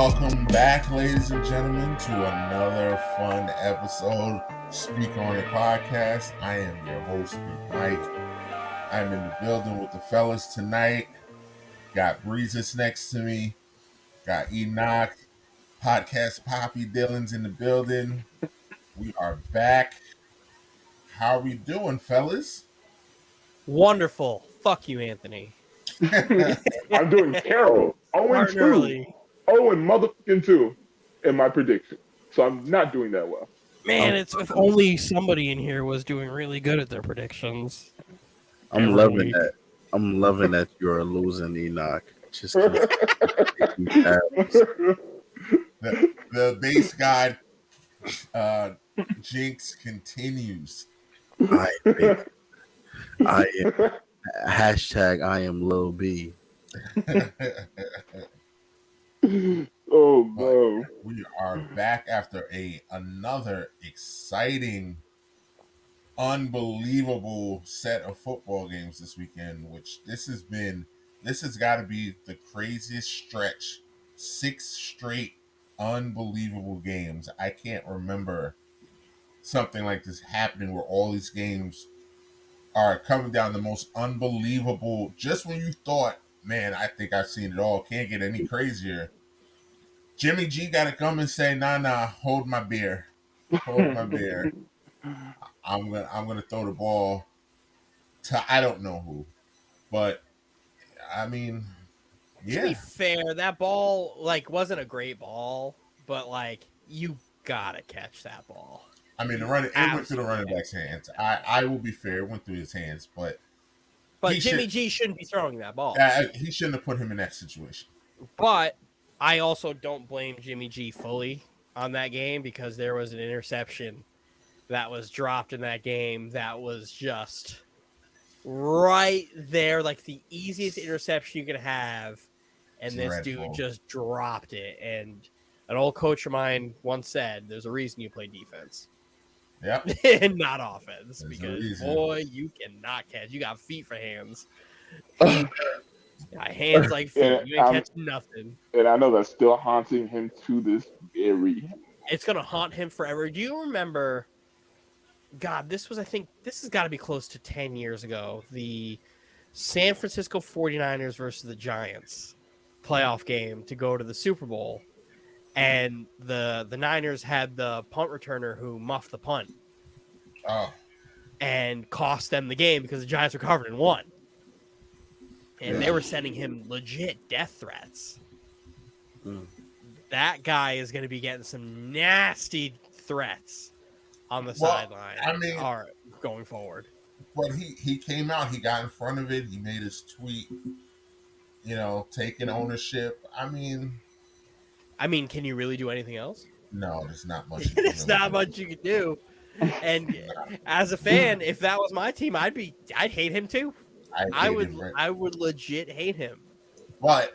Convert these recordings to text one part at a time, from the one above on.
Welcome back, ladies and gentlemen, to another fun episode Speak On It podcast. I am your host, Big Mike. I'm in the building with the fellas tonight. Got Breezes next to me. Got Enoch, podcast Poppy Dylan's in the building. We are back. How are we doing, fellas? Wonderful. Fuck you, Anthony. I'm doing terrible. 0-2. Early. 0-2 in my prediction. So I'm not doing that well. Man, it's if only somebody in here was doing really good at their predictions. I'm loving that. I'm loving that you're losing, Enoch. Just the base god jinx continues. I am hashtag I am Lil B. Oh no. We are back after another exciting, unbelievable set of football games this weekend, which this has got to be the craziest stretch. 6 straight unbelievable games. I can't remember something like this happening where all these games are coming down the most unbelievable. Just when you thought, man, I think I've seen it all, can't get any crazier. Jimmy G got to come and say, nah, hold my beer. Hold my beer. I'm gonna throw the ball to I don't know who. But I mean, yeah. To be fair, that ball wasn't a great ball, but you gotta catch that ball. I mean, it went through the running back's hands. I will be fair, it went through his hands, but Jimmy G shouldn't be throwing that ball. He shouldn't have put him in that situation. But I also don't blame Jimmy G fully on that game because there was an interception that was dropped in that game that was just right there, like the easiest interception you could have, and this dude just dropped it. And an old coach of mine once said, there's a reason you play defense. Yep. And not offense. There's because, boy, you cannot catch. You got feet for hands. Hands like feet. You ain't catching nothing. And I know that's still haunting him to this very. It's going to haunt him forever. Do you remember... God, this has got to be close to 10 years ago. The San Francisco 49ers versus the Giants playoff game to go to the Super Bowl. And the Niners had the punt returner who muffed the punt. Oh. And cost them the game because the Giants recovered and won. And they were sending him legit death threats. That guy is going to be getting some nasty threats on the sideline. I mean, going forward. But he came out, he got in front of it, he made his tweet, taking ownership. I mean, can you really do anything else? No, there's not much. It's not much you can do. And as a fan, if that was my team, I'd hate him too. I would legit hate him. But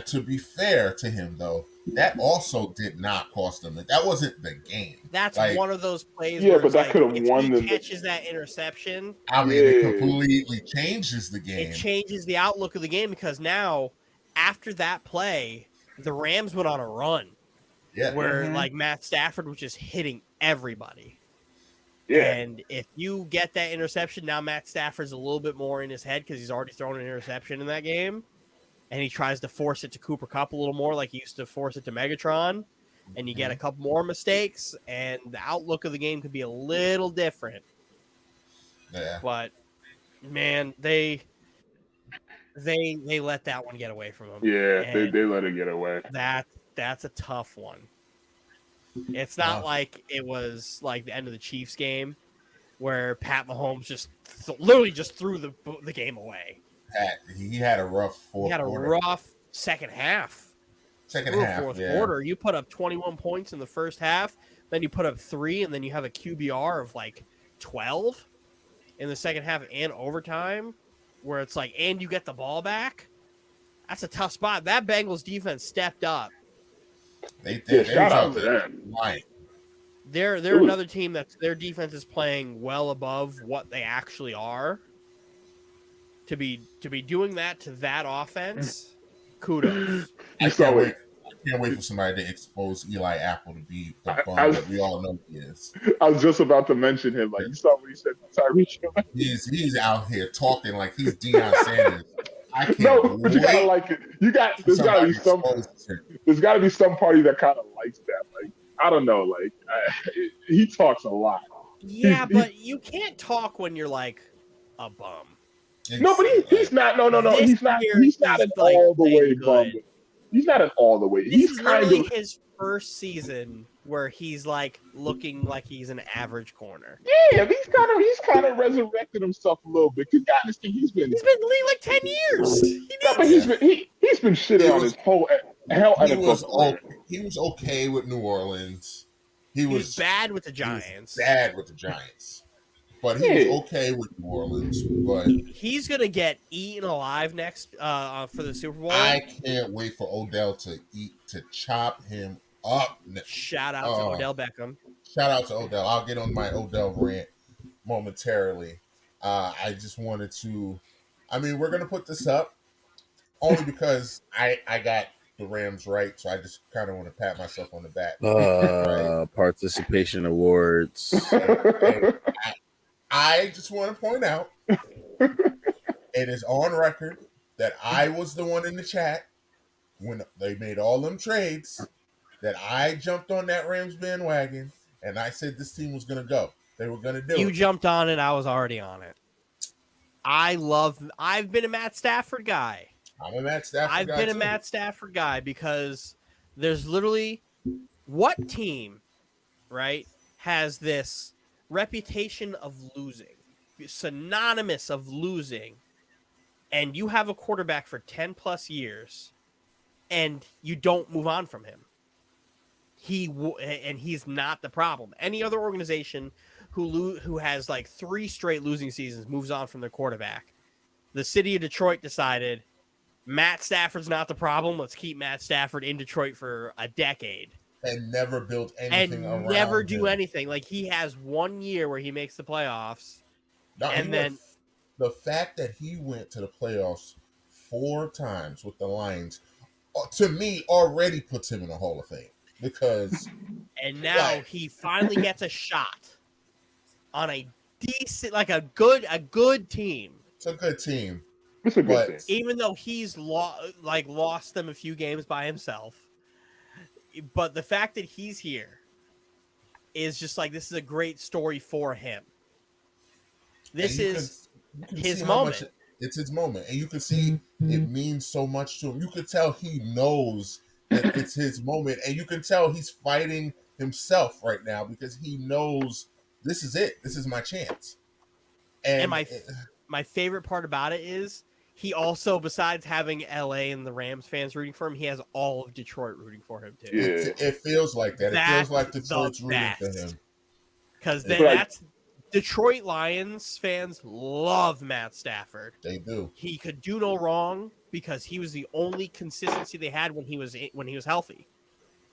to be fair to him, though, that also did not cost him. That wasn't the game. That's one of those plays. Yeah, where but that could have won. If he catches that interception, it completely changes the game. It changes the outlook of the game because now, after that play, the Rams went on a run. Yeah, where Matt Stafford was just hitting everybody. Yeah. And if you get that interception, now Matt Stafford's a little bit more in his head because he's already thrown an interception in that game. And he tries to force it to Cooper Kupp a little more like he used to force it to Megatron. And you get a couple more mistakes, and the outlook of the game could be a little different. Yeah. But, man, they let that one get away from them. Yeah, they let it get away. That's a tough one. It's not like it was like the end of the Chiefs game where Pat Mahomes just literally just threw the game away. He had a rough fourth quarter. He had a rough second half. Fourth quarter. You put up 21 points in the first half, then you put up 3, and then you have a QBR of 12 in the second half and overtime, where it's and you get the ball back. That's a tough spot. That Bengals defense stepped up. They shout out to them. They're another team that their defense is playing well above what they actually are. To be doing that to that offense, kudos. I can't Can't wait for somebody to expose Eli Apple to be the I, bum I, that we all know he is. I was just about to mention him. Like, you saw what he said to Tyreek Hill. He's out here talking like he's Deion Sanders. I can't No, but you gotta wait like it. for somebody to expose him. There's gotta be some party that kind of likes that. Like, I don't know. Like, he talks a lot. Yeah, but you can't talk when you're like a bum. No, but he's not. No. This He's not. year, He's not he's an like all the way playing bum. good. He's not an all the way. This He's is kind literally of. his first season where he's like looking like he's an average corner. Yeah, he's kind of resurrected himself a little bit. Cause honestly, He's been in the league like 10 years. He no, but needs he's been shitting on his whole NFL career. He was okay with New Orleans. He was bad with the he Giants. was bad with the Giants. But he was okay with New Orleans. But he's gonna get eaten alive next for the Super Bowl. I can't wait for Odell to chop him up. Shout out to Odell Beckham. Shout out to Odell. I'll get on my Odell rant momentarily. I just wanted to. I mean, we're gonna put this up only because I got the Rams right, so I just kind of want to pat myself on the back. Right? Participation awards. I just want to point out, it is on record that I was the one in the chat when they made all them trades, that I jumped on that Rams bandwagon and I said this team was going to go. They were going to do it. You jumped on it. I was already on it. I've been a Matt Stafford guy. I'm a Matt Stafford guy. I've been a Matt Stafford guy because there's literally what team, right, has this reputation of losing, synonymous of losing, and you have a quarterback for 10 plus years and you don't move on from him. He's not the problem. Any other organization who has like 3 straight losing seasons moves on from their quarterback. The city of Detroit decided Matt Stafford's not the problem. Let's keep Matt Stafford in Detroit for a decade. And never build anything around him. Never do anything. Like, he has 1 year where he makes the playoffs. And then the fact that he went to the playoffs 4 times with the Lions, to me, already puts him in the Hall of Fame. Because and now he finally gets a shot on a decent, like a good team. It's a good team. It's a good team. Even though he's lost them a few games by himself. But the fact that he's here is just like, this is a great story for him. This is his moment. It's his moment. And you can see it means so much to him. You could tell he knows that it's his moment. And you can tell he's fighting himself right now because he knows this is it. This is my chance. And my favorite part about it is he also, besides having LA and the Rams fans rooting for him, he has all of Detroit rooting for him too. Yeah. It feels like that. It feels like Detroit's rooting for him. Because that's Detroit Lions fans love Matt Stafford. They do. He could do no wrong because he was the only consistency they had when he was healthy.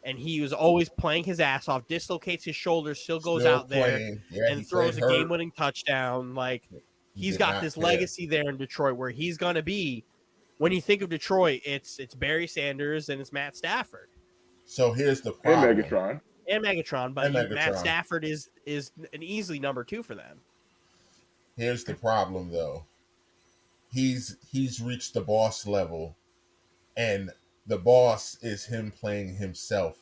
And he was always playing his ass off, dislocates his shoulder, still goes out there and throws a game-winning touchdown. Like, he's got this legacy there in Detroit where he's going to be, when you think of Detroit, it's Barry Sanders and it's Matt Stafford. So here's the problem. And Megatron, but Matt Stafford is an easily number 2 for them. Here's the problem, though. He's reached the boss level, and the boss is him playing himself.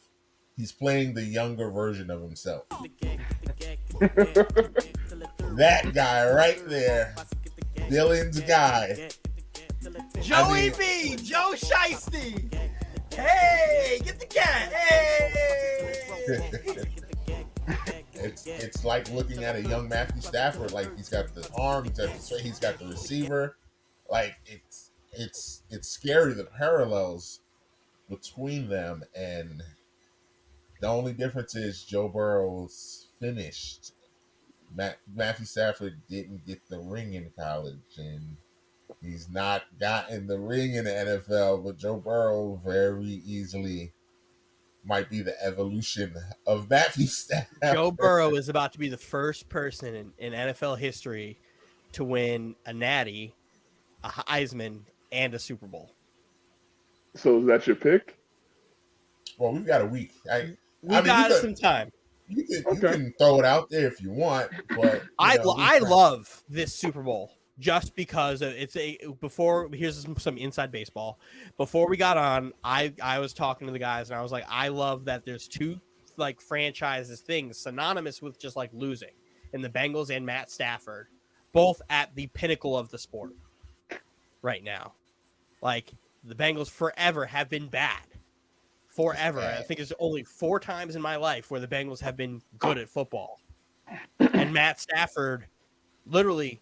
He's playing the younger version of himself. That guy right there, Dylan's guy. Joey B, Joe Shiesty. Hey, get the cat. Hey. It's like looking at a young Matthew Stafford. Like, he's got the arm, he's got the receiver. Like, it's scary, the parallels between them, and the only difference is Joe Burrow's finished. Matthew Stafford didn't get the ring in college, and he's not gotten the ring in the NFL, but Joe Burrow very easily might be the evolution of Matthew Stafford. Joe Burrow is about to be the first person in NFL history to win a Natty, a Heisman, and a Super Bowl. So is that your pick? Well, we've got a week. We I mean, got some time. you Okay. can throw it out there if you want, but I love this Super Bowl just because it's a before. Here's some inside baseball. Before we got on, I was talking to the guys and I was like, I love that there's two like franchises things synonymous with just like losing, and the Bengals and Matt Stafford, both at the pinnacle of the sport right now. Like the Bengals forever have been bad. Forever. I think it's only 4 times in my life where the Bengals have been good at football. And Matt Stafford, literally,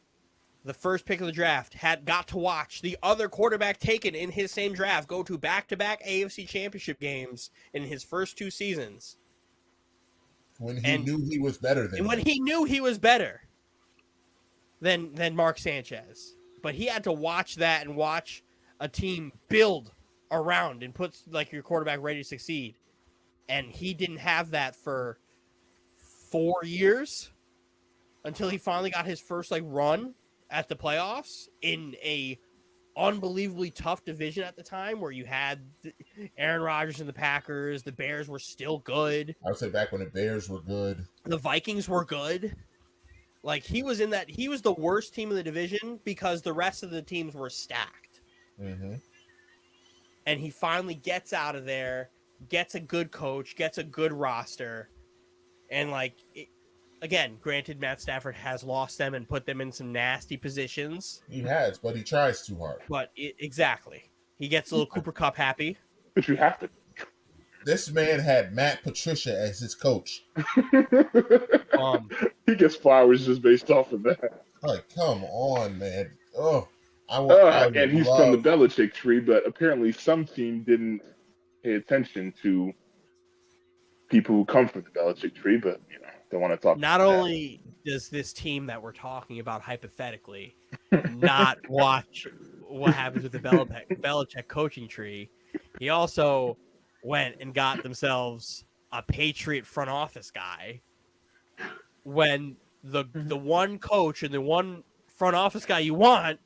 the first pick of the draft, had got to watch the other quarterback taken in his same draft go to back-to-back AFC Championship games in his first 2 seasons. When he knew he was better than him. When he knew he was better than Mark Sanchez. But he had to watch that and watch a team build around and put like your quarterback ready to succeed. And he didn't have that for 4 years until he finally got his first like run at the playoffs in a unbelievably tough division at the time where you had Aaron Rodgers and the Packers. The Bears were still good. I would say back when the Bears were good. The Vikings were good. Like he was the worst team in the division because the rest of the teams were stacked. Mm-hmm. And he finally gets out of there, gets a good coach, gets a good roster. And again, granted, Matt Stafford has lost them and put them in some nasty positions. He has, but he tries too hard. But exactly. He gets a little Cooper Kupp happy. But you have to. This man had Matt Patricia as his coach. He gets flowers just based off of that. Like, come on, man. Oh, and he's from the Belichick tree, but apparently some team didn't pay attention to people who come from the Belichick tree, but don't want to talk. Not only does this team that we're talking about hypothetically not watch what happens with the Belichick coaching tree, he also went and got themselves a Patriot front office guy when the one coach and the one front office guy you want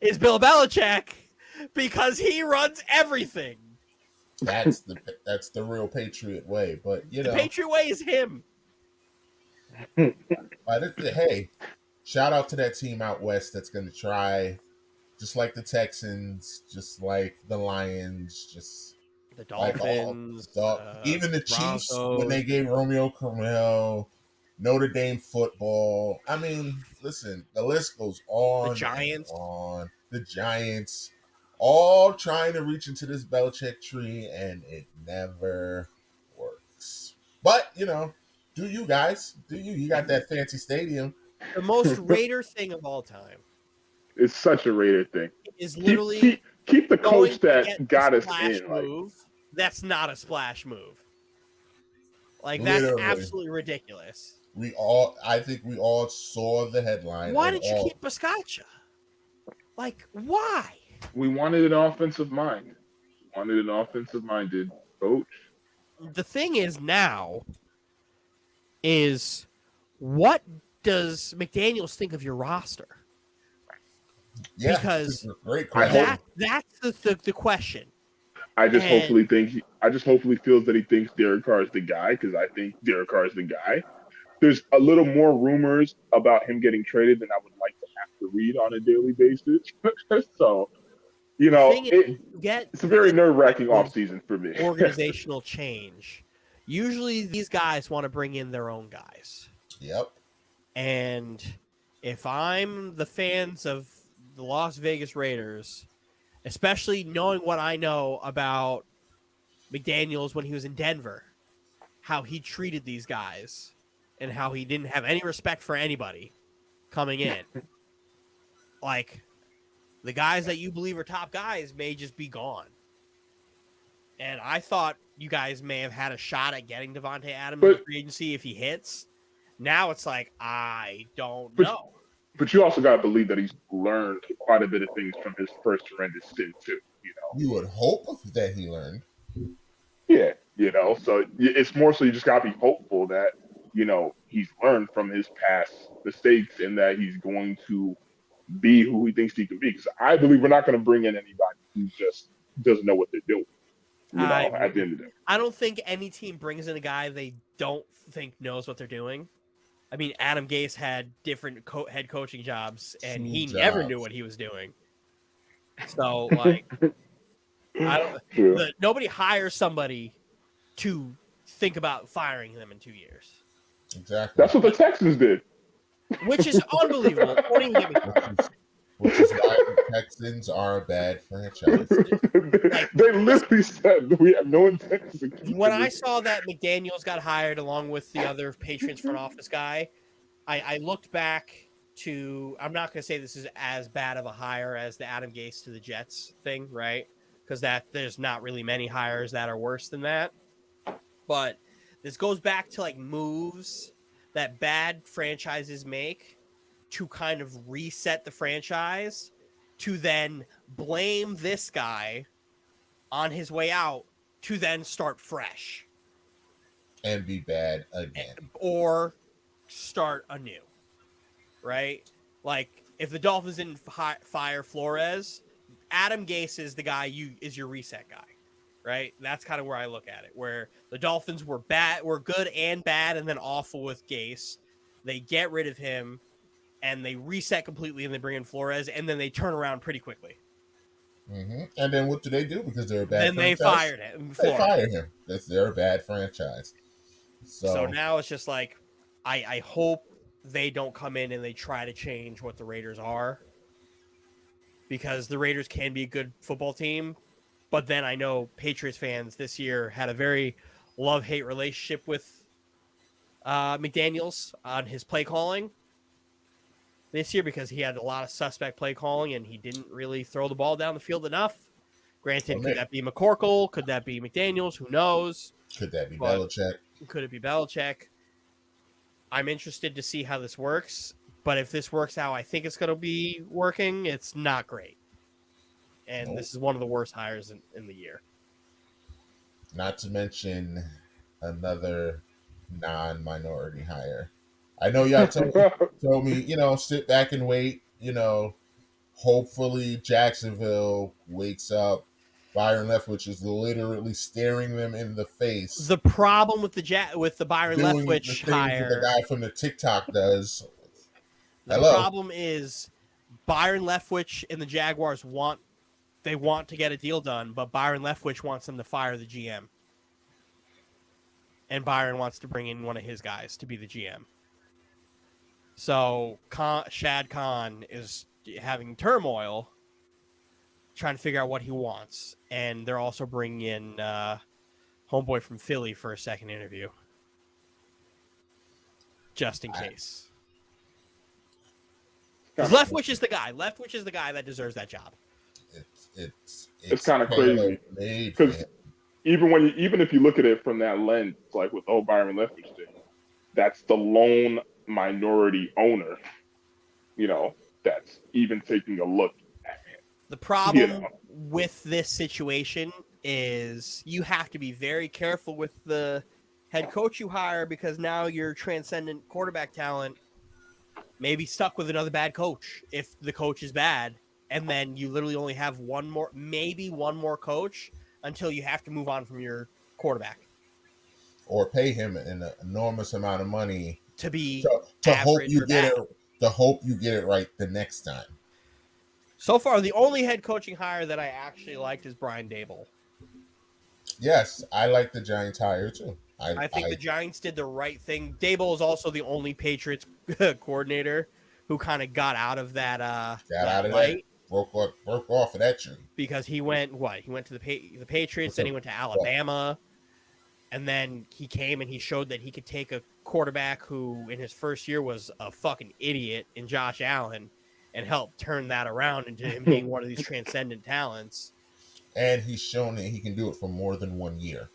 is Bill Belichick because he runs everything. That's the real Patriot way, but the Patriot way is him. Hey, shout out to that team out west that's going to try, just like the Texans, just like the Lions, just the Dolphins, even the Chiefs Broncos. when they gave Romeo Crennel, Notre Dame football. I mean, listen, the list goes on. The Giants, on the Giants, all trying to reach into this Belichick tree, and it never works. But do you guys? You got that fancy stadium? The most Raider thing of all time. It's such a Raider thing. Is literally keep the coach that got us in. Move. That's not a splash move. Like that's literally absolutely ridiculous. I think we all saw the headline. Why did you keep Biscaccia? Like why? We wanted an offensive mind. Wanted an offensive-minded coach. The thing is now. Is what does McDaniels think of your roster? Yeah, because great question. That's the question. I just hopefully feels that he thinks Derek Carr is the guy because I think Derek Carr is the guy. There's a little more rumors about him getting traded than I would like to have to read on a daily basis. So, it's a very nerve-wracking offseason for me. Organizational change. Usually these guys want to bring in their own guys. Yep. And if I'm the fans of the Las Vegas Raiders, especially knowing what I know about McDaniels when he was in Denver, how he treated these guys and how he didn't have any respect for anybody coming in. Like, the guys that you believe are top guys may just be gone. And I thought you guys may have had a shot at getting Devontae Adams in free agency if he hits. Now it's like, I don't know. But you also got to believe that he's learned quite a bit of things from his first horrendous stint, too. You would hope that he learned. Yeah, so it's more so you just got to be hopeful that, he's learned from his past mistakes and that he's going to be who he thinks he can be. Because I believe we're not going to bring in anybody who just doesn't know what they're doing. At the end of the day. I don't think any team brings in a guy they don't think knows what they're doing. I mean, Adam Gase had different head coaching jobs, and he never knew what he was doing. So, like, nobody hires somebody to think about firing them in 2 years. Exactly. That's what the Texans did. Which is unbelievable. Don't even get me started. Which is why the Texans are a bad franchise. They literally said we have no intention to keep When I saw that McDaniels got hired along with the other Patriots front office guy, I looked back to, I'm not going to say this is as bad of a hire as the Adam Gase to the Jets thing, right? Because there's not really many hires that are worse than that. But this goes back to like moves that bad franchises make to kind of reset the franchise, to then blame this guy on his way out to then start fresh. And be bad again. Or start anew. Right? Like, if the Dolphins didn't fire Flores, Adam Gase is the guy is your reset guy. Right? That's kind of where I look at it. Where the Dolphins were good and bad, and then awful with Gase. They get rid of him, and they reset completely, and they bring in Flores, and then they turn around pretty quickly. Mm-hmm. And then what do they do? Because they're a bad franchise. Then they fired him. They fired him. They're a bad franchise. So now it's just like, I hope they don't come in and they try to change what the Raiders are, because the Raiders can be a good football team. But then I know Patriots fans this year had a very love-hate relationship with McDaniels on his play calling this year, because he had a lot of suspect play calling and he didn't really throw the ball down the field enough. Granted, could that be McCorkle? Could that be McDaniels? Who knows? Could that be Belichick? Could it be Belichick? I'm interested to see how this works, but if this works how I think it's going to be working, it's not great. And This is one of the worst hires in the year. Not to mention another non-minority hire. I know y'all told me, sit back and wait. Hopefully Jacksonville wakes up. Byron Leftwich is literally staring them in the face. The problem with the Byron Leftwich hire, the guy from the TikTok does. The problem is Byron Leftwich and the Jaguars want to get a deal done, but Byron Leftwich wants them to fire the GM, and Byron wants to bring in one of his guys to be the GM. So Shad Khan is having turmoil, trying to figure out what he wants. And they're also bringing in homeboy from Philly for a second interview, just in case. Because Leftwich is the guy. Leftwich is the guy that deserves that job. It's kind of crazy, because even if you look at it from that lens, like with Byron Leftwich thing, that's the lone minority owner, that's even taking a look at him. The problem with this situation is you have to be very careful with the head coach you hire, because now your transcendent quarterback talent may be stuck with another bad coach if the coach is bad, and then you literally only have one more coach until you have to move on from your quarterback. Or pay him an enormous amount of money to hope you get it right the next time. So far, the only head coaching hire that I actually liked is Brian Daboll. Yes, I like the Giants hire too. I think the Giants did the right thing. Daboll is also the only Patriots coordinator who kind of got out of that. That. Broke off of that tree. Because he went to the Patriots, then he went to Alabama, and then he came and he showed that he could take a quarterback who in his first year was a fucking idiot in Josh Allen and help turn that around into him being one of these transcendent talents. And he's shown that he can do it for more than 1 year.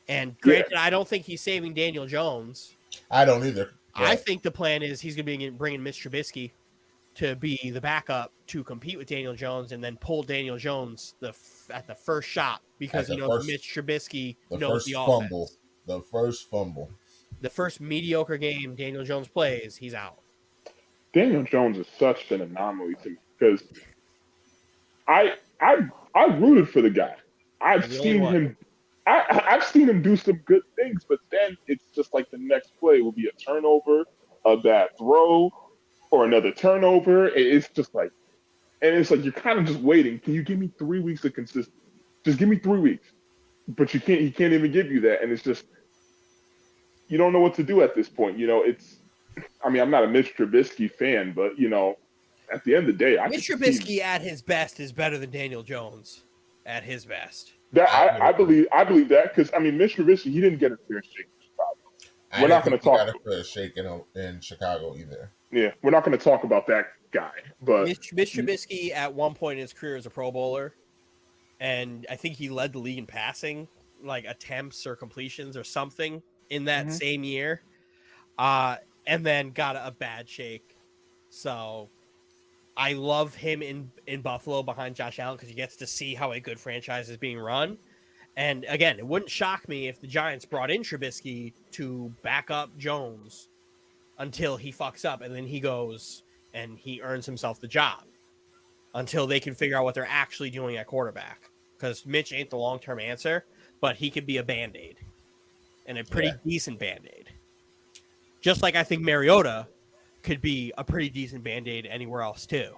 And granted, I don't think he's saving Daniel Jones. I don't either. I think the plan is he's going to be bringing Mitch Trubisky to be the backup to compete with Daniel Jones, and then pull Daniel Jones at the first shot, because he knows Mitch Trubisky knows the offense. The first fumble. The first mediocre game Daniel Jones plays, he's out. Daniel Jones is such an anomaly to me, because I rooted for the guy. I've The only seen one. him. I've seen him do some good things, but then it's just like the next play will be a turnover, a bad throw, or another turnover. It's just like, and it's like you're kind of just waiting. Can you give me 3 weeks of consistency? Just give me 3 weeks. But you can't. He can't even give you that, and it's just you don't know what to do at this point. It's. I mean, I'm not a Mitch Trubisky fan, but at the end of the day, I Mitch could see Trubisky at his best is better than Daniel Jones at his best. that. I would I agree. believe that because I mean, Mitch Trubisky, he didn't get a fair shake in Chicago. I We're didn't not think going to he got talk. a fair shake in Chicago either. Yeah, we're not going to talk about that guy. But Mitch Trubisky at one point in his career as a Pro Bowler, and I think he led the league in passing, like attempts or completions or something in that Mhm. same year, and then got a bad shake. So I love him in Buffalo behind Josh Allen because he gets to see how a good franchise is being run. And again, it wouldn't shock me if the Giants brought in Trubisky to back up Jones until he fucks up, and then he goes and he earns himself the job until they can figure out what they're actually doing at quarterback. Because Mitch ain't the long-term answer, but he could be a Band-Aid, and a pretty Yeah. decent Band-Aid. Just like I think Mariota could be a pretty decent Band-Aid anywhere else too.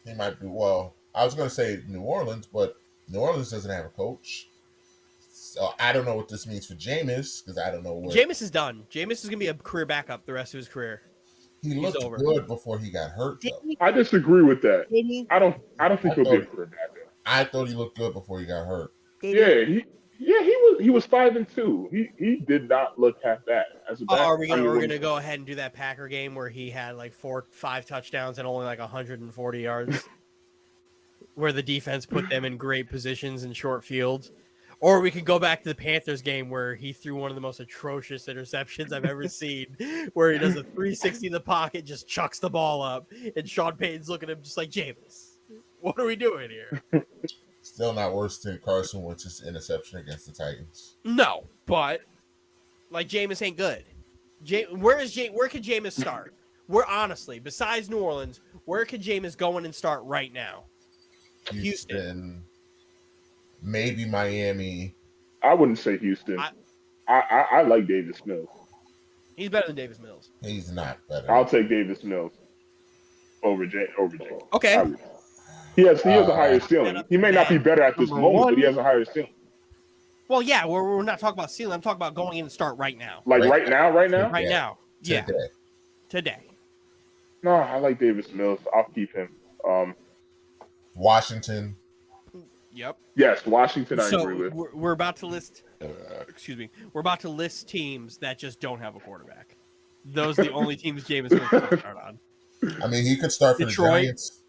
He might be. Well, I was going to say New Orleans, but New Orleans doesn't have a coach. So I don't know what this means for Jameis because I don't know what Jameis is done. Jameis is going to be a career backup the rest of his career. he He's looked over. good before he got hurt. Though I disagree with that. Did he? I don't think he'll be a thought- career backup. I thought he looked good before he got hurt. Yeah, he was 5-2. He did not look half bad as a Oh, back. we're gonna go ahead and do that Packer game where he had like 5 touchdowns and only like 140 yards, where the defense put them in great positions in short fields. Or we could go back to the Panthers game where he threw one of the most atrocious interceptions I've ever seen, where he does a 360 in the pocket, just chucks the ball up, and Sean Payton's looking at him just like, Jameis, what are we doing here? Still not worse than Carson Wentz's interception against the Titans. No, but like Jameis ain't good. Where could Jameis start? Where honestly, besides New Orleans, where could Jameis go in and start right now? Houston. Maybe Miami. I wouldn't say Houston. I like Davis Mills. He's better than Davis Mills. He's not better. I'll take Davis Mills over Jay. Okay. He has a higher ceiling. He may not be better at this moment, but he has a higher ceiling. Well, yeah, we're not talking about ceiling. I'm talking about going in and start right now. Like right now. Right Yeah. now. Yeah. Today. No, I like Davis Mills. I'll keep him. Washington. Yep. Yes, Washington. I So agree with. we're about to list. Excuse me. We're about to list teams that just don't have a quarterback. Those are the only teams Jameis Winston can start on. I mean, he could start for Detroit. the Giants.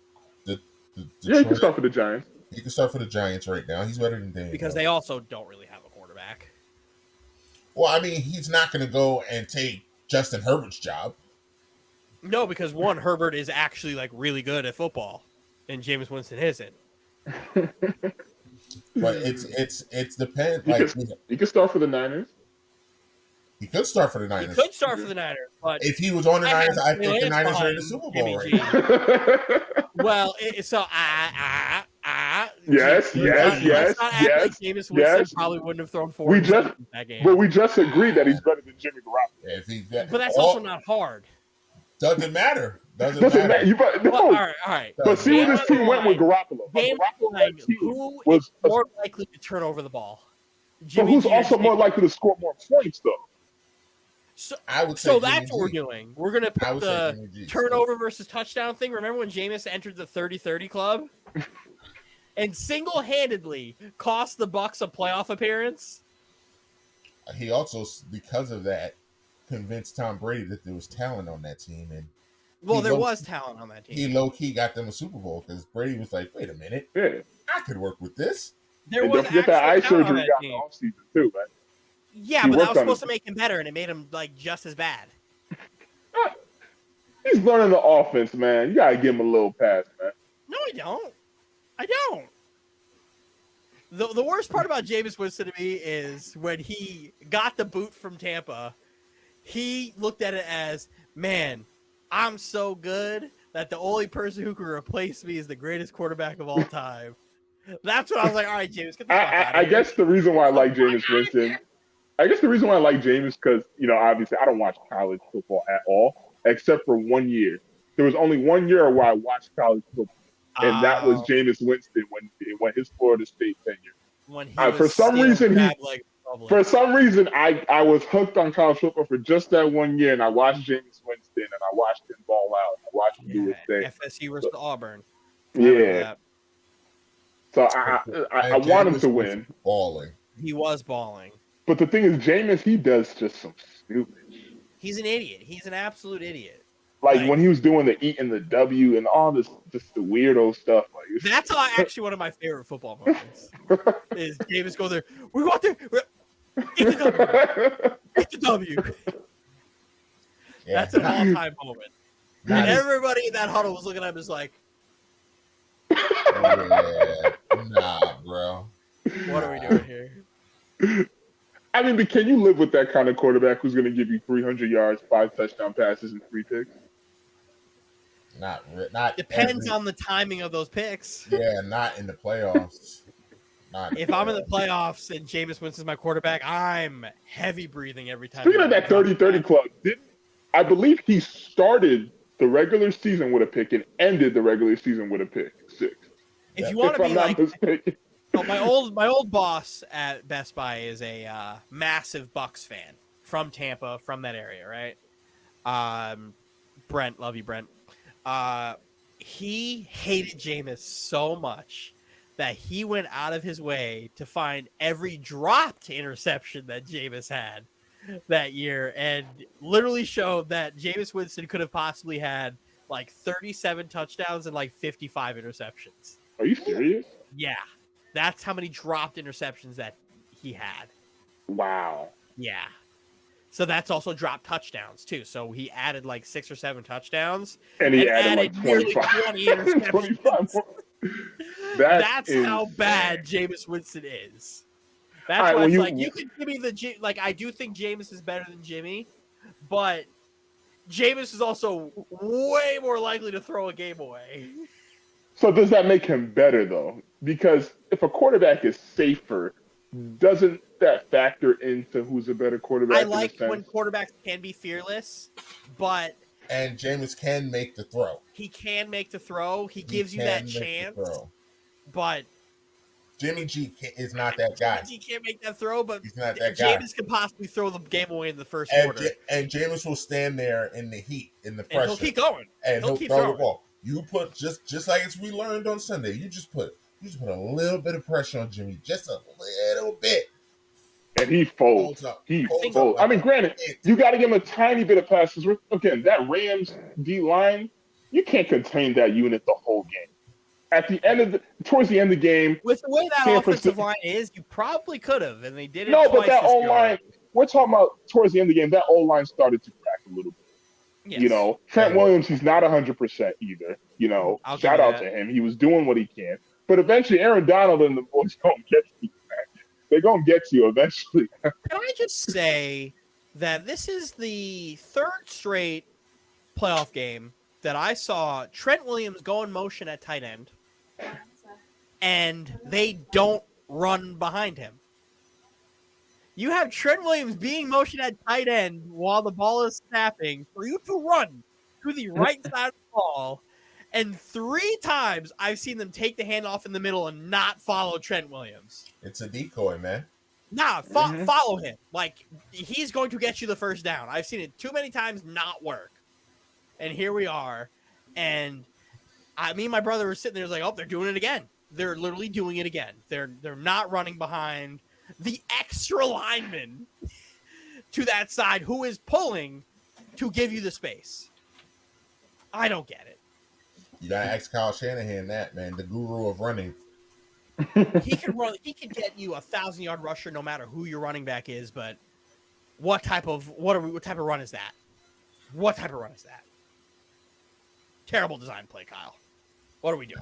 Yeah, he can start for the Giants. He can start for the Giants right now. He's better than Daniel. Because they also don't really have a quarterback. Well, I mean, he's not going to go and take Justin Herbert's job. No, because one, Herbert is actually like really good at football, and Jameis Winston isn't. But it's depend. He could start for the Niners. He could start for the He Niners. could start for the Niners, but If he was on the Niners, I have think the Lance Niners are in the behind Super Jimmy Bowl right G. now. Well, so Yes, let's not act like Jameis Winston yes. probably wouldn't have thrown 4 We just- in that game. But we just agreed that he's better than Jimmy Garoppolo. If he, But that's also not hard. doesn't matter. Doesn't Doesn't matter. matter. Well, all No. right. But see where this team went with Garoppolo. Game Garoppolo line, team who was is more likely to turn over the ball? but Jimmy who's G or also more Jameis? likely to score more points though? I would say So Jimmy that's what we're G. doing. We're going to I put would say the Jimmy G. turnover versus touchdown thing. Remember when Jameis entered the 30-30 club and single-handedly cost the Bucks a playoff appearance? He also, because of that, convinced Tom Brady that there was talent on that team, and Well, He there low- was talent on that team. he low key got them a Super Bowl because Brady was like, "Wait a minute, Yeah. I could work with this." There And was don't forget that eye actual talent on surgery that got in team. the offseason too, man. Yeah, He but that worked was on supposed it. to make him better, and it made him like just as bad. He's learning the offense, man. You gotta give him a little pass, man. No, I don't. I don't. The worst part about Jameis Winston to me is when he got the boot from Tampa, he looked at it as, man, I'm so good that the only person who can replace me is the greatest quarterback of all time. That's what I was like. All right, James, get the fuck out I of here. guess the reason why I like Jameis Winston, I guess the reason why I like Jameis because obviously I don't watch college football at all except for 1 year. There was only 1 year where I watched college football, and that was Jameis Winston when his Florida State tenure. When he For was some still reason crab leg for Republic. some reason I was hooked on college football for just that 1 year, and I watched Jameis Winston and I watched him ball out. I watched him do his thing. FSU versus Auburn. Yeah. So I And want him Jameis to was win. balling. He was balling. But the thing is, Jameis, he does just some stupid. He's an idiot. He's an absolute idiot. Like when he was doing the eating the W and all this, just the weirdo stuff. Like That's actually one of my favorite football moments. Is Jameis go there? We go out there. Get the W. Get the W. Yeah. That's an all-time moment. And everybody in that huddle was looking at him as like, Yeah. Nah, bro. what are we doing here? I mean, but can you live with that kind of quarterback who's going to give you 300 yards, 5 touchdown passes, and 3 picks? Not Depends on the timing of those picks. Yeah, not in the playoffs. If I'm in the playoffs and Jameis Winston's my quarterback, I'm heavy breathing every time. Speaking of that 30-30 club, I believe he started the regular season with a pick and ended the regular season with a pick 6. If you want to be like, mistaken. so my old boss at Best Buy is a massive Bucks fan from Tampa, from that area, right? Brent, love you, Brent. He hated Jameis so much that he went out of his way to find every dropped interception that Jameis had that year and literally showed that Jameis Winston could have possibly had like 37 touchdowns and like 55 interceptions. Are you serious? Yeah. That's how many dropped interceptions that he had. Wow. Yeah. So that's also dropped touchdowns too. So he added like 6 or 7 touchdowns. And he added like 25. 20 interceptions. 25 more. That's how bad Jameis Winston is. That's right, why it's you, like you can give me the I do think Jameis is better than Jimmy, but Jameis is also way more likely to throw a game away. So does that make him better though? Because if a quarterback is safer, doesn't that factor into who's a better quarterback? I like when quarterbacks can be fearless, but and Jameis can make the throw. He can make the throw. He gives you that chance. But Jimmy G is not that guy. Jimmy G can't make that throw, but he's not that guy. Jameis could possibly throw the game away in the first quarter. And Jameis will stand there in the heat, in the pressure. And he'll keep going. And he'll keep throw throwing. the ball. You put just like as we learned on Sunday, you just put a little bit of pressure on Jimmy, just a little bit. And he folds. He folds. I mean, granted, you got to give him a tiny bit of passes. Again, that Rams D line, you can't contain that unit the whole game. At the end towards the end of the game, with the way that offensive line is, you probably could have, and they did it. No, but that O line, we're talking about towards the end of the game. That O line started to crack a little bit. Yes. You know, Trent Williams, he's not 100% either. You know, shout out to him. He was doing what he can. But eventually, Aaron Donald and the boys don't get you. They're going to get you eventually. Can I just say that this is the third straight playoff game that I saw Trent Williams go in motion at tight end, and they don't run behind him. You have Trent Williams being motion at tight end while the ball is snapping for you to run to the right side of the ball, and 3 times I've seen them take the handoff in the middle and not follow Trent Williams. It's a decoy, man. Nah, follow him. Like, he's going to get you the first down. I've seen it too many times not work. And here we are. And me and my brother were sitting there like, oh, they're doing it again. They're literally doing it again. They're not running behind the extra lineman to that side who is pulling to give you the space. I don't get it. You gotta ask Kyle Shanahan that, man, the guru of running. He can run. He can get you a 1,000-yard rusher no matter who your running back is. But what type of run is that? What type of run is that? Terrible design play, Kyle. What are we doing?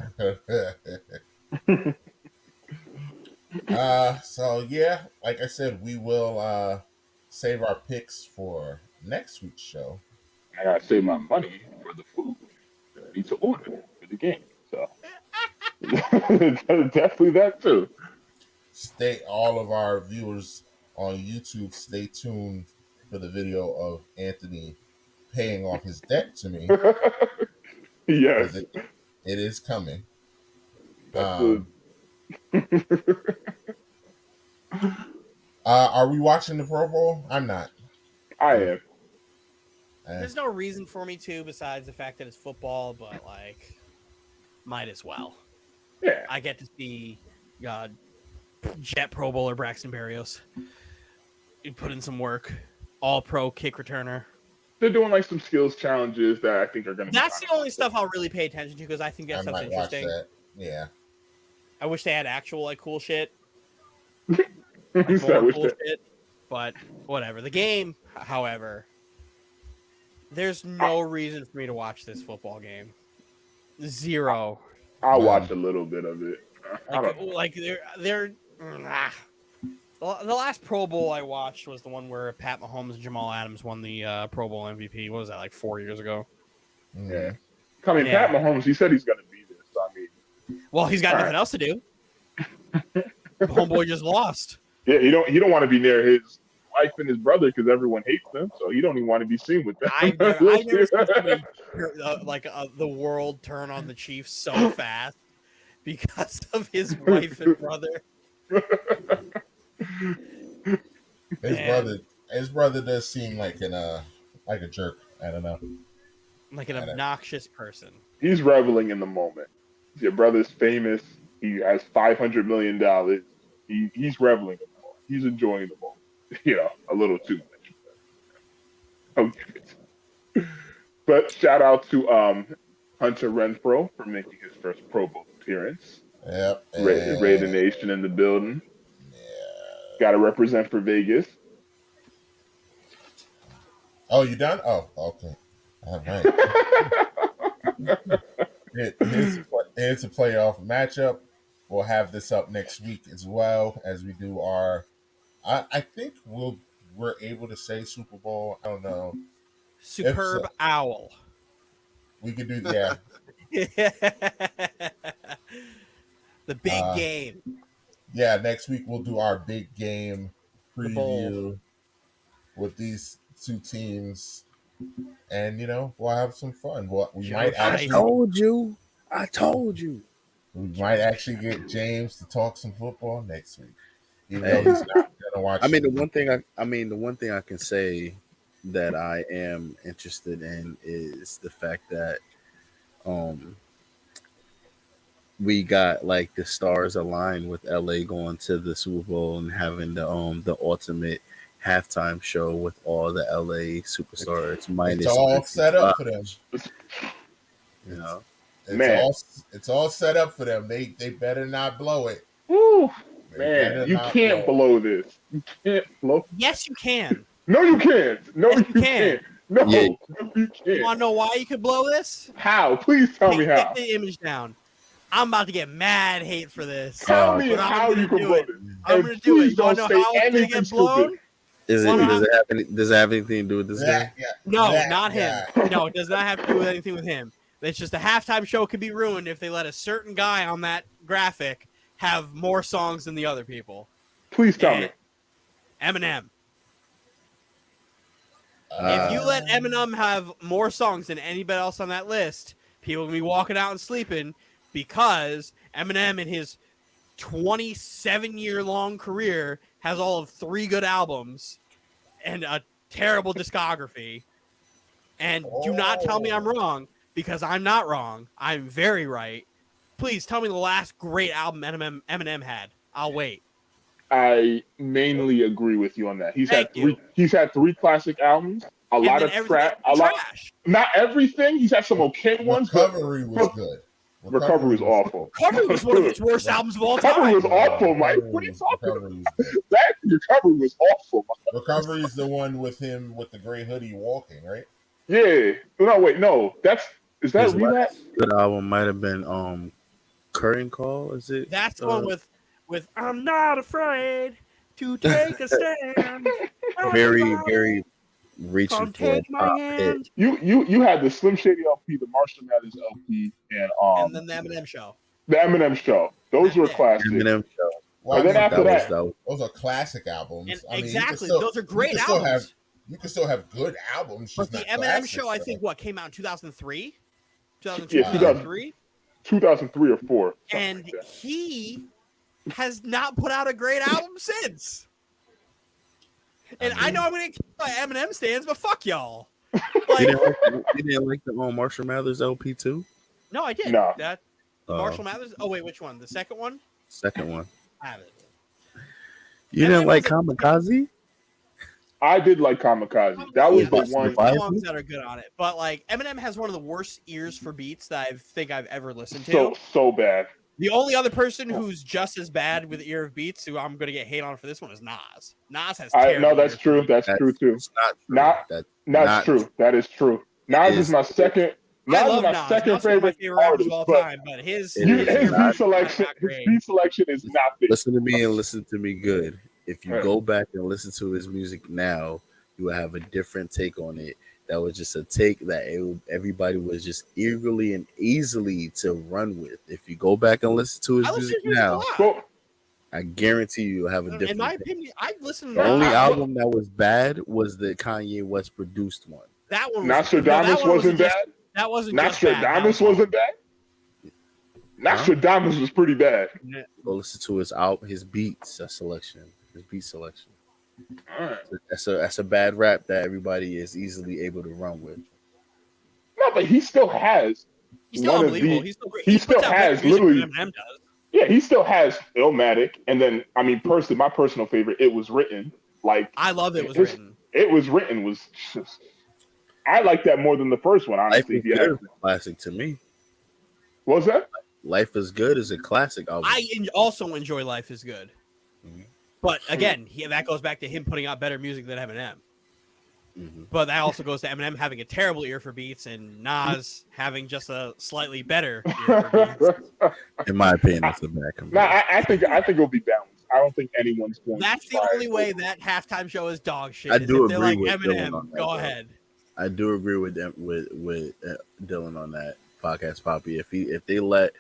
So yeah, like I said, we will save our picks for next week's show. I gotta save my money for the food that I need to order for the game. So Definitely that too. All of our viewers on YouTube, stay tuned for the video of Anthony paying off his debt to me Yes. because it is coming. That's a, Are we watching the Pro Bowl? I'm not. I am. There's no reason for me to besides the fact that it's football, but like, might as well. Yeah. I get to see Jet Pro Bowler Braxton Berrios. He put in some work. All pro kick returner. They're doing like some skills challenges that I think are going to. That's the only stuff I'll really pay attention to because I think that stuff's interesting. Watch that. Yeah. I wish they had actual like cool shit. Shit. But whatever. The game, however, there's no reason for me to watch this football game. Zero. I'll watch a little bit of it. The last Pro Bowl I watched was the one where Pat Mahomes and Jamal Adams won the Pro Bowl MVP. What was that, like 4 years ago? Yeah. I mean, Pat Mahomes, he said he's going to be there. So, I mean, well, he's got nothing else to do. Homeboy just lost. Yeah, he don't want to be near his wife and his brother because everyone hates them. So he don't even want to be seen with them. I never seen somebody, the world turn on the Chiefs so fast because of his wife and brother. His brother does seem like a jerk. I don't know. Like an obnoxious person. He's reveling in the moment. Your brother's famous. He has $500 million. He's reveling in the moment. He's enjoying the moment. You know, a little too much. I'll give it. But shout out to Hunter Renfro for making his first Pro Bowl appearance. Yep. Raider Nation in the building. Yeah. Got to represent for Vegas. Oh, you done? Oh, okay. All right. Here's a playoff matchup. We'll have this up next week as well as we do our. I think we're able to say Super Bowl. I don't know. Superb owl. We could do The big game. Yeah, next week we'll do our big game preview with these two teams, and we'll have some fun. I told you. We might actually get James to talk some football next week, even though he's not gonna watch. I mean, the one thing I can say that I am interested in is the fact that we got like the stars aligned with LA going to the Super Bowl and having the ultimate halftime show with all the LA superstars. It's all set up for them. It's all set up for them. They better not blow it. Woo, man, you can't blow this. You can't blow. Yes, you can. No, you can't. No, yes, you can't. No, you can't. You want to know why you could blow this? How? Please tell me how. Take the image down. I'm about to get mad hate for this. Tell me how you can blow it. I'm going to do it. You want to know how it's going to get blown? Does it have anything to do with this game? Yeah. No, not him. No, it does not have to do with anything with him. It's just a halftime show could be ruined if they let a certain guy on that graphic have more songs than the other people. Please tell me. Eminem. If you let Eminem have more songs than anybody else on that list, people will be walking out and sleeping because Eminem in his 27-year-long career has all of 3 good albums and a terrible discography. And do not tell me I'm wrong, because I'm not wrong. I'm very right. Please tell me the last great album Eminem had. I'll wait. I mainly agree with you on that. He's had 3 classic albums. A lot of trash. Not everything. He's had some okay ones. Recovery was good. Recovery was awful. Recovery was one of his worst albums of all time. Recovery was awful, Mike. What are you talking about? That Recovery was awful. Recovery is the one with him with the gray hoodie walking, right? Yeah. No. Is that a relapse? That album might have been Curtain Call. Is it? That's the one with I'm not afraid to take a stand. Very reaching for a pop hit. You had the Slim Shady LP, the Marshall Mathers LP, and then the Eminem show. The Eminem show. Those were That day. classics. Eminem show. Well, And then after that, those are classic albums. And I mean, exactly, you can still, those are great you can still albums. you can still have good albums, But just the not Eminem classics, show, I though. think, what came out in 2003, 2002, Yeah, 2003, 2003 or 4. and Like that. he has not put out a great album since. And I know I'm gonna get killed by Eminem stands, but fuck y'all. You Like, didn't like the Marshall Mathers LP too? no, I did. Nah. That Marshall Mathers. Oh wait, which one? The second one? Second one. I have it. You Eminem didn't like has a- Kamikaze? I did like Kamikaze. That was the There's one. Fire songs Beat? that are good on it, but like Eminem has one of the worst ears for beats that I think I've ever listened to. So bad. The only other person who's just as bad with ear of beats, who I'm gonna get hate on for this one, is Nas. Nas has terrible No, that's ear for true. beats. That's true too. It's not true. Not- That's That's true. That is true. Nas is my second. I Nas love is my Nas. second Nas is one of my favorite favorite rappers artist, of all but time, but his It is his not- beat selection, is not there. Listen to me and listen to me good. If you Right. go back and listen to his music now, you will have a different take on it. That was just a take that everybody was just eagerly and easily to run with. If you go back and listen to his I listen music to music a now, lot. Well, I guarantee you'll have a different In my take. opinion, I've listened to The only that. album that was bad was the Kanye West produced one. That one was, Nostradamus that one wasn't just- bad. That wasn't just bad. That Nostradamus was wasn't bad. Nostradamus was pretty bad. Go listen to his beats selection, his beat selection. All right. That's a bad rap that everybody is easily able to run with. No, but he still has. He's still one of unbelievable. the- He's still great. he He still puts out better has music than literally- Eminem does. Yeah, he still has Illmatic, and then I mean, personally, my personal favorite, It Was Written. Like I love It Was His- Written. It Was Written was just. I like that more than the first one. Life Honestly, is yeah. Good is a classic to me. What was that? Life is Good is a classic album. Also enjoy Life is Good. Mm-hmm. Mhm. But again, that goes back to him putting out better music than Eminem. Mhm. But that also goes to Eminem having a terrible ear for beats and Nas having just a slightly better ear for beats. In my opinion, it's a bad No, comparison. I think it'll be balanced. I don't think anyone's going. That's to the try only it. way that halftime show is dog shit. I is do if they're agree like with Dylan Eminem, on that, go though. ahead. I do agree with them with Dylan on that podcast, Poppy. If they let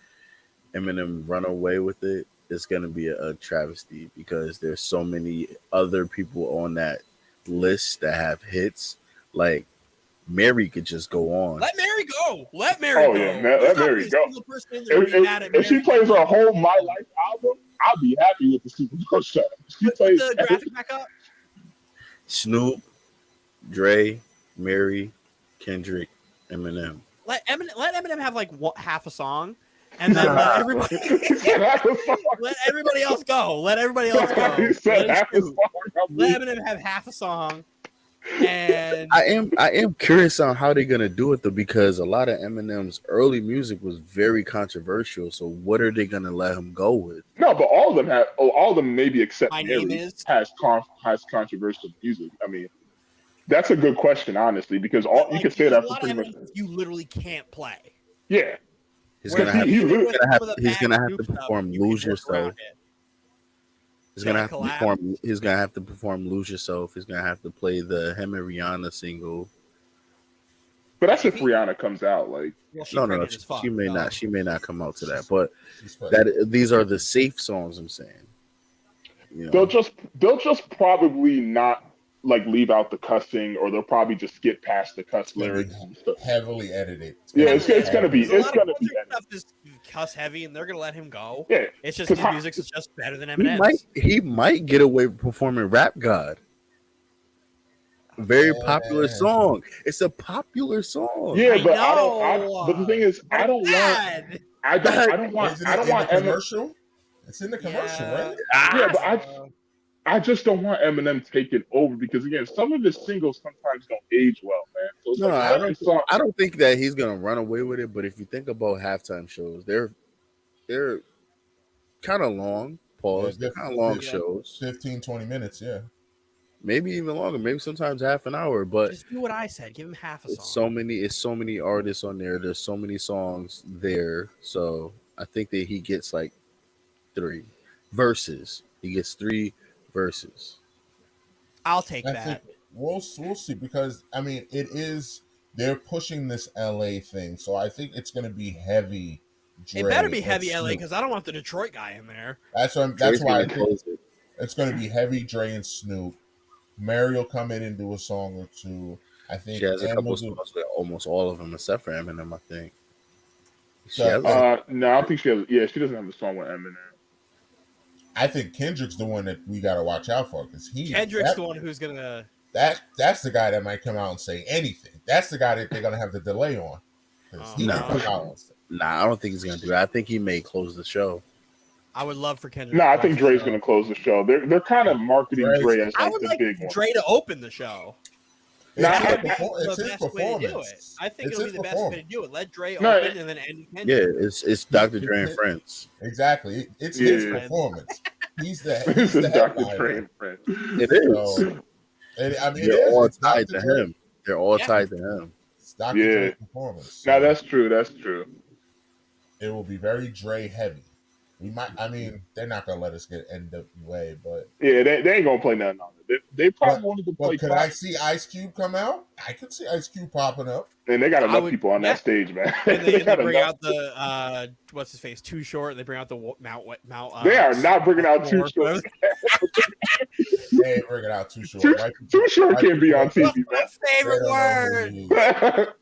Eminem run away with it, it's gonna be a travesty because there's so many other people on that list that have hits. Like Mary could just go on. Let Mary go. Let Mary Oh, go. yeah, let There's not Mary gonna be a go. single person in there who's mad at If she Mary. plays her whole My Life album, I'll be happy with the Super Bowl show. She Put plays the graphic back up. Snoop, Dre, Mary, Kendrick, Eminem. Let Eminem have like half a song, and then let everybody let everybody else go. Let everybody else go. He said Let half a Snoop. song. Let Eminem have half a song, and I am curious on how they're gonna do it though, because a lot of Eminem's early music was very controversial. So what are they gonna let him go with? No, but all of them have. All of them, maybe except My Mary, Name Is. has controversial music. I mean, that's a good question, honestly, because all you like, can say there's that a for lot pretty of much. Eminem you literally can't play. Yeah, He's Whereas gonna have, he he's literally- gonna have, Some of the he's bad gonna have to Snoop stuff, perform you can Lose work Yourself. around it. He's gonna have to Collab. perform. He's gonna have to perform "Lose Yourself." He's gonna have to play the him and Rihanna single. but that's if Rihanna comes out. Like, Well, she's No, pregnant as fuck, she may so- not. She may not come out to that. But She's pregnant. that these are the safe songs. I'm saying. You know, they'll just probably not like leave out the cussing, or they'll probably just skip past the cuss gonna be lyrics and stuff. Heavily edited. Yeah, it's gonna be. There's a It's lot of gonna be. culture stuff is cuss heavy, and they're gonna let him go. Yeah, It's just 'Cause his how- music's is just better than he Eminem's. might get away with performing "Rap God." Very popular Yeah. song. It's a popular song. yeah, I but know. but the thing is, I don't want. Bad. I don't want. Isn't I it don't in want the Eminem. commercial. It's in the commercial, Yeah. right? Yeah, but I just don't want Eminem taking over because again, some of his singles sometimes don't age well, man. So it's No, like, I every song- I don't think that he's gonna run away with it. But if you think about halftime shows, they're kind of long. Pause. Yeah, They're kind of long yeah. shows. 15, 20 minutes, yeah. Maybe even longer. Maybe sometimes half an hour. But Just do what I said. Give him half a it's song. it's so many artists on there. There's so many songs there. So I think that he gets like 3 verses. He gets 3 verses. I'll take I that. think we'll see because I mean they're pushing this LA thing, so I think it's going to be heavy Dre, It better be and heavy LA Snoop. because I don't want the Detroit guy in there. That's Dre's why I gonna think close it. it's going to be heavy Dre and Snoop. Mary will come in and do a song or two. I She think has a M couple will do. songs with almost all of them except for Eminem. I think she The, has. Like, No, I don't think she has. Yeah, she doesn't have a song with Eminem. I think Kendrick's the one that we got to watch out for because Kendrick's the one who's gonna. that's the guy that might come out and say anything. That's the guy that they're going to have the delay on because he No. can come out and say. nah, I don't think he's gonna do that. I think he may close the show. I would love for Kendrick. No, to I think close the Dre's show. going to close the show. They're kind of marketing Dre's- Dre as I like would the like big one. Dre to open the show. Nah, It's his I- it's the his best way to do it. performance. I think It's it'll be his the best way to performance. do it. Let Dre No, open and then end Yeah, Kendrick. it's Dr. Dre and friends. Exactly. It's his Yeah. performance. He's the This is Dr. headliner. Dre and friends. It is. So, I mean, it They're all is. It's tied Dr. to Dre. him. They're all Yeah. tied to him. It's Dr. Yeah. Dre's performance. Now So that's true. That's true. it will be very Dre heavy. We might. I mean, they're not gonna let us get NWA, but Yeah, they ain't gonna play nothing on it. They probably wanted to play. could I see Ice Cube come out? I could see Ice Cube popping up. And they got I enough would- people on yeah. that stage, man. And they got bring enough. out the what's his face, Too Short. They bring out the Mount. They are not bringing out Too Short. They ain't bringing out Too Short. Too, White Too Short white can't be on people- TV, My man. favorite they don't know who word.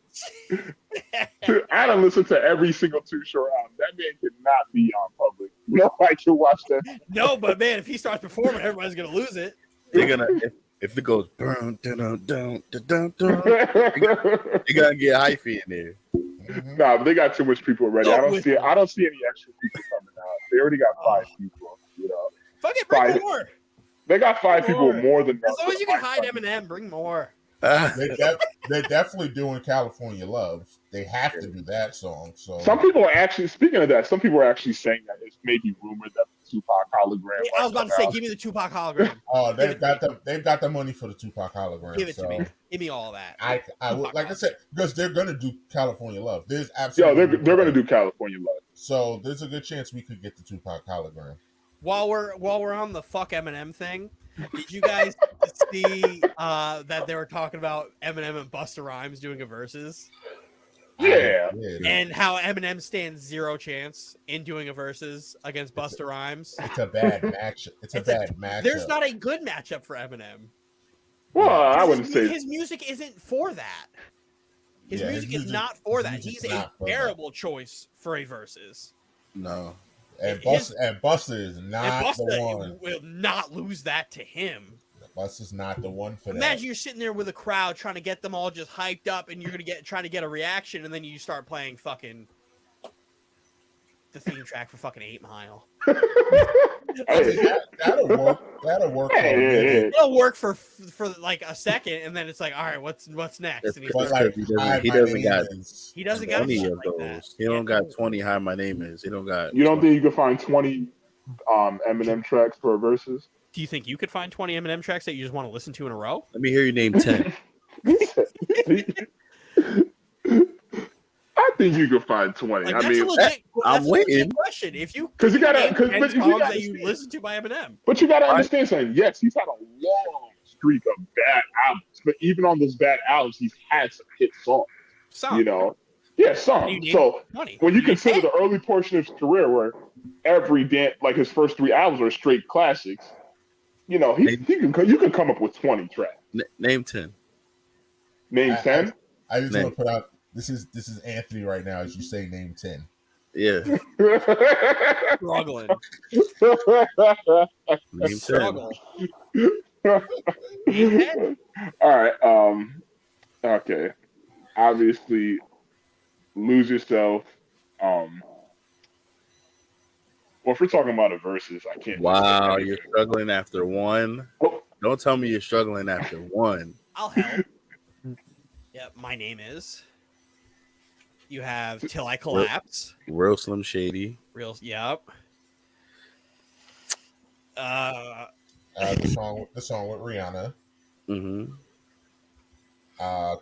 he is. I don't listen to every single Too Short album. That man cannot be on public. Nobody can watch that. No, but man, if he starts performing, everybody's gonna lose it. They're gonna if it goes dun dun dun dun dun dun, you're gonna get hyphy in there. Mhm. Nah, but they got too much people already. I don't see any extra people coming out. They already got 5 people. You know, Fuck it, bring Fine. more. they got 5 people More. more than As long enough as you to can find hide something. Eminem, bring more. They're definitely doing California Love. They have to do that song. So Some people are actually speaking of that. Some people are actually saying that it's maybe rumored that the Tupac hologram. I was about to might say, come out. give me the Tupac hologram. oh, they've got the money for the Tupac hologram. Give it so to me. Give me all that. I would, like I said, because they're gonna do California Love. There's Yo, absolutely they're gonna do California Love. So there's a good chance we could get the Tupac hologram. While we're on the fuck Eminem thing, did you guys see that they were talking about Eminem and Busta Rhymes doing a versus, Yeah. and how Eminem stands 0 chance in doing a versus against Busta Rhymes? It's a bad match. It's a bad matchup. There's not a good matchup for Eminem. Well, I His- wouldn't say. his music isn't for that. His Yeah, music his is music- not for his that. music's He's a not for that. terrible choice for a versus. No. and his- Buster is And not the Busta one. will not lose that to him. Buster's not the one for that. Imagine you're sitting there with a crowd trying to get them all just hyped up, and you're trying to get a reaction, and then you start playing fucking the theme track for fucking 8 Mile. Hey, That'll work. That'll work. For a Hey, minute. hey, It'll work for like a second, and then it's like, all right, what's next? That's And But starts- like, he Hi, doesn't My got Name Is- he doesn't got 20 shit of like those. that. He don't got 20 Hi My Name Is. He don't got you don't 20. think you could find 20 Eminem tracks for a versus? Do you think you could find 20 Eminem tracks that you just want to listen to in a row? Let me hear you name 10. I think you could find 20. Like, I that's mean, a legit. I'm That's a legit waiting. question. If you 'Cause you gotta- name 'cause- 10 but you songs gotta that you understand. listen to by Eminem, but you got to understand something. Yes, he's had a long streak of bad albums, but even on those bad albums, he's had some hit songs. some You know, yeah, You some. name So 20. when you consider the early portion of his career, where every like his first 3 albums are straight classics, you know, you can come up with 20 tracks. Name 10. Name 10. I just Name. want to put out. This is Anthony right now. As you say, name 10. Yeah. struggling, Name 10. struggle. Name 10. All right. Okay. Obviously, Lose Yourself. Well, if we're talking about a versus, I can't. Wow, you're struggling after one. Oh. Don't tell me you're struggling after one. I'll help. Yep, my name is. You have Till I Collapse. Real Slim Shady. Real, yep. The song with Rihanna. Mm-hmm.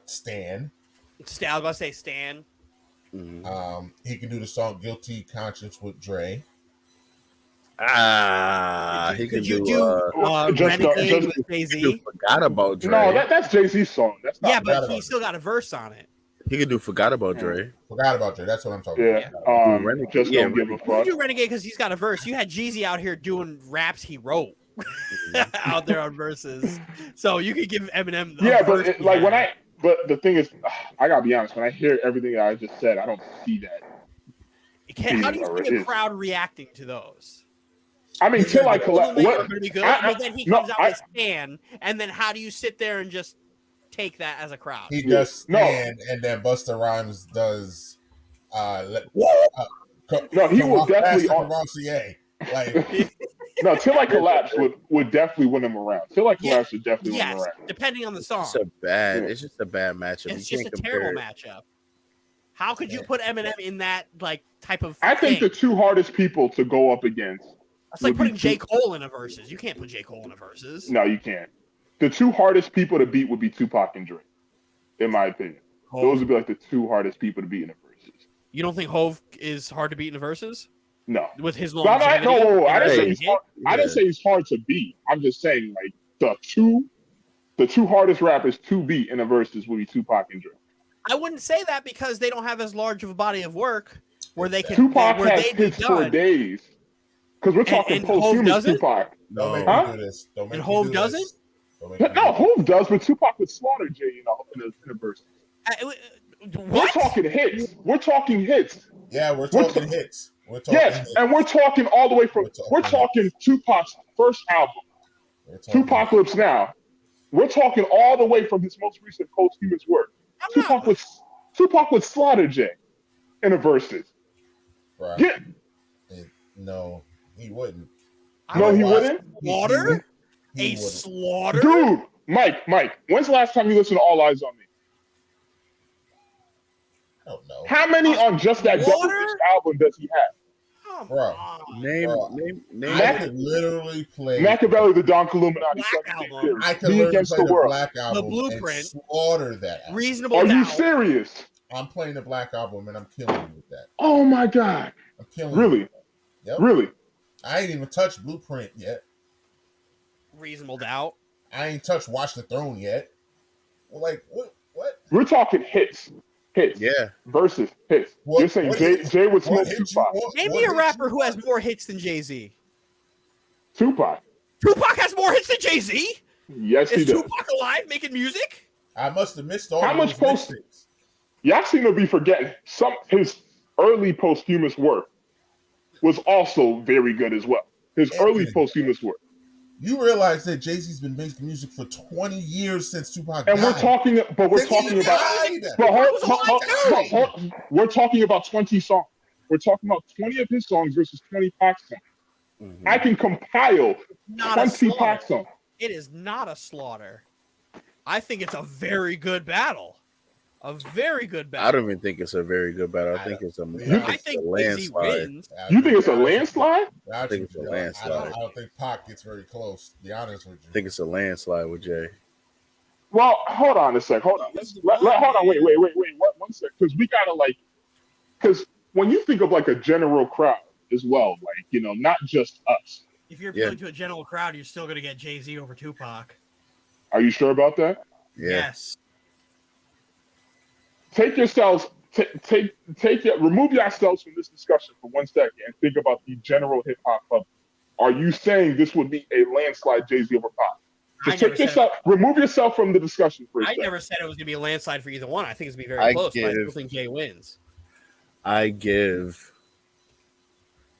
Stan. I was about to say Stan. Mm-hmm. He can do the song "Guilty Conscience" with Dre. He can Could you do. do Just- Renegade just- with Jay You Z? forgot about Dre. No, that's Jay-Z's song. That's not Yeah, bad but about he it. still got a verse on it. He could do "Forgot About Dre." Forgot about you. That's what I'm talking Yeah. about. Renegade. Just Yeah, don't give a You fuck. do Renegade because he's got a verse. You had Jeezy out here doing raps he wrote out there on verses, so you could give Eminem. Yeah, but verse he like had. but the thing is, I gotta be honest. When I hear everything I just said, I don't see that. How do you see a It's- crowd reacting to those? I mean, till I All of collect. them are What? going to be good, I- but then he no, comes out with Stan, and then how do you sit there and just take that as a crowd? He Yeah. does stand, and then Busta Rhymes does. Uh, No, he will definitely. Cavassier. Like, No, Till I Collapse would definitely win him around. Till I Collapse would definitely win him Yes, around. depending on the song. It's just a bad matchup. It's You just can't a terrible compare. matchup. How could you put Eminem in that like type of? I think thing? the two hardest people to go up against. That's like would be putting J. Cole in a versus. You can't put J. Cole in a versus. No, you can't. The two hardest people to beat would be Tupac and Dre, in my opinion. Hov. Those would be like the two hardest people to beat in a versus. You don't think Hove is hard to beat in a versus No. with his No, longevity? I didn't say Hey, he's hard. I didn't say he's hard to beat. I'm just saying like the two hardest rappers to beat in a versus would be Tupac and Dre. I wouldn't say that because they don't have as large of a body of work where they can. Tupac where has they'd be hits for done. days. Because we're talking and Hov posthumous doesn't? Tupac. don't make Huh? me do this. Don't make And me Hov do doesn't? this. Don't make me do No, this. Hov does, but Tupac would slaughter Jay in a verse. We're What? talking hits. We're talking hits. Yeah, we're We're talking ta- hits. We're talking Yes, hits. and we're talking all the way from. We're We're talking talking Tupac's first album, We're talking Tupacalypse Now. We're talking all the way from his most recent posthumous work. I'm not- Tupac would slaughter Jay in a verses. Bruh. Yeah, No, he wouldn't. no, he wouldn't. Slaughter? He A wouldn't. slaughter? Dude, Mike, when's the last time you listened to All Eyes on Me? I don't know. How many on just that double Water? disc album does he have? Come Bro. on. Name. I could literally play. Machiavelli, the Don Illuminati, Black 7 Day Album. Theory, I could Me literally Against play the the World. Black Album Blueprint. and slaughter that album. Reasonable Are you doubt. serious? I'm playing the Black Album and I'm killing you with that. Oh my God. I'm killing Really? you. Yep. Really? I ain't even touched Blueprint yet. Reasonable doubt. I ain't touched Watch the Throne yet. Well, like, what? We're talking hits. Yeah. Versus hits. What- You're saying what Jay, hits- Jay would What smoke hits you Tupac. want? Name What me a hits rapper you who has want? more hits than Jay-Z. Tupac. Tupac has more hits than Jay-Z? Yes, he Is does. Tupac alive making music? I must have missed all How of much those post- mixtapes. Y'all seem to be forgetting his early posthumous work was also very good as well. His early posthumous work. You realize that Jay-Z's been making music for 20 years since Tupac And died. we're talking about Since he died. we're talking about 20 songs. We're talking about 20 of his songs versus 20 Pac songs. Mhm. I can compile Not a 20 Pac slaughter. songs. It is not a slaughter. I think it's a very good battle. A very good battle. I don't even think it's a very good battle. I think it's a I think Jay-Z wins. You think it's a landslide? I think it's a landslide. I don't think Pac gets very close, to be honest with you. I think it's a landslide with Jay. Well, hold on a sec. Hold on. Hold on. Wait. One sec. Because we gotta because when you think of like a general crowd as well, like not just us. If you're Yeah. appealing to a general crowd, you're still going to get Jay-Z over Tupac. Are you sure about that? Yeah. Yes. Take yourselves. Remove yourselves from this discussion for 1 second and think about the general hip hop public. Are you saying this would be a landslide Jay-Z over Pac? Remove yourself from the discussion for a I second. never said it was going to be a landslide for either one. I think it's going to be very I close, but I still give- think Jay wins. I give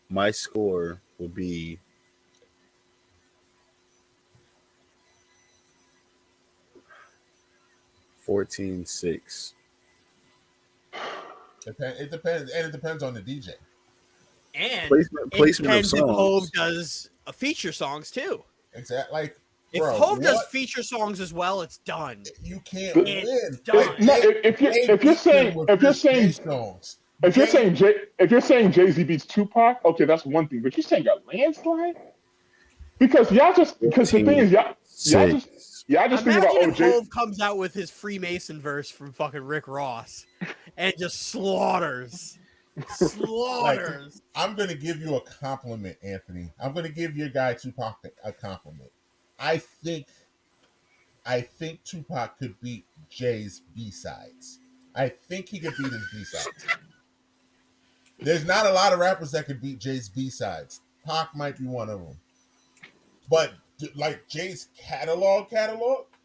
my score would be 14-6. It depends, and it depends on the DJ. And Placement it of depends if Hove songs. does feature songs too. Exactly. Like, If bro, Hove does what? feature songs as well, it's done. You can't It's win. done. No, if you're saying Jay-Z beats Tupac, okay, that's one thing. But you're saying a landslide? Because the thing is y'all just think about Imagine if Jay. Hove comes out with his Freemason verse from fucking Rick Ross and just slaughters. I'm gonna give you a compliment, Anthony. I'm gonna give your guy Tupac a compliment. I think Tupac could beat Jay's B-sides. I think he could beat his B sides. There's not a lot of rappers that could beat Jay's B sides. Pac might be one of them. But like Jay's catalog,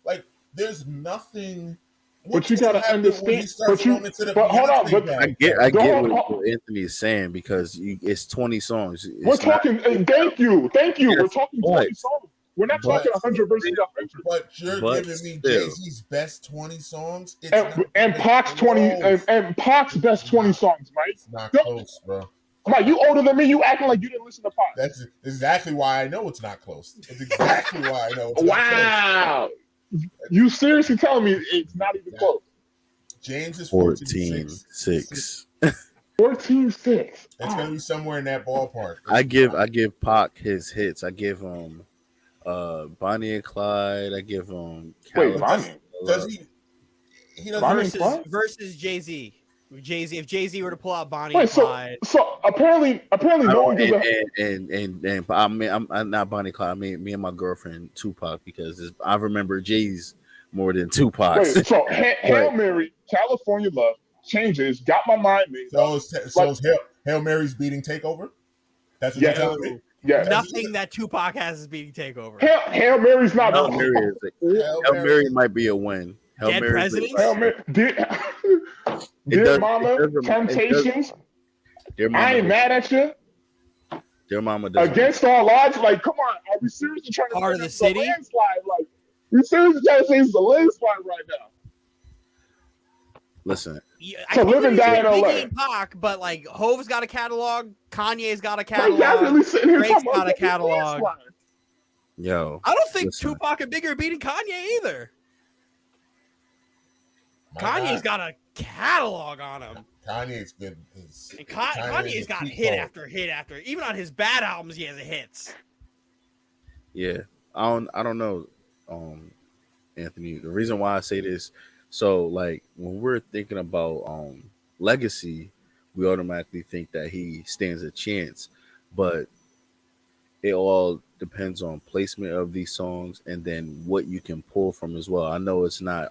like there's nothing. But What's you gonna gotta happen when he understand. starts going into the But hold on. Beyonce But I bag? get Don't- what Anthony is saying because it's 20 songs. we're It's not, talking. Thank you. Yes, We're talking 20 but- songs. We're not but- talking 100 versus 100. But you're But giving me still. Jay-Z's best 20 songs. It's And not Pac's 20 close. and Pac's best 20 songs, Mike. It's not Don't- close, bro. Mike, you older than me. You acting like you didn't listen to Pac. That's exactly why I know it's not close. It's exactly why I know it's not close. Wow. You seriously telling me it's not even close? James is 14-6. 14-6. It's gonna be somewhere in that ballpark. I give Pac his hits. I give him Bonnie and Clyde. I give him Wait, California Bonnie? Does he? He doesn't. Bonnie and Clyde? versus Jay-Z. If Jay-Z were to pull out Bonnie Wait, and so Clyde, apparently no one gives a. and I mean I'm not Bonnie Clyde. I mean me and my girlfriend Tupac because I remember Jay's more than Tupac's. Wait, so Hail Mary, California Love, Changes, Got My Mind Made Up. So is Hail Mary's beating Takeover? That's what Yeah. you're telling me? Yeah. nothing that Tupac has is beating Takeover. Hail Mary's not. Hail Mary might be a win. Hail Dead Mary, Presidents? Hail Mary. Dear Mama, Temptations. I Ain't Mad at You. Dear Mama does Against All Odds. Like, come on. Are we seriously trying to Part of say the this is City? a landslide? Like, we seriously trying to say it's a landslide right now. Listen, I So think Live and we Die in say LA. Biggie and Pac, but like Hove's got a catalog, Kanye's got a Like, y'all catalog. really sitting here Drake's talking got about a it's catalog. landslide. yo, I don't think Listen. Tupac and Biggie are beating Kanye either. My Kanye's God. got a catalog on him. Kanye's good. And Kanye's Kanye's a got cheat hit code. after hit after. Even on his bad albums, he has hits. yeah, I don't know, Anthony. The reason why I say this, so like when we're thinking about legacy, we automatically think that he stands a chance, but it all depends on placement of these songs and then what you can pull from as well. I know it's not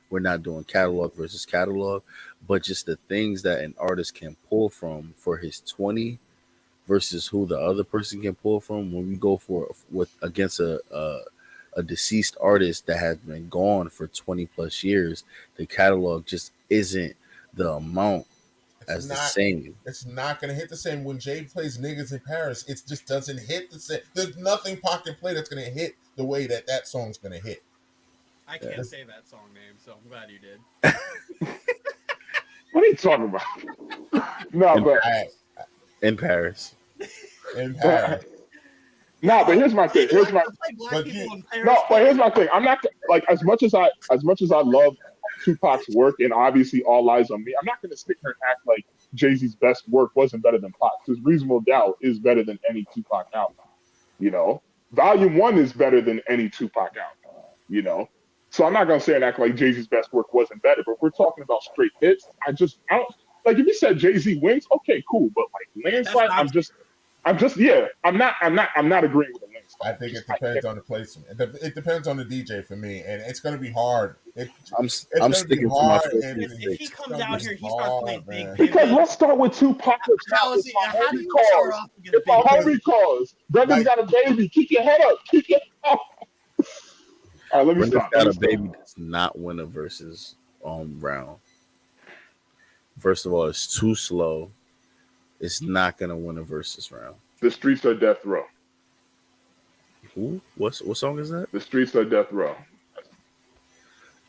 we're not doing catalog versus catalog, but just the things that an artist can pull from for his 20 versus who the other person can pull from when we go for with against a deceased artist that has been gone for 20 plus years, the catalog just isn't the amount as the same. It's not gonna hit the same when Jay plays Niggas in Paris. It just doesn't hit the same. There's nothing Pac can play that's gonna hit the way that song's gonna hit. I can't say that song name, so I'm glad you did. What are you talking about? No, but In Paris. In Paris. no, but here's my thing. Here's my But here's my thing. I'm not like as much as I love Tupac's work and obviously All Eyes on Me. I'm not going to sit here and act like Jay-Z's best work wasn't better than Pac because Reasonable Doubt is better than any Tupac album. You know, Volume 1 is better than any Tupac album. You know, so I'm not going to sit and act like Jay-Z's best work wasn't better. But if we're talking about straight hits, I don't like if you said Jay-Z wins, okay, cool. But like landslide, I'm not agreeing with the landslide. I think it depends on the placement. It depends on the DJ for me, and it's going to be hard. I'm sticking to my If he comes out here, he starts playing Big Because Pivot. let's start with Tupac. How do Homie you start calls. off against If Big my Pivot? homie calls, brother's got a baby. Keep your head up. Keep your head up. All right, let me Brenda's stop. got a baby does not win a versus round. First of all, it's too slow. It's not gonna win a versus round. The streets are death row. Who? What song is that? The streets are death row.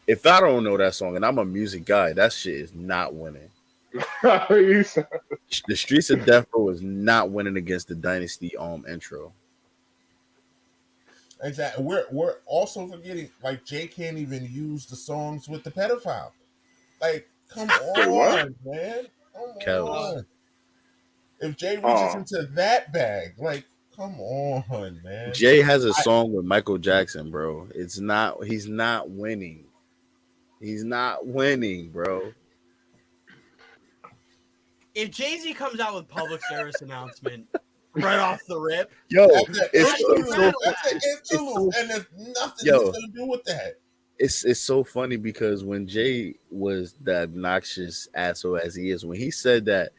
If I don't know that song and I'm a music guy, that shit is not winning. He's- The Streets of Death Row is not winning against the Dynasty intro. Exactly. We're also forgetting like Jay can't even use the songs with the pedophile. Like, come Wait, what? on, man. Come Kells. on. If Jay reaches into that bag, like, come on, man. Jay has a song with Michael Jackson, bro. He's not winning. He's not winning, bro. If Jay-Z comes out with public service announcement right off the rip, Yo, That's an it's interlude, and there's nothing he's gonna do with that. it's so funny because when Jay was the obnoxious asshole as he is, when he said that,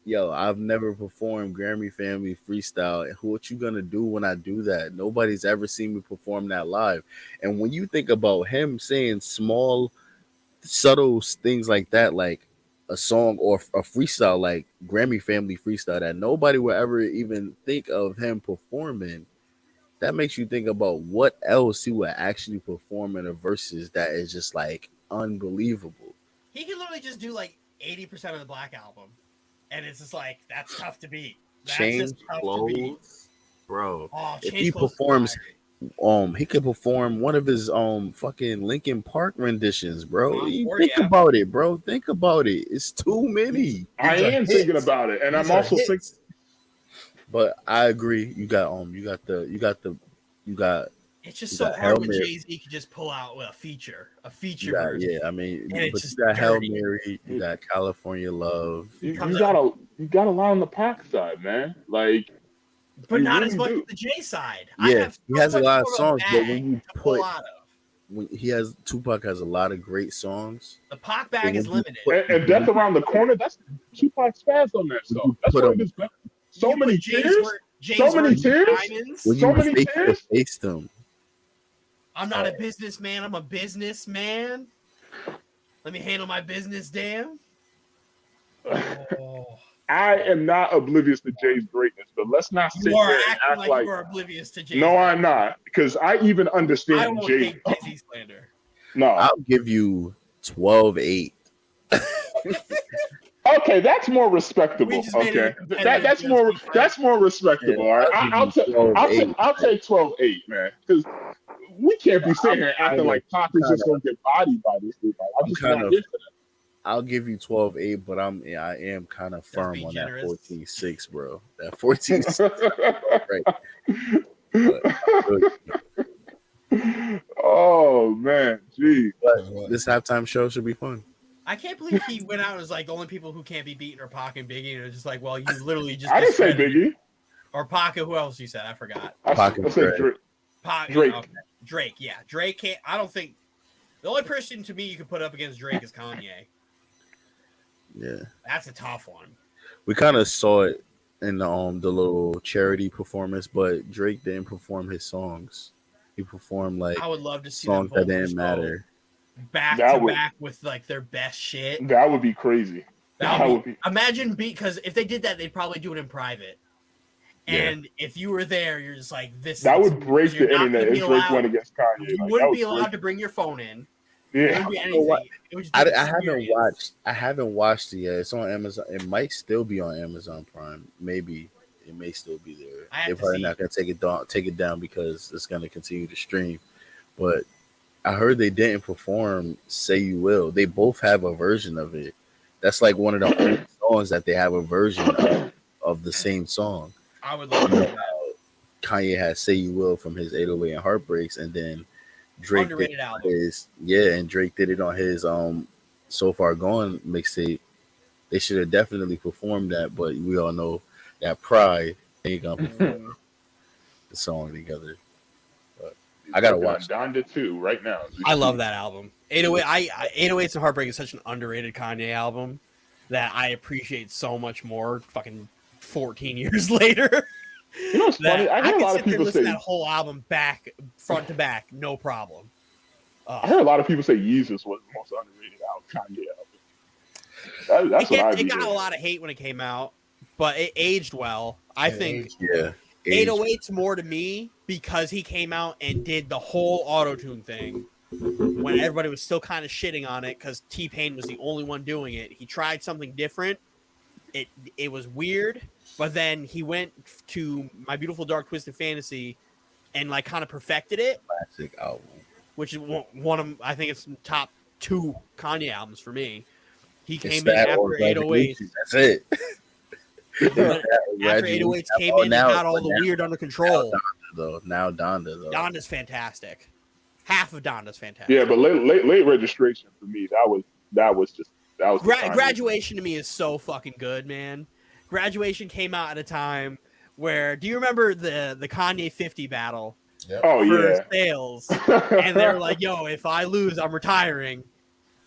yo, I've never performed Grammy Family freestyle. And what you gonna do when I do that? Nobody's ever seen me perform that live. And when you think about him saying small, subtle things like that, like a song or a freestyle like Grammy Family freestyle that nobody will ever even think of him performing, that makes you think about what else he would actually perform in a verses that is just like unbelievable. He can literally just do like 80% of the Black album, and it's just like that's tough to beat. That's Change just tough to beat. clothes, bro. Oh, If Change he Clothes is performs, fire. he could perform one of his fucking Linkin Park renditions, bro. You Or think yeah, about it, bro. Think about it. It's too many. I These are am thinking hits. about it, and These I'm are also thinking. hits. But I agree. You got It's just you so got hard Hail when Mary. Jay-Z could just pull out a feature You got, version. yeah. I mean, And it's but just you got Hail dirty. Mary. You got California Love. You comes got a lot on the Pac side, man. Like, but you not really as much do. as the J side. I Yeah, have he so has a much lot of more of a songs, but when bag you to put pull out of. Tupac has a lot of great songs. The Pac But bag when is you limited. put, And Death Around the Corner, that's Tupac spaz on that when song. you That's put one of them, his best. So You many put tears. Jay's So many version of tears? Diamonds. when So you many face to tears? face them, I'm not a businessman. I'm a businessman. Let me handle my business, damn. Oh, I am not oblivious to Jay's greatness, but let's not sit you are here and acting act like like you are oblivious to Jay's. no, I'm not, because I even I understand won't Jay. take Jay-Z slander. No, I'll give you 12-8. okay, that's more We respectable. just made it a Okay, competitive that's UFC more fight. that's more respectable. Yeah, All right, I'll give you 12-8. I'll take 12-8, man, because we can't be sitting here acting like Pac is just gonna get bodied by this dude. Like, I'm I'm just kind not of here for that. I'll give you 12-8, but I am kind of firm be on generous. that 14-6, bro. That 14-6, right? But Oh man, gee. this halftime show should be fun. I can't believe he went out and was like the only people who can't be beaten are Pac and Biggie. And it was just like, well, you literally just I didn't say discredited- Biggie. or Pac. Who else you said? I forgot. I and said Drake. Drake. Pac, Drake. Okay. Drake. Yeah, Drake can't. I don't think the only person to me you can put up against Drake is Kanye. Yeah, That's a tough one. we kind of saw it in the little charity performance, but Drake didn't perform his songs. He performed like I would love to see songs them that vocals didn't go matter. back That to would- back with like their best shit. That would be crazy. That would be. Imagine because if they did that, they'd probably do it in private. Yeah. And if you were there, you're just like this. That is would break you're the not internet gonna if be Drake allowed- went against Kanye. You Like, that wouldn't would be allowed break- to bring your phone in. It Yeah. wouldn't be anything. It would just be I haven't experience. I haven't watched it yet. It's on Amazon. It might still be on Amazon Prime. Maybe it may still be there. I have They're to probably see not gonna take it down because it's gonna continue to stream. But I heard they didn't perform "Say You Will." They both have a version of it. That's like one of the only songs that they have a version of the same song. I would love to see that. Kanye has "Say You Will" from his 808 and Heartbreaks, and then Drake did Underrated album. and Drake did it on his So Far Gone mixtape. They should have definitely performed that, but we all know that Pride ain't gonna perform the song together. But I gotta watch Donda 2 right now. I love that album. 808. 808s and Heartbreak is such an underrated Kanye album that I appreciate so much more. Fucking 14 years later. You know what's funny? I hear a could lot sit of there people and listen say. to that whole album back, front to back, no problem. I heard a lot of people say Yeezus was the most underrated Kanye album. That's what I It be got a hearing. lot of hate when it came out, but it aged well. I think Yeah. 808's more to me because he came out and did the whole auto-tune thing when everybody was still kind of shitting on it because T-Pain was the only one doing it. He tried something different. It was weird, but then he went to My Beautiful Dark Twisted Fantasy and like kind of perfected it, Classic album. which is one of I think it's top 2 Kanye albums for me. He It's came in that or after 808. Graduation. That's it. After 808 came in and had all the weird under control. Now Donda though. Donda's fantastic. Half of Donda's fantastic. Yeah, but late registration for me, that was the Kanye. Graduation to me is so fucking good, man. Graduation came out at a time where, do you remember the Kanye 50 battle Yep. Oh for yeah. sales, and they're like, "Yo, if I lose, I'm retiring."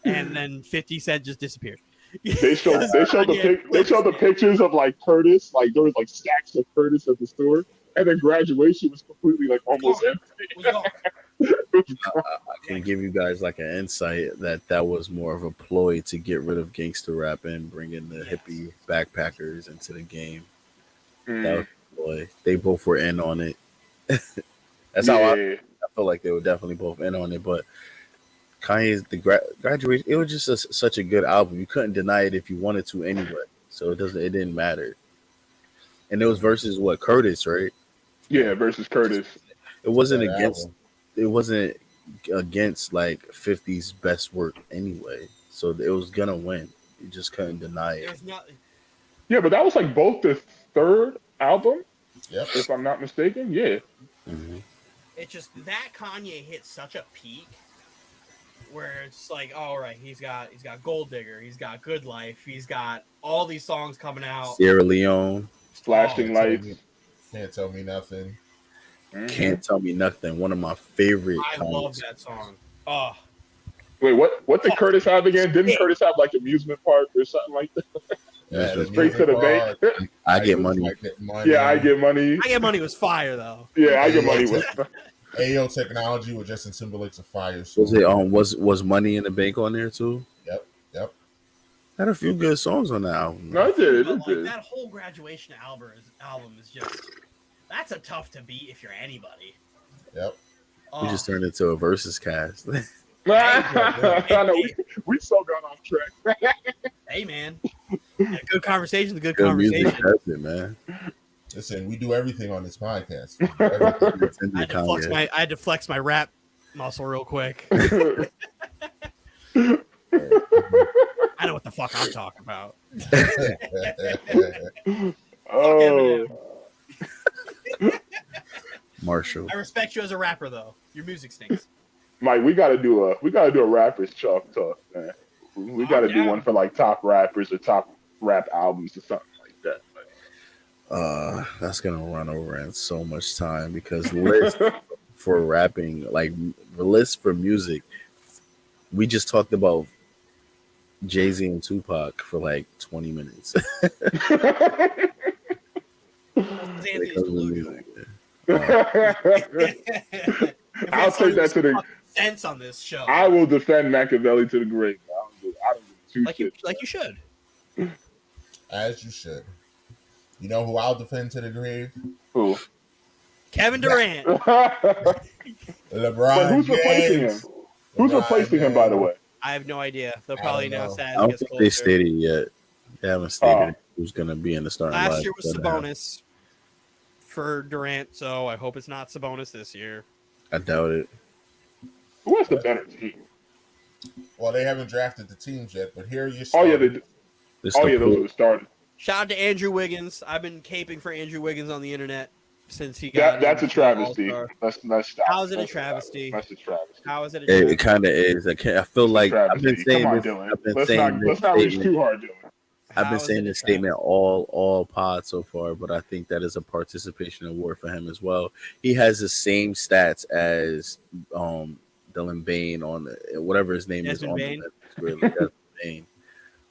And then 50 Cent just disappeared. They showed Kanye the pictures of like Curtis, like there was like stacks of Curtis at the store, and then graduation was completely like almost gone. empty. Was gone. I can give you guys like an insight that was more of a ploy to get rid of gangster rap and bring in the hippie backpackers into the game. That was a ploy. They both were in on it. That's how I feel like they were definitely both in on it. But Kanye's graduation, it was just such a good album. You couldn't deny it if you wanted to anyway. So it didn't matter. And it was versus what, Curtis, right? Yeah, versus Curtis. It wasn't That against. album. It wasn't against like 50's best work anyway. So it was gonna win. You just couldn't deny it. There's nothing. Yeah, but that was like both the third album, Yep. if I'm not mistaken. Yeah. Mm-hmm. It's just that Kanye hit such a peak where it's like, all right, he's got Gold Digger, he's got Good Life, he's got all these songs coming out. Sierra Leone. Flashing lights. Can't tell me nothing. Can't tell me nothing. One of my favorite. I love that song. Oh, Wait, what did Curtis have again? Didn't Curtis have like amusement park or something like that? Yeah, the Straight to the music bank. part, I get money. I get money. Yeah, I get money. I Get Money was fire though. Yeah, I get money with. AO Technology with Justin Timberlake's a fire song. Was it was Money in the Bank on there too? Yep. Had a few good songs on that album. No, it did. But It like did. that whole Graduation album is just that's a tough to beat if you're anybody. Yep. Oh, We just turned into a versus cast. I know we so got off track. hey man, yeah, good conversation. Good Good music conversation. does it, man. Listen, we do everything on this podcast. We do everything. It's in I the had to flex my rap muscle real quick. Oh, I know what the fuck I'm talking about. oh, Marshall. I respect you as a rapper though. Your music stinks. Mike, we gotta do a rappers chalk talk, man. We gotta do one for like top rappers or top rap albums or something like that. That's gonna run over in so much time because lists for rapping, like the list for music, we just talked about Jay-Z and Tupac for like 20 minutes. Anthony's delusional. I'll take that to the. sense on this show. I will defend Machiavelli to the grave. I don't give two shits. Like you should. As you should. You know who I'll defend to the grave? Who? Kevin Durant. But LeBron who's replacing him? James. Who's LeBron replacing him, by the way? I have no idea. They'll probably don't know. announce that I as it don't gets think closer. they stated yet. They haven't stated who's gonna be in the starting lineup. Last year was Sabonis for Durant, so I hope it's not Sabonis this year. I doubt it. Who has the better team? Well, they haven't drafted the teams yet, but here you Oh yeah, started. This those the are the starters. Shout out to Andrew Wiggins. I've been caping for Andrew Wiggins on the internet since he got. That's a into travesty. All-Star. Let's stop. How is it a Let's stop. travesty? That's a travesty. How is it a It travesty? kind of is. I feel like I've been Travesty. saying Come on, this. Dylan. I've been Let's saying this not reach statement. too hard, Dylan. I've been How is saying it a this statement travesty? all pod so far, but I think that is a participation award for him as well. He has the same stats as Dylan Bain on whatever his name Desmond is on Bane? the Memphis Grizzlies. Desmond Bane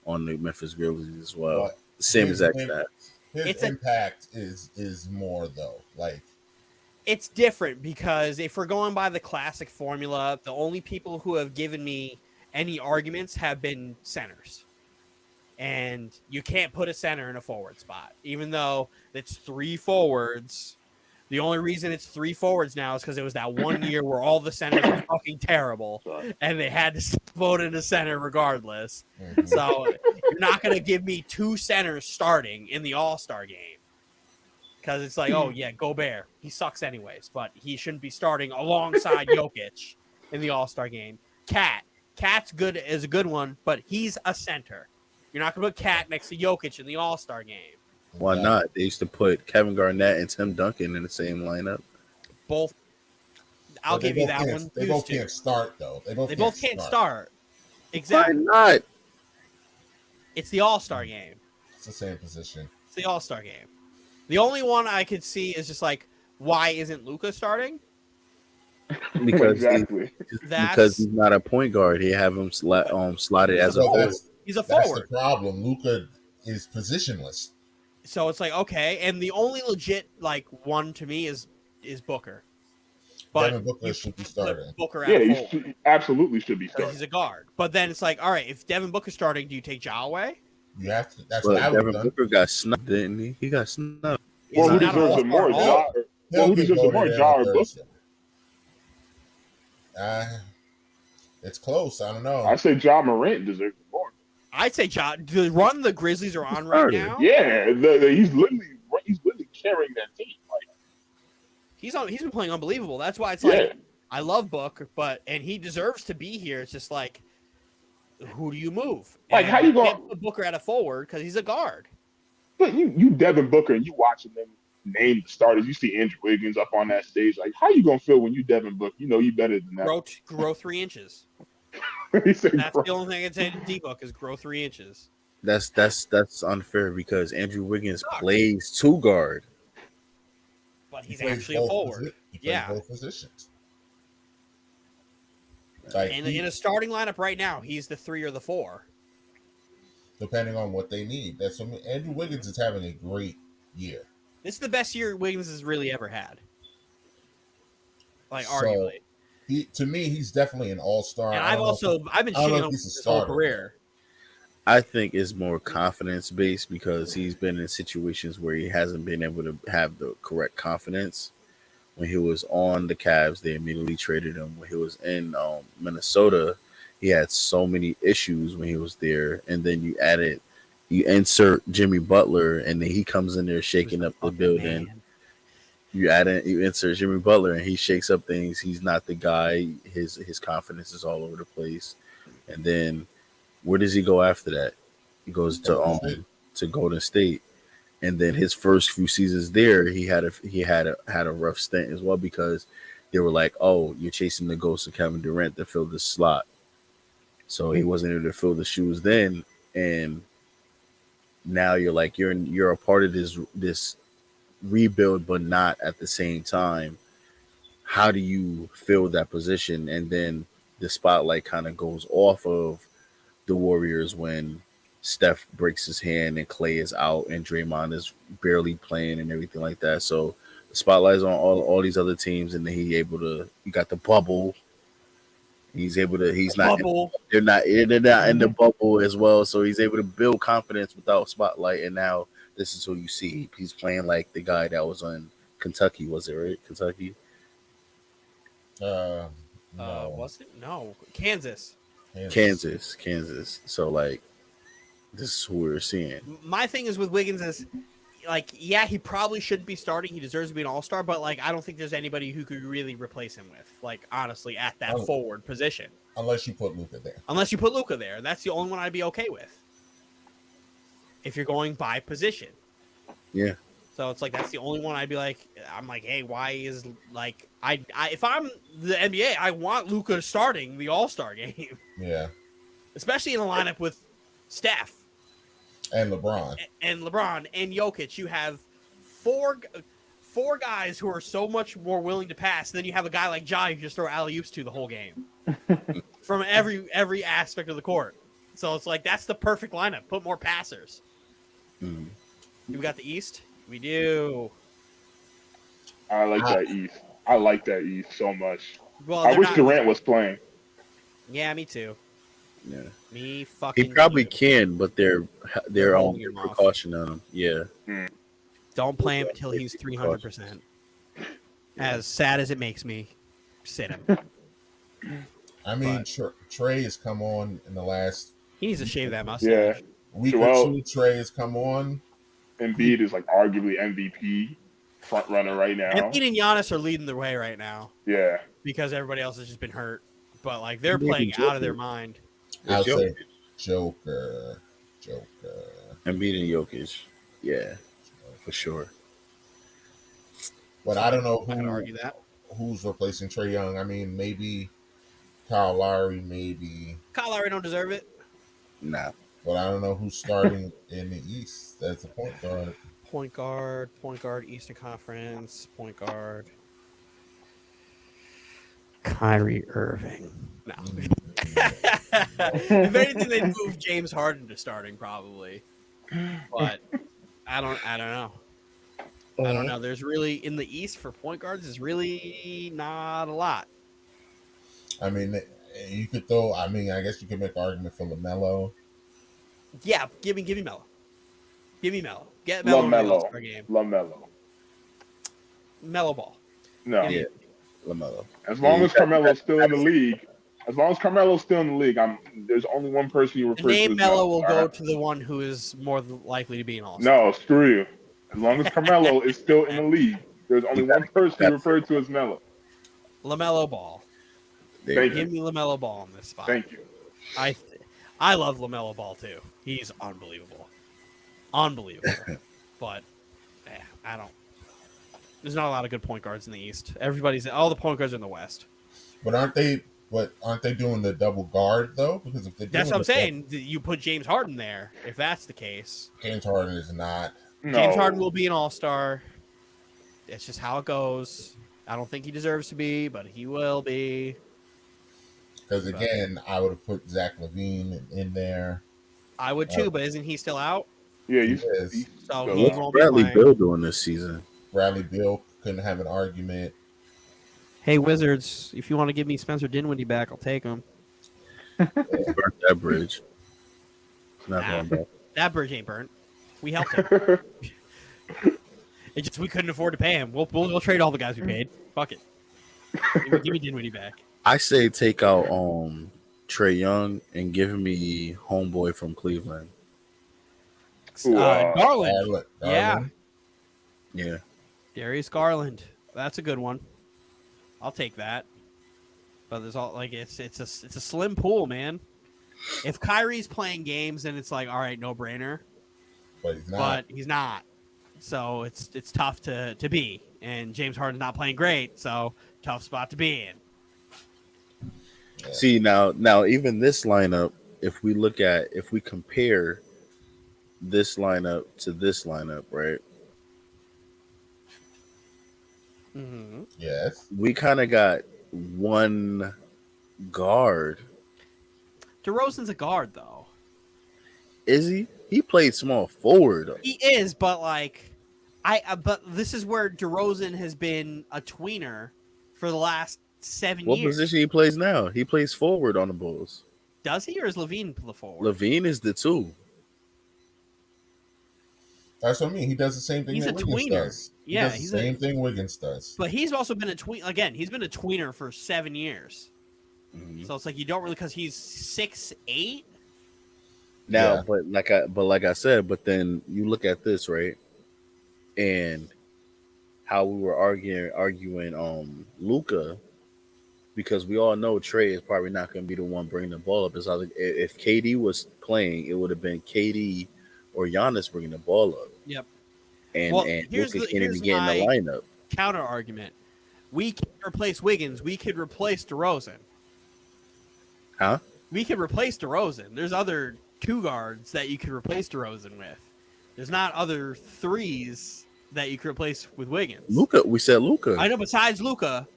on the Memphis Grizzlies as well. But Same his exact im- stats. His It's a- impact is more though. Like It's different because if we're going by the classic formula, the only people who have given me any arguments have been centers. And you can't put a center in a forward spot, even though it's three forwards. The only reason it's three forwards now is because it was that 1 year where all the centers were fucking terrible, Sorry. and they had to vote in a center regardless. mhm. So you're not going to give me two centers starting in the All-Star game. Because it's like, oh, yeah, Gobert. He sucks anyways, but he shouldn't be starting alongside Jokic in the All-Star game. Cat's good is a good one, but he's a center. You're not going to put Cat next to Jokic in the All-Star game. Why not? They used to put Kevin Garnett and Tim Duncan in the same lineup. Both. I'll But they give you both that can't- one. They Used both to. can't start though. They They both can't start. Why Exactly. not? It's the All-Star game. It's the same position. It's the All-Star game. The only one I could see is just like, why isn't Luka starting? because he Exactly. because That's he's not a point guard. He have him slotted he's a as a But forward. forward. that's He's a that's the forward. problem. Luca is positionless. So it's like, okay, and the only legit like one to me is Booker. But Devin Booker you should be can't put starting. Booker at Yeah, a he forward absolutely should be because he's starting. a guard. But then it's like, all right, if Devin Booker's starting, do you take Ja away? You have to. That's what I But would have Devin done. Booker got snubbed, didn't he? He got snubbed. Is Well, he who not an deserves it all-star more, at all? Ja? Well, He'll who get deserves it more, voted in Ja on or Booker? Thursday. It's close. I don't I know. say Ja Morant deserves it more. I'd say Ja. The run the Grizzlies are on right started. now. Yeah, he's literally carrying that team. Like, He's been playing unbelievable. That's why it's yeah, like I love Book, and he deserves to be here. It's just like, who do you move? like And how you can't going? put Booker at a forward because he's a guard. But you Devin Booker and you watching them name the starters. You see Andrew Wiggins up on that stage. Like, how you gonna feel when you Devin Booker? You know you better than that. Grow 3 inches. He said, That's "Bro." the only thing I'd say to D-Book is grow 3 inches. That's unfair because Andrew Wiggins plays two guard. But He he's plays actually a both forward. He plays Yeah. both positions. Like In a starting lineup right now, he's the 3 or the 4. depending on what they need. That's what Andrew Wiggins is having a great year. This is the best year Wiggins has really ever had. Like, So, arguably. To me, he's definitely an all-star. And I I've been I don't know shitting if on he's a his whole starter. career. I think it's more confidence based because he's been in situations where he hasn't been able to have the correct confidence. When he was on the Cavs, they immediately traded him. When he was in Minnesota, he had so many issues when he was there. And then you insert Jimmy Butler, and then he comes in there shaking up the Fucking building. man. You insert Jimmy Butler, and he shakes up things. He's not the guy. His confidence is all over the place. And then where does he go after that? He goes to Golden State, and then his first few seasons there, he had a rough stint as well because they were like, "Oh, you're chasing the ghost of Kevin Durant to fill this slot," so he wasn't able to fill the shoes then, and now you're like you're a part of this rebuild, but not at the same time. How do you fill that position? And then the spotlight kind of goes off of the Warriors when Steph breaks his hand and Clay is out and Draymond is barely playing and everything like that. So the spotlight's on all these other teams, and then you got the bubble. He's not Bubble. they're not in the bubble as well. So he's able to build confidence without spotlight, and now this is who you see. He's playing like the guy that was on Kentucky, was it right? Kentucky? No. Was it? No. Kansas. Kansas. So like this is who we're seeing. My thing is with Wiggins is like, yeah, he probably shouldn't be starting. He deserves to be an all-star, but like I don't think there's anybody who could really replace him with, like, honestly, at that forward position. Unless you put Luka there. Unless you put Luka there. That's the only one I'd be okay with. If you're going by position. Yeah. So it's like that's the only one I'd be like, I'm like, hey, why is like I if I'm the NBA, I want Luka starting the All-Star game. Yeah. Especially in a lineup with Steph And LeBron. and Jokic. You have four guys who are so much more willing to pass. Then you have a guy like Ja who just throw alley-oops to the whole game from every aspect of the court. So it's like that's the perfect lineup. Put more passers. Mm. We got the East. We do. I like that East. I like that East so much. Well, I wish Durant was playing. Yeah, me too. Yeah. Me fucking. He probably too. can, but they're holding on him off. precaution on him. Yeah. Don't play him until he's 300%. As sad as it makes me, sit him. I mean, Trey has come on in the last He needs to shave that mustache. Yeah, week Joel- or two. Trey has come on. Embiid is like arguably MVP front runner right now. Embiid and Giannis are leading the way right now Yeah, because everybody else has just been hurt. But like they're Embiid playing and out of their Jokic. mind. I'll Jokic. say Joker. Embiid and Jokic. Yeah, for sure. But I don't know I can argue that. who's replacing Trey Young. I mean, maybe Kyle Lowry, maybe. Kyle Lowry don't deserve it. Nah. But I don't know who's starting in the East. That's a point guard. Point guard, Eastern Conference, point guard. Kyrie Irving. No. Mm. If anything, they'd move James Harden to starting probably. But I don't know. I don't know. There's really in the East for point guards is really not a lot. I mean, you could throw. I mean, I guess you could make an argument for LaMelo. Yeah, give me Melo. Give me Melo. Get Melo in the All-Star game. LaMelo. Melo ball. No. Yeah, LaMelo. As long as Carmelo's still in the league, there's only one person you The refer to name as Melo will go right? to the one who is more likely to be an All-Star. No, screw you. As long as Carmelo is still in the league, there's only one person you refer to as Melo. LaMelo Ball. Thank Give you. me LaMelo Ball in this spot. Thank you. I love LaMelo Ball too. He's unbelievable. But I don't. There's not a lot of good point guards in the East. All the point guards are in the West. But aren't they doing the double guard though? Because if That's what I'm saying. You put James Harden there. If that's the case, James Harden is not. No. James Harden will be an All-Star. It's just how it goes. I don't think he deserves to be, but he will be. Because again, I would have put Zach LaVine in there. I would too, but isn't he still out? Yeah, He he's is. So Go he on. won't be Bradley playing. Beal doing this season. Bradley Beal couldn't have an argument. Hey Wizards, if you want to give me Spencer Dinwiddie back, I'll take him. Burnt that bridge. Not Nah. going back. That bridge ain't burnt. We helped him. It just we couldn't afford to pay him. We'll trade all the guys we paid. Fuck it. Give me Dinwiddie back. I say take out Trae Young and give me homeboy from Cleveland. Wow. Garland. Yeah. Garland. Yeah. Darius Garland. That's a good one. I'll take that. But there's all like it's a slim pool, man. If Kyrie's playing games, then it's like all right, no brainer. But he's not. But he's not. So it's tough to be. And James Harden's not playing great, so tough spot to be in. Yeah. See now even this lineup, if we compare this lineup to this lineup, right? Mm-hmm. Yes. We kind of got one guard. DeRozan's a guard, though. Is he? He played small forward. He is, but like, but this is where DeRozan has been a tweener for the last 7 What years. position he plays now? He plays forward on the Bulls. Does he, or is Levine the forward? Levine is the two. That's what I mean. He does the same thing He's that a Wiggins tweener. does. He Yeah, does he's the same thing Wiggins does. But he's also been a tween. Again, he's been a tweener for 7 years. Mhm. So it's like you don't really because he's 6'8". Now, Yeah. but like I said, but then you look at this, right? And how we were arguing Luka, because we all know Trey is probably not going to be the one bringing the ball up. It's like if KD was playing, it would have been KD or Giannis bringing the ball up. Yep. And Well, and here's Luka the- can't here's even get in the my- lineup. Counter argument: we can replace Wiggins. We could replace DeRozan. Huh? We could replace DeRozan. There's other two guards that you could replace DeRozan with. There's not other threes that you could replace with Wiggins. Luka, we said Luka. I know. Besides Luka,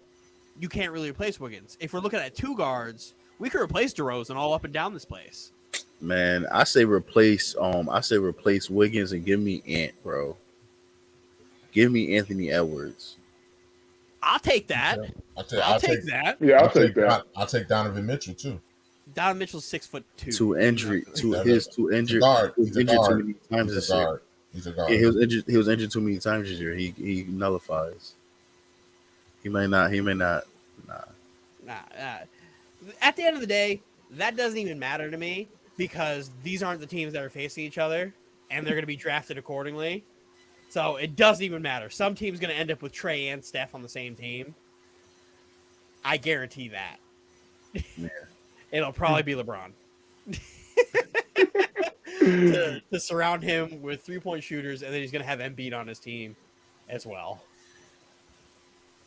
you can't really replace Wiggins. If we're looking at two guards, we could replace DeRozan all up and down this place. Man, I say replace Wiggins and give me Ant, bro. Give me Anthony Edwards. I'll take that. I'll take that. Yeah, I'll take that. I'll take Donovan Mitchell too. Donovan Mitchell's 6'2". He's injured Guard. too He's a many guard. times He's this a year. guard. He's a guard. Yeah, he was injured too many times this year. He nullifies. He may not. Nah. Nah. At the end of the day, that doesn't even matter to me because these aren't the teams that are facing each other, and they're going to be drafted accordingly. So it doesn't even matter. Some team's going to end up with Trey and Steph on the same team. I guarantee that. Yeah. It'll probably be LeBron. to surround him with 3-point shooters, and then he's going to have Embiid on his team as well.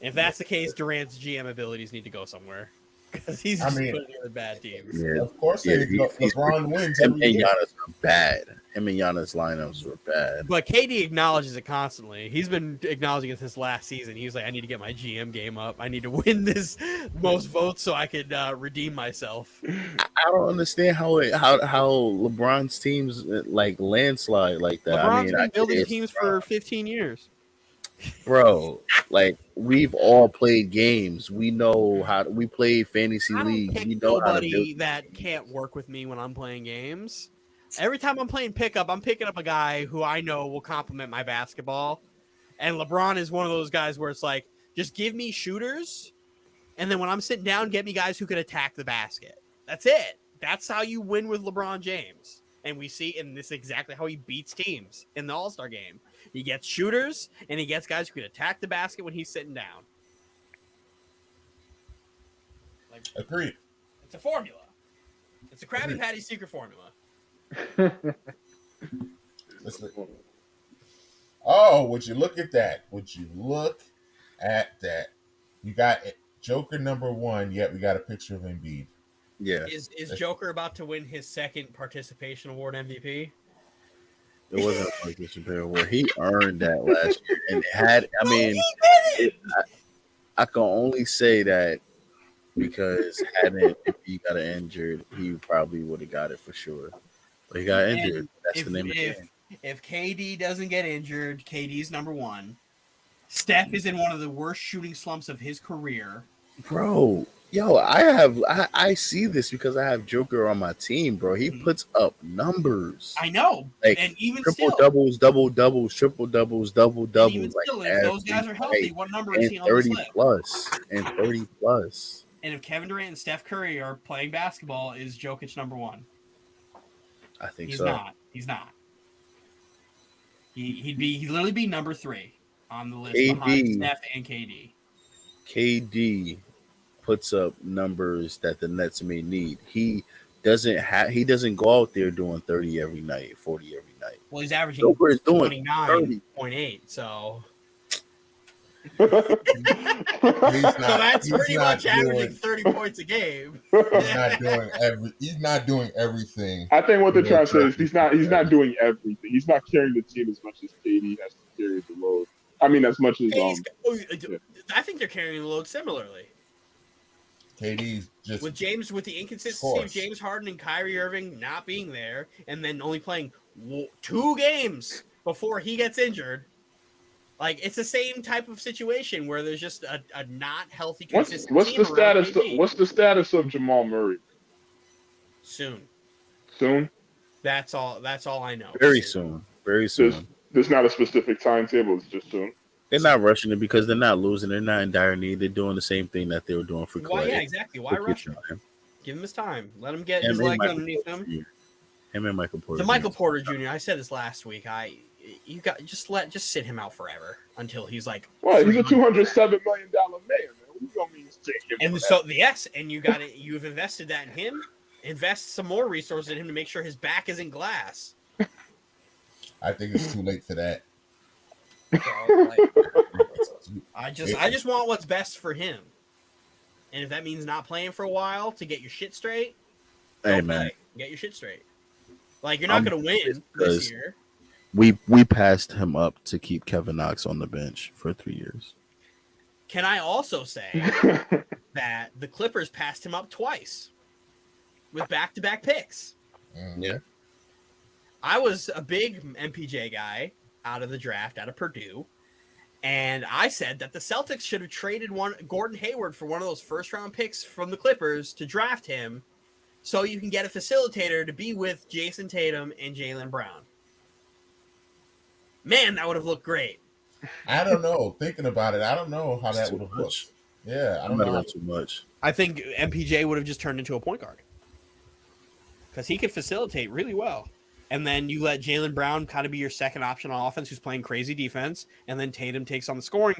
If that's the case, Durant's GM abilities need to go somewhere. because he's I just mean, putting together bad teams. Yeah, of course, yeah. LeBron wins Him every and year. Giannis were bad. Him and Giannis lineups were bad. But KD acknowledges it constantly. He's been acknowledging it since last season. He's like, I need to get my GM game up. I need to win this most votes so I could redeem myself. I don't understand how LeBron's teams like landslide like that. I LeBron's mean, I been get building it's teams LeBron, for 15 years. bro. Like we've all played games. We know how we play fantasy I don't league. pick We know how to build. nobody that can't work with me when I'm playing games. Every time I'm playing pickup, I'm picking up a guy who I know will complement my basketball. And LeBron is one of those guys where it's like, just give me shooters. And then when I'm sitting down, get me guys who can attack the basket. That's it. That's how you win with LeBron James. And we see, and this is exactly how he beats teams in the All-Star game. He gets shooters, and he gets guys who can attack the basket when he's sitting down. Like, Agreed. it's a formula. It's a Krabby Patty secret formula. Listen. Oh, would you look at that? Would you look at that? You got Joker number 1, yet we got a picture of Embiid. Yeah, Is Joker about to win his second participation award MVP? it wasn't a participation period where he earned that last year and had. I mean, I can only say that because if he got injured, he probably would have got it for sure. But he got injured. That's the name of the game. If KD doesn't get injured, KD's number 1. Steph is in one of the worst shooting slumps of his career. Bro, yo, I see this because I have Joker on my team, bro. He puts up numbers. I know, Like and even triple still, doubles, double doubles, triple doubles, double and doubles. even Like still, if those guys are healthy, what number is he on this list? And 30 plus. And if Kevin Durant and Steph Curry are playing basketball, is Jokic number 1? I think He's so. not. He's not. He'd literally be number 3 on the list behind Steph and KD. KD puts up numbers that the Nets may need. He doesn't go out there doing 30 every night, 40 every night. Well, he's averaging Joker is doing 29.8, so He's so that's pretty much averaging 30 points a game. He's not doing everything. I think what they're trying to say is he's not doing everything. He's not carrying the team as much as KD has to carry the load. I mean, as much as I think they're carrying the load similarly. KD's just With the inconsistency of James Harden and Kyrie Irving not being there, and then only playing 2 games before he gets injured. Like, it's the same type of situation where there's just a not healthy consistent what's team the status? KD. What's the status of Jamal Murray? Soon. That's all I know. Very soon. There's not a specific timetable. It's just soon. They're not rushing it because they're not losing. They're not in dire need. They're doing the same thing that they were doing for Clay. Why? Yeah, exactly. Why rush him? Give him his time. Let him get his legs underneath him. Him and Michael Porter. The Michael Porter Jr. I said this last week. Just sit him out forever until he's like. Well, he's a $207 million man. What you gonna mean take him? And so yes, and you've invested that in him. Invest some more resources in him to make sure his back isn't glass. I think it's too late for that. So, I just want what's best for him. And if that means not playing for a while to get your shit straight, hey man, get your shit straight. Like, you're not going to win this year. We passed him up to keep Kevin Knox on the bench for 3 years. Can I also say that the Clippers passed him up twice with back-to-back picks? Yeah. I was a big MPJ guy out of the draft, out of Purdue, and I said that the Celtics should have traded Gordon Hayward for one of those first-round picks from the Clippers to draft him so you can get a facilitator to be with Jason Tatum and Jaylen Brown. Man, that would have looked great. I don't know. Thinking about it, I don't know how that would have looked. Yeah, I don't know. Too much. I think MPJ would have just turned into a point guard because he could facilitate really well. And then you let Jaylen Brown kind of be your second option on offense, who's playing crazy defense, and then Tatum takes on the scoring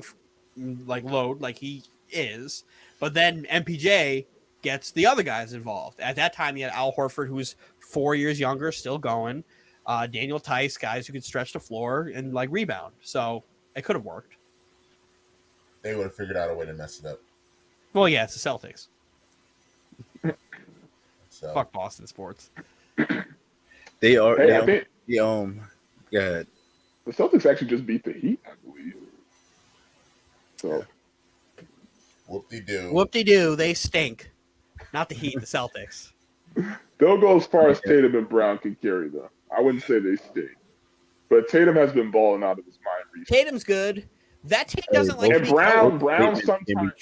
load like he is. But then MPJ gets the other guys involved. At that time, you had Al Horford, who was 4 years younger, still going. Daniel Tice, guys who could stretch the floor and rebound. So it could have worked. They would have figured out a way to mess it up. Well, yeah, it's the Celtics. So Fuck Boston sports. They are. Hey, I think Yeah. the Celtics actually just beat the Heat, I believe. So whoop-de-doo. Whoop-de-doo, they stink. Not the Heat, the Celtics. they'll go as far as Tatum and Brown can carry them. I wouldn't say they stink, but Tatum has been balling out of his mind recently. Tatum's good. That team doesn't like And to be Brown, coached. sometimes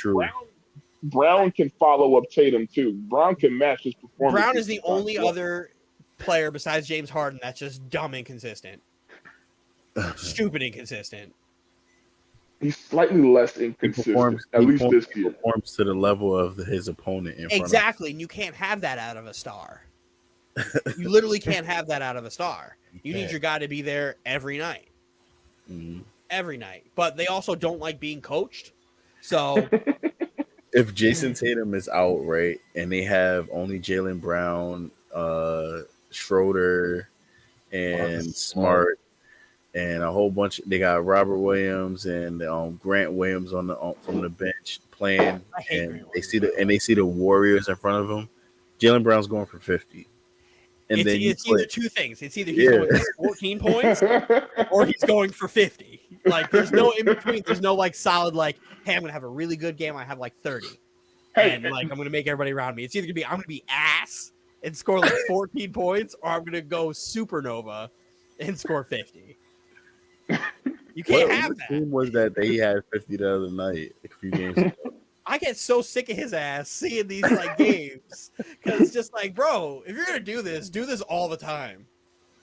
Brown can follow up Tatum too. Brown can match his performance. Brown is the only other player besides James Harden that's just dumb inconsistent. Stupid inconsistent. He's slightly less inconsistent, at least this year. Performs to the level of his opponent in front Exactly, and you can't have that out of a star. You literally can't have that out of a star. You need your guy to be there every night. Mm-hmm. Every night. But they also don't like being coached. So if Jason Tatum is out, right, and they have only Jaylen Brown, Schroeder, and Smart, and a whole bunch. They got Robert Williams and Grant Williams on the from the bench playing, and they see the Warriors in front of them. Jaylen Brown's going for 50. And it's either two things. It's either he's going for 14 points or he's going for 50. Like there's no in between. There's no like solid like, hey, I'm gonna have a really good game. I have like 30, and like I'm gonna make everybody around me. It's either gonna be I'm gonna be ass and score like 14 points, or I'm gonna go supernova and score 50. You can't have that. Team was that they had 50 the other night, a few games ago. I get so sick of his ass seeing these like games because it's just like, bro, if you're gonna do this all the time.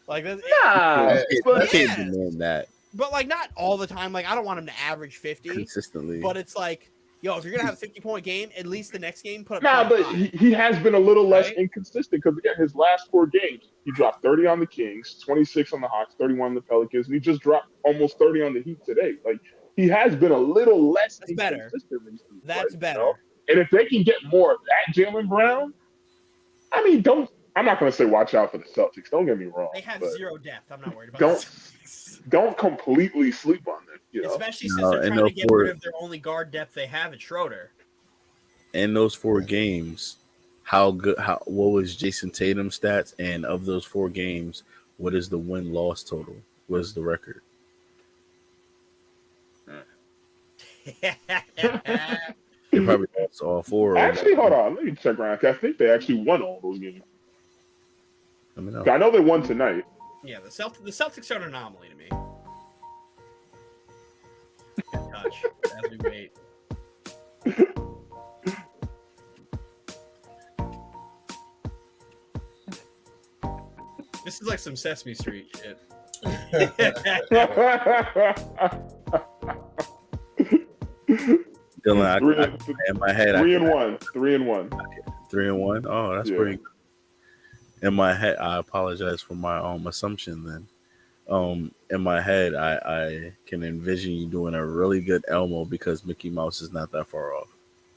Like that's I can't demand that. But like not all the time. Like I don't want him to average 50 consistently. But it's like, yo, if you're gonna have a 50-point game, at least the next game put up. Nah, but he has been a little less inconsistent because again, his last 4 games, he dropped 30 on the Kings, 26 on the Hawks, 31 on the Pelicans, and he just dropped almost 30 on the Heat today. Like he has been a little less inconsistent recently. That's better. You know? And if they can get more of that Jaylen Brown, I mean, I'm not going to say watch out for the Celtics. Don't get me wrong. They have zero depth. I'm not worried about Don't completely sleep on them. You know? Especially since they're trying to get rid of their only guard depth they have at Schroeder. In those 4 games, what was Jason Tatum's stats? And of those 4 games, what is the win-loss total? What is the record? Hmm. They probably lost all 4. Actually, hold on. Let me check around. I think they actually won all those games. I know they won tonight. Yeah, the Celtics are an anomaly to me. Good touch as we wait. This is like some Sesame Street shit. Dylan, in my head, 3-1. 3-1. Oh, that's pretty good. In my head, I apologize for my assumption. Then, in my head, I can envision you doing a really good Elmo because Mickey Mouse is not that far off.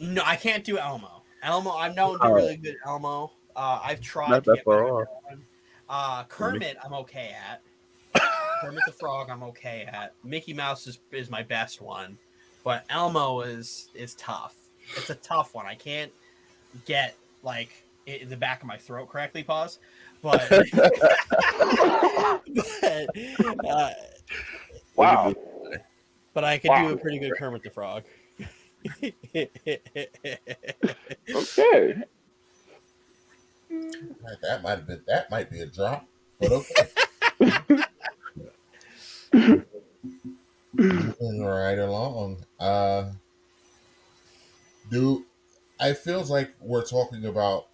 No, I can't do Elmo. I'm known to really good Elmo. I've tried. Not that far off. Kermit, I'm okay at. Kermit the Frog, I'm okay at. Mickey Mouse is my best one, but Elmo is tough. It's a tough one. I can't get like in the back of my throat correctly. Pause. But, wow. But I can do a pretty good Kermit the Frog. Okay. That might be a drop, but okay. Moving right along. I feels like we're talking about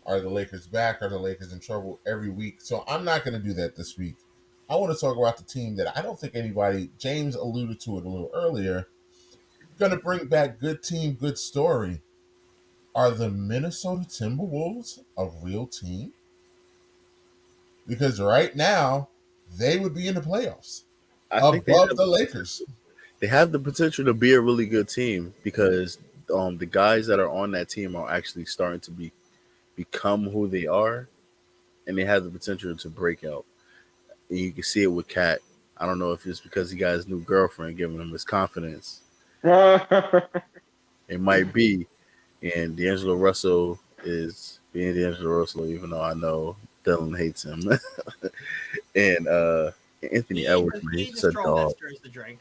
are the Lakers back? Are the Lakers in trouble every week? So I'm not going to do that this week. I want to talk about the team that I don't think anybody, James alluded to it a little earlier, going to bring back good team, good story. Are the Minnesota Timberwolves a real team? Because right now, they would be in the playoffs above the Lakers. They have the potential to be a really good team because the guys that are on that team are actually starting to become who they are, and they have the potential to break out. And you can see it with Cat. I don't know if it's because he got his new girlfriend giving him his confidence. It might be. And D'Angelo Russell is being D'Angelo Russell, even though I know Dylan hates him, and Anthony Edwards, man, He he's ain't just the a straw that dog. stirs the drink.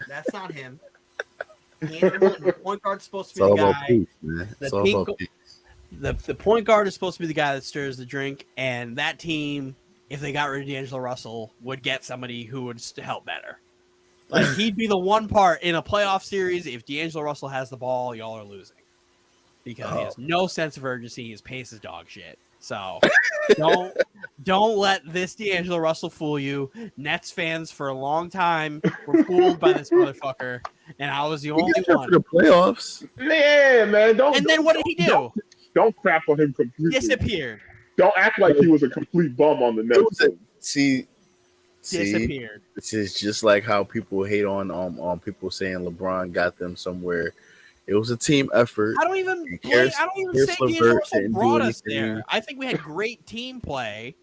That's not him. He ain't the one. The point guard's supposed to It's be the all about guy. peace, man. It's all about peace. The point guard is supposed to be the guy that stirs the drink, and that team, if they got rid of D'Angelo Russell, would get somebody who would help better. Like, he'd be the one part in a playoff series. If D'Angelo Russell has the ball, y'all are losing because he has no sense of urgency. His pace is dog shit. So don't let this D'Angelo Russell fool you. Nets fans for a long time were fooled by this motherfucker, and I was the only one. For the playoffs, Man, And then what did he do? Don't crap on him completely. Disappeared. Don't act like he was a complete bum on the Nets. See, Disappeared. this is just like how people hate on people saying LeBron got them somewhere. It was a team effort. I don't even say D'Angelo Russell brought us there. I think we had great team play,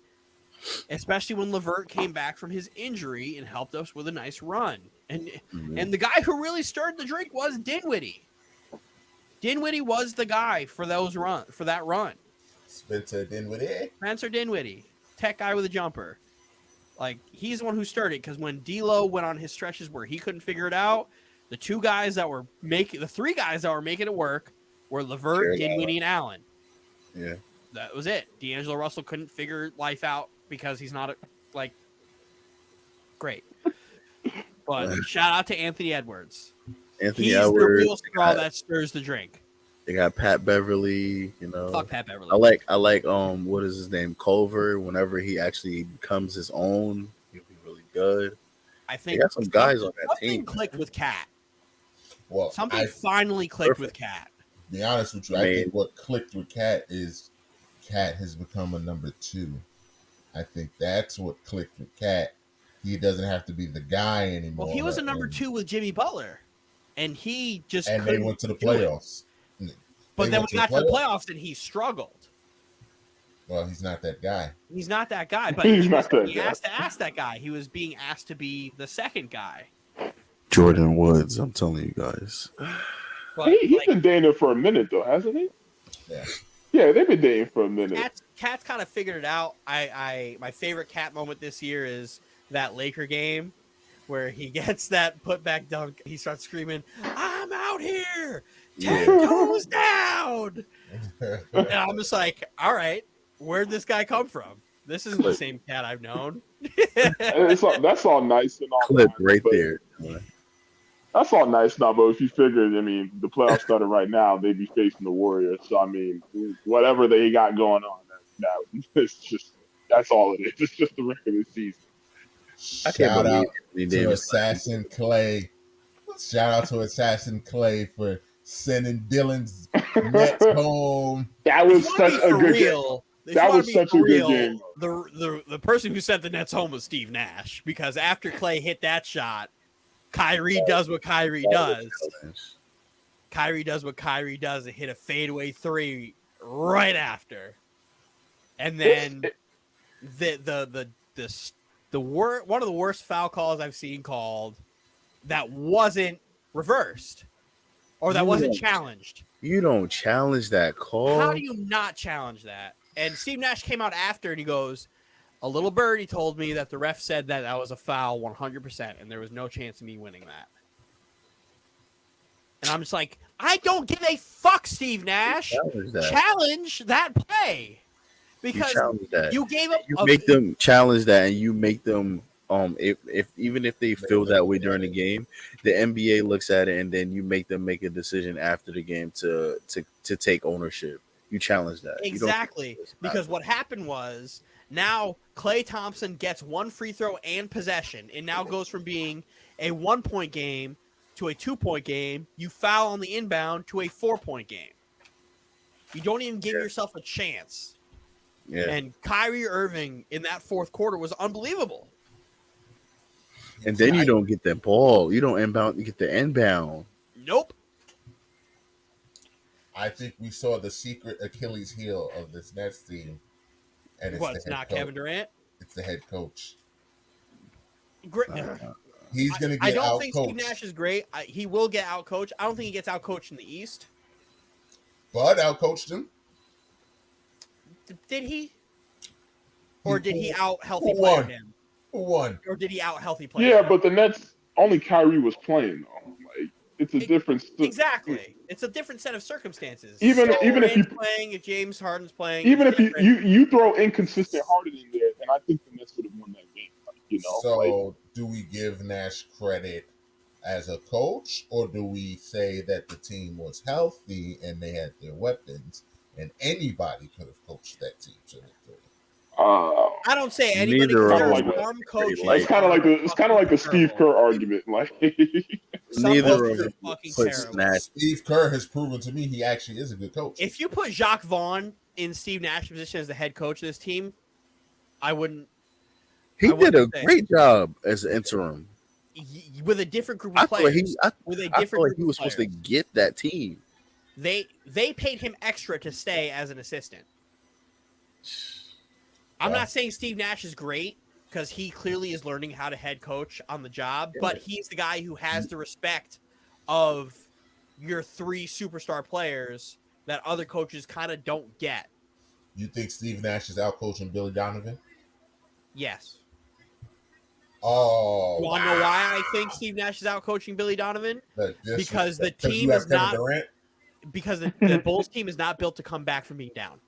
especially when LeVert came back from his injury and helped us with a nice run. And the guy who really stirred the drink was Dinwiddie. Dinwiddie was the guy for that run. Spencer Dinwiddie, tech guy with a jumper. Like, he's the one who stirred it, because when D'Lo went on his stretches where he couldn't figure it out, the three guys that were making it work were LeVert, Dinwiddie, and Allen. Yeah, that was it. D'Angelo Russell couldn't figure life out because he's not great. But shout out to Anthony Edwards. He's the real straw that stirs the drink. They got Pat Beverly, Fuck Pat Beverly. I like what is his name? Culver. Whenever he actually becomes his own, he'll be really good. I think they got some guys on that team. Something clicked with Cat. Well, something finally clicked with Cat. To be honest with you, I think what clicked with Cat is Cat has become a number 2. I think that's what clicked with Cat. He doesn't have to be the guy anymore. Well, he was a number 2 with Jimmy Butler, and he just they went to the playoffs. But then we got to the playoffs, and he struggled. Well, he's not that guy. He's not that guy, but he asked to ask that guy. He was being asked to be the second guy. Jordan Woods, I'm telling you guys. But he's been dating for a minute, though, hasn't he? Yeah. Yeah, they've been dating for a minute. Cat's kind of figured it out. My favorite Cat moment this year is that Laker game where he gets that putback dunk. He starts screaming, "I'm out here! 10 toes down!" And I'm just like, all right, where'd this guy come from? This isn't the same Cat I've known. That's all nice and all. Clip right there. That's all nice now, but if you figure, the playoffs started right now, they'd be facing the Warriors. So, whatever they got going on, that's all it is. It's just the regular season. Shout out to Assassin Clay. Shout out to Assassin Clay for sending Dylan's Nets home. That was such a good game. That was such a good game. The person who sent the Nets home was Steve Nash, because after Clay hit that shot, Kyrie does what Kyrie does. Kyrie does what Kyrie does and hit a fadeaway 3 right after. And then one of the worst foul calls I've seen called that wasn't reversed or that wasn't challenged. You don't challenge that call. How do you not challenge that? And Steve Nash came out after and he goes, "A little birdie told me that the ref said that was a foul 100%, and there was no chance of me winning that." And I'm just like, I don't give a fuck, Steve Nash. Challenge that play. Because you gave up. You make them challenge that, and you make them even if they feel that way during the game, the NBA looks at it and then you make them make a decision after the game to take ownership. You challenge that. Exactly. Because what happened was now Klay Thompson gets 1 free throw and possession. It now goes from being a 1-point game to a 2-point game. You foul on the inbound to a 4-point game. You don't even give yourself a chance. Yeah. And Kyrie Irving in that fourth quarter was unbelievable. And then you don't get that ball. You don't inbound. You get the inbound. Nope. I think we saw the secret Achilles heel of this Nets team. And it's not coach. Kevin Durant? It's the head coach. Great. He's going to get out-coached. I don't think Steve Nash is great. He will get out-coached. I don't think he gets out-coached in the East. Bud out-coached him. Did he? Or did he out healthy Who player won? him? Who won? Or did he out healthy player Yeah, him? but the Nets only Kyrie was playing though. Like it's a difference. Exactly. It's a different set of circumstances. Even If if you Durant's playing, if James Harden's playing, even it's if different. you throw inconsistent Harden in there, then I think the Nets would have won that game. Like, So, do we give Nash credit as a coach, or do we say that the team was healthy and they had their weapons, and anybody could have coached that team to victory? I don't say anybody Neither because of there's them arm was coaches. very it's kind of like the Steve terrible. Kerr argument. Like Some Neither of coaches are them fucking put terrible. Nash. Steve Kerr has proven to me he actually is a good coach. If you put Jacques Vaughn in Steve Nash's position as the head coach of this team, I wouldn't. He I wouldn't did a say- great job as an interim. With a different group I of thought players. I With a felt different like group he of was supposed to players. get that team. They paid him extra to stay as an assistant. I'm Yeah. not saying Steve Nash is great because he clearly is learning how to head coach on the job, but he's the guy who has the respect of your three superstar players that other coaches kind of don't get. You think Steve Nash is out coaching Billy Donovan? Yes. Oh, You want to know why I think Steve Nash is out coaching Billy Donovan? Because the team you is have Kevin not Durant? because the Bulls team is not built to come back from being down.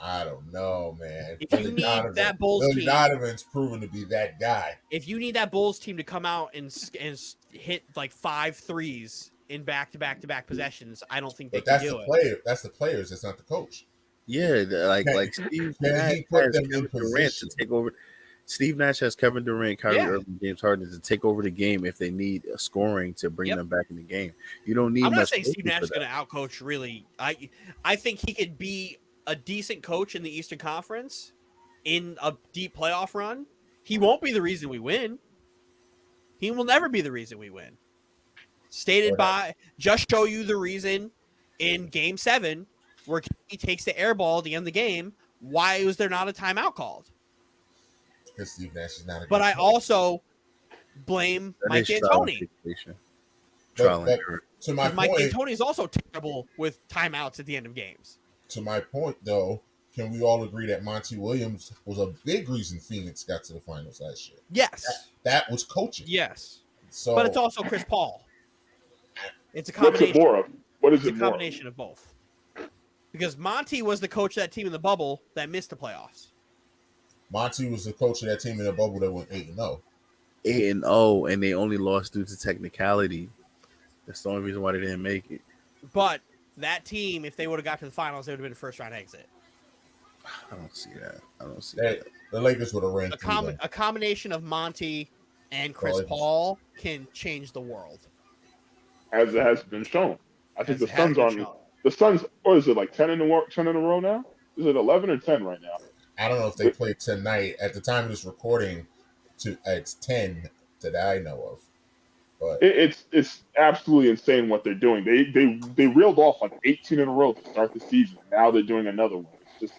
I don't know, man. If you need that Bulls Billy team- Donovan's proven to be that guy. If you need that Bulls team to come out and hit like 5 threes in back-to-back possessions, I don't think they But can that's do the it. player. That's the players. It's not the coach. Yeah, Can- like Steve can Nash he put has them in Kevin Durant to position? take over. Steve Nash has Kevin Durant, Kyrie Yeah. Irving, James Harden to take over the game if they need a scoring to bring Yep. them back in the game. You don't need I'm not much saying Steve coaching Nash for is going to that. outcoach. Really, I think he could be a decent coach in the Eastern Conference in a deep playoff run. He won't be the reason we win. He will never be the reason we win. Stated by just show you the reason in Game 7 where he takes the air ball at the end of the game. Why was there not a timeout called? Because Steve Nash is not a good But I coach. also blame That Mike is trial and D'Antoni. tribulation. But- Trial and but error. to my Because Mike point, D'Antoni is also terrible with timeouts at the end of games. though, can we all agree that Monty Williams was a big reason Phoenix got to the finals last year? Yes. That was coaching. Yes. So, But it's also Chris Paul. It's a what's it combination. more of? What is It's a it more? Of? combination of both. Because Monty was the coach of that team in the bubble that missed the playoffs. Monty was the coach of that team in the bubble that went 8-0. 8-0, and they only lost due to technicality. That's the only reason why they didn't make it. But that team, if they would have got to the finals, they would have been a first round exit. I don't see that. The Lakers would have ran through them. A combination of Monty and Chris Well, Paul can change the world. As it has been shown. I think As the it has Suns been are shown. the Suns. Or is it like 10 in a row now? Is it 11 or 10 right now? I don't know if they played tonight. At the time of this recording, it's 10 that I know of. But It's absolutely insane what they're doing. They reeled off like 18 in a row to start the season. Now they're doing another one. It's just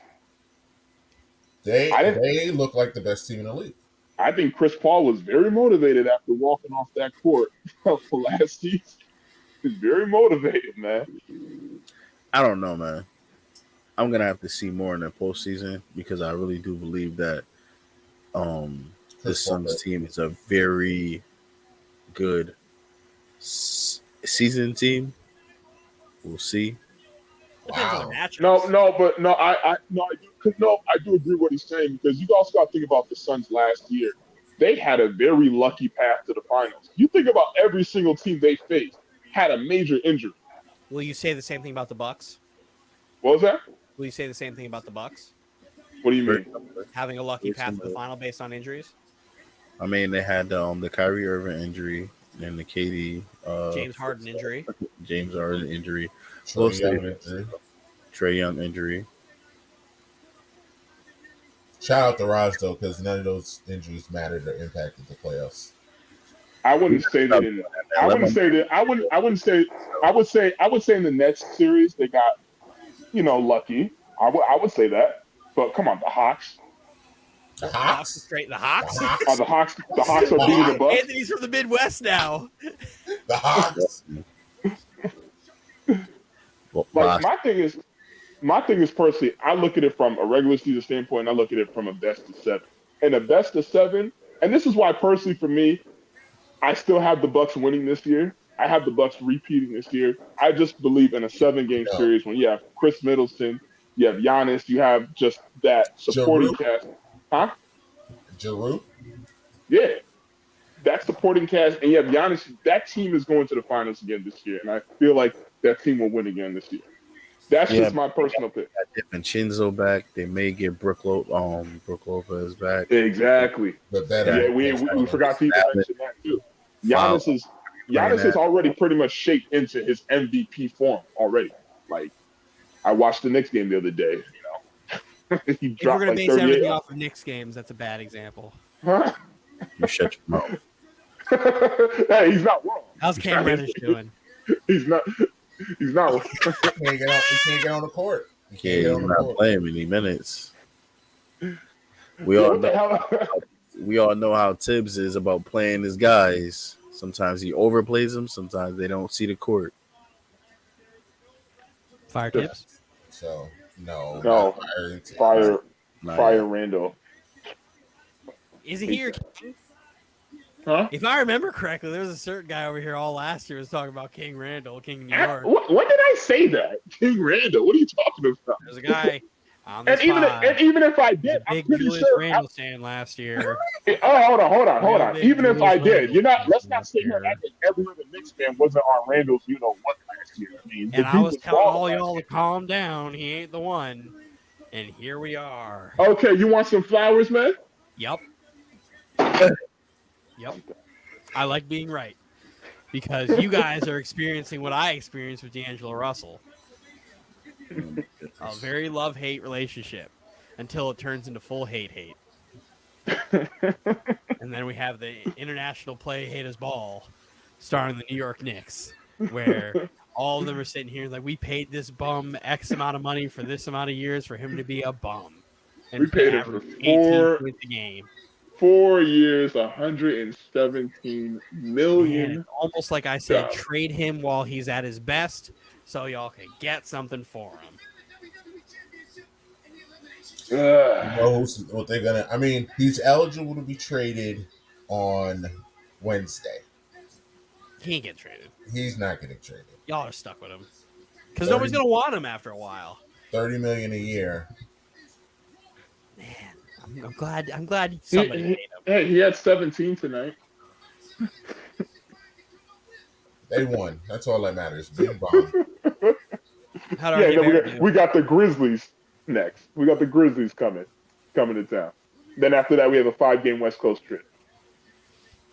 they look like the best team in the league. I think Chris Paul was very motivated after walking off that court last season. He's very motivated, man. I don't know, man. I'm gonna have to see more in the postseason because I really do believe that the Chris Paul, Suns team is a very good season team. We'll see. Depends on Wow. the matchups. I do agree what he's saying because you also got to think about the Suns last year. They had a very lucky path to the finals. You think about every single team they faced had a major injury. Will you say the same thing about the Bucks? What was that? Will you say the same thing about the Bucks? What do you mean? Having a lucky Very path to the similar. final based on injuries? I mean, they had the Kyrie Irving injury and the KD James Harden injury. James Harden injury, Trae Young injury. Trae Young injury. Shout out to Raj though, because none of those injuries mattered or impacted the playoffs. I wouldn't say that in. I wouldn't say that. I wouldn't say. I would say in the Nets series they got, lucky. I would say that. But come on, the Hawks. The The Hawks Hawks. is straight. The Hawks? The Hawks. The Hawks are beating the Bucks. Anthony's from the Midwest now. The Hawks. Well, Like my thing is, my thing is personally, I look at it from a regular season standpoint, and I look at it from a best of seven. And a best of seven, and this is why personally for me, I still have the Bucks winning this year. I have the Bucks repeating this year. I just believe in a 7 game No, series when you have Chris Middleton, you have Giannis, you have just that supporting Giroux, cast. Huh? Giroux. Yeah. That supporting cast, and you have Giannis. That team is going to the finals again this year, and I feel like that team will win again this year. That's Yeah, just my personal pick. Vincenzo back. They may get Brook Lopez back. Exactly. The veteran. Yeah, we forgot to even mention that too. Foul. Giannis is Playing Giannis is that. already pretty much shaped into his MVP form already. Like I watched the Knicks game the other day. He If we're dropped gonna like base 38. everything off of Knicks games, that's a bad example. Huh? You shut your mouth. Hey, he's not wrong. How's Cam Reddish doing? He's not. He's not. He can't get on the court. He Yeah, can't he's get on the not court. playing many minutes. What the hell? We all know how Tibbs is about playing his guys. Sometimes he overplays them. Sometimes they don't see the court. Fire tips. So no, No. Fire Not Fire yet. Randall. Is he here? Huh? If I remember correctly, there was a certain guy over here all last year was talking about King Randall, King New York. When did I say that? King Randall. What are you talking about? There's a guy on this And even if I a did, I'm big pretty Julius sure. Randall stand last year. Oh, hold on. Big Even if Julius I did, Randle let's not last sit here and year. act like every other Knicks fan wasn't on Randall's, what last year. I mean, And the I dude was telling balling all last y'all year. to calm down. He ain't the one. And here we are. Okay, you want some flowers, man? Yep. Yep. I like being right. Because you guys are experiencing what I experienced with D'Angelo Russell. A very love-hate relationship until it turns into full hate-hate. And then we have the international play hate as ball starring the New York Knicks, where all of them are sitting here like, we paid this bum X amount of money for this amount of years for him to be a bum. And We paid him average for 18 points a game. 4 years, 117 Man, million. it's almost like I said, dollars. trade him while he's at his best so y'all can get something for him. You know what they're gonna? I mean, he's eligible to be traded on Wednesday. He ain't getting traded. He's not getting traded. Y'all are stuck with him. Because nobody's going to want him after a while. $30 million a year. Man, I'm glad somebody paid him. Hey, he had 17 tonight. They won. That's all that matters. Bing bong. How'd Yeah, RJ then Barrett do? we got the Grizzlies next. We got the Grizzlies coming to town. Then after that, we have a 5-game West Coast trip.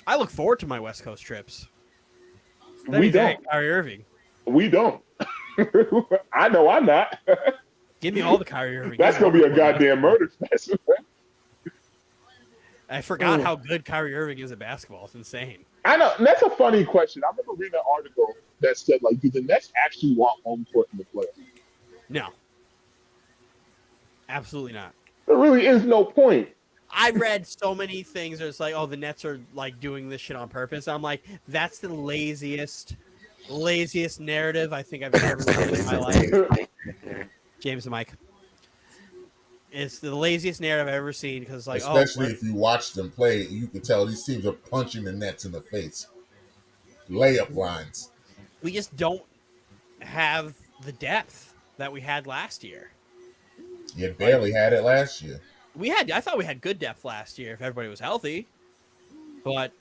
I look forward to my West Coast trips. That We means I don't. ain't Kyrie Irving. We don't. I know I'm not. Give me all the Kyrie Irving. That's gonna be a goddamn murder fest. I forgot how good Kyrie Irving is at basketball. It's insane. I know. And that's a funny question. I remember reading an article that said, like, do the Nets actually want home court in the playoffs? No. Absolutely not. There really is no point. I read so many things where it's like, oh, the Nets are like doing this shit on purpose. I'm like, that's the laziest narrative I think I've ever read in my life. James and Mike. It's the laziest narrative I've ever seen because, like, Especially if you watch them play, you can tell these teams are punching the Nets in the face. Layup lines. we just don't have the depth that we had last year. You barely had it last year. I thought we had good depth last year if everybody was healthy. But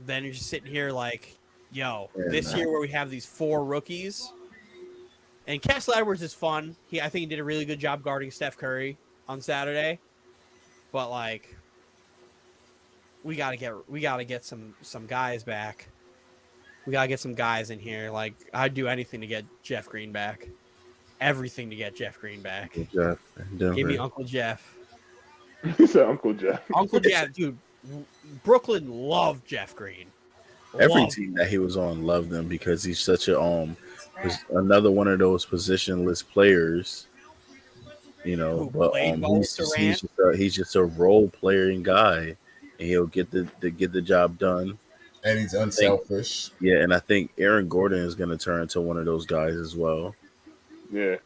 then you're just sitting here like, yo, this year where we have these 4 rookies, and Kessler Edwards is fun. I think he did a really good job guarding Steph Curry on Saturday. But like, we gotta get some guys back. We gotta get some guys in here. Like, I'd do anything to get Jeff Green back. Everything to get Jeff Green back. Jeff, Give me Uncle Jeff. He said Uncle Jeff. Uncle Jeff, dude. Brooklyn loved Jeff Green. Every Loved team that he was on loved him because he's such a was another one of those positionless players, you know. Who But played well with Durant. he's just a role playing guy, and he'll get the job done. And he's unselfish. Yeah, and I think Aaron Gordon is going to turn into one of those guys as well. Yeah.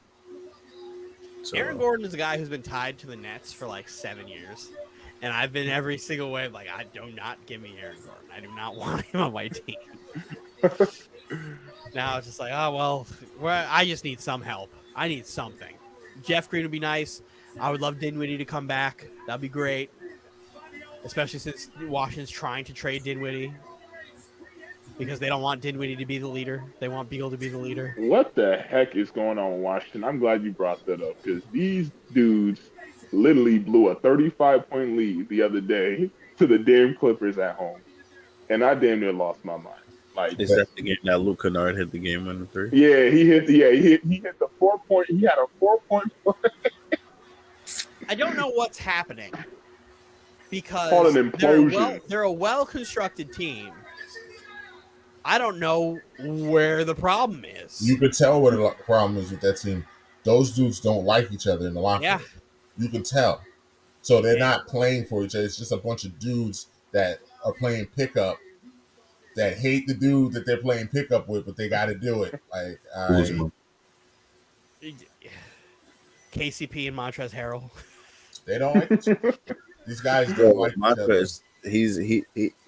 So Aaron Gordon is a guy who's been tied to the Nets for like 7 years. And I've been every single way like, I do not give me Aaron Gordon. I do not want him on my team. Now it's just like, oh, well, I just need some help. I need something. Jeff Green would be nice. I would love Dinwiddie to come back. That'd be great. Especially since Washington's trying to trade Dinwiddie because they don't want Dinwiddie to be the leader. They want Beal to be the leader. What the heck is going on in Washington? I'm glad you brought that up because these dudes literally blew a 35-point lead the other day to the damn Clippers at home, and I damn near lost my mind. Like, is that the game that Luke Kennard hit the game winning three? yeah, he hit the 4-point. He had a 4-point. I don't know what's happening because Called an implosion. they're a well-constructed team. I don't know where the problem is. You could tell what the problem is with that team. Those dudes don't like each other in the locker room. You can tell. So they're not playing for each other. It's just a bunch of dudes that are playing pickup that hate the dude that they're playing pickup with, but they got to do it. Like, KCP and Montrezl Harrell. They don't like each other. These guys don't like each other.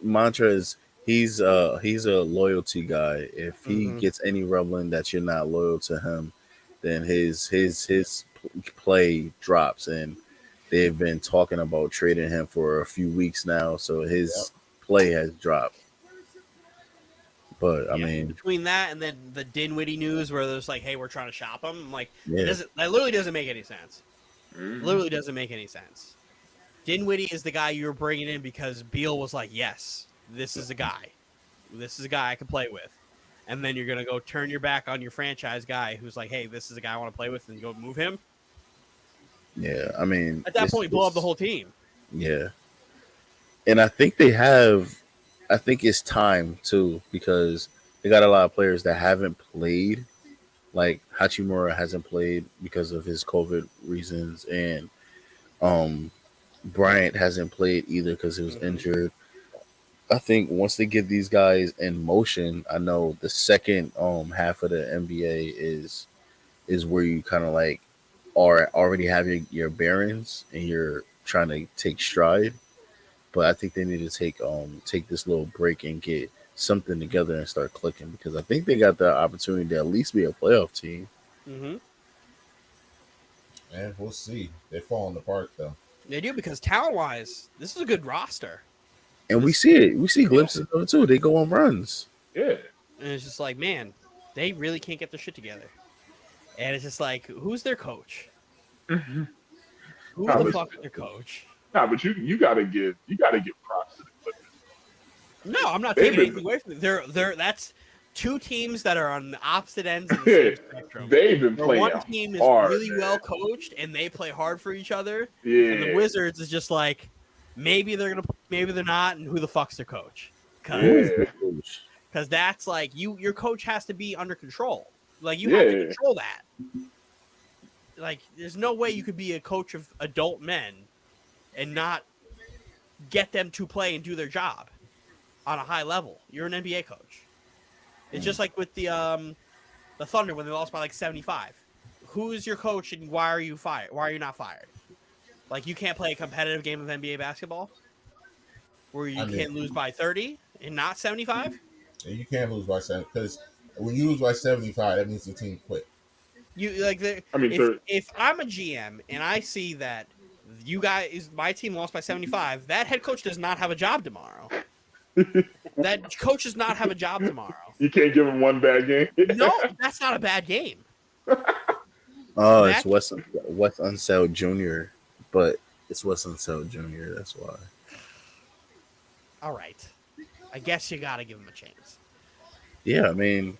Montrezl, he's a loyalty guy. If he gets any rumbling that you're not loyal to him, then his play drops, and they've been talking about trading him for a few weeks now, so his play has dropped. But I mean, between that and then the Dinwiddie news where there's like, hey, we're trying to shop him, I'm like, that literally doesn't make any sense. Literally doesn't make any sense. Dinwiddie is the guy you're bringing in because Beal was like, yes, this is a guy. This is a guy I can play with. And then you're going to go turn your back on your franchise guy who's like, hey, this is a guy I want to play with, and go move him. Yeah, I mean, at that point, blow up the whole team. Yeah. And I think it's time too, because they got a lot of players that haven't played. Like Hachimura hasn't played because of his COVID reasons, and Bryant hasn't played either because he was injured. I think once they get these guys in motion, I know the second half of the NBA is where you kind of like already have your bearings and you're trying to take stride. But I think they need to take this little break and get something together and start clicking, because I think they got the opportunity to at least be a playoff team. And we'll see. They're falling apart though. They do, because talent-wise, this is a good roster. And we see it. We see glimpses of it too. They go on runs. Yeah. And it's just like, man, they really can't get their shit together. And it's just like, who's their coach? Who the fuck is their coach? Nah, but you gotta give props to the Clippers. No, I'm not taking anything away from them. That's two teams that are on the opposite ends of the same spectrum. They've been playing one team is hard, really well coached and they play hard for each other. Yeah. And the Wizards is just like, maybe they're gonna, maybe they're not, and who the fuck's their coach? Because that's like your coach has to be under control. Like you have to control that. Like there's no way you could be a coach of adult men and not get them to play and do their job on a high level. You're an NBA coach. It's just like with the Thunder when they lost by like 75. Who is your coach and why are you fired? Why are you not fired? Like you can't play a competitive game of NBA basketball where you can't lose by 30 and not 75? Yeah, you can't lose by 70, because when you lose by 75, that means the team quit. You like if I'm a GM and I see that you guys, my team lost by 75, that head coach does not have a job tomorrow. That coach does not have a job tomorrow. You can't give him one bad game. No, that's not a bad game. Oh, it's Wes Unseld Jr., but it's Wes Unseld Jr., that's why. All right. I guess you got to give him a chance. Yeah, I mean,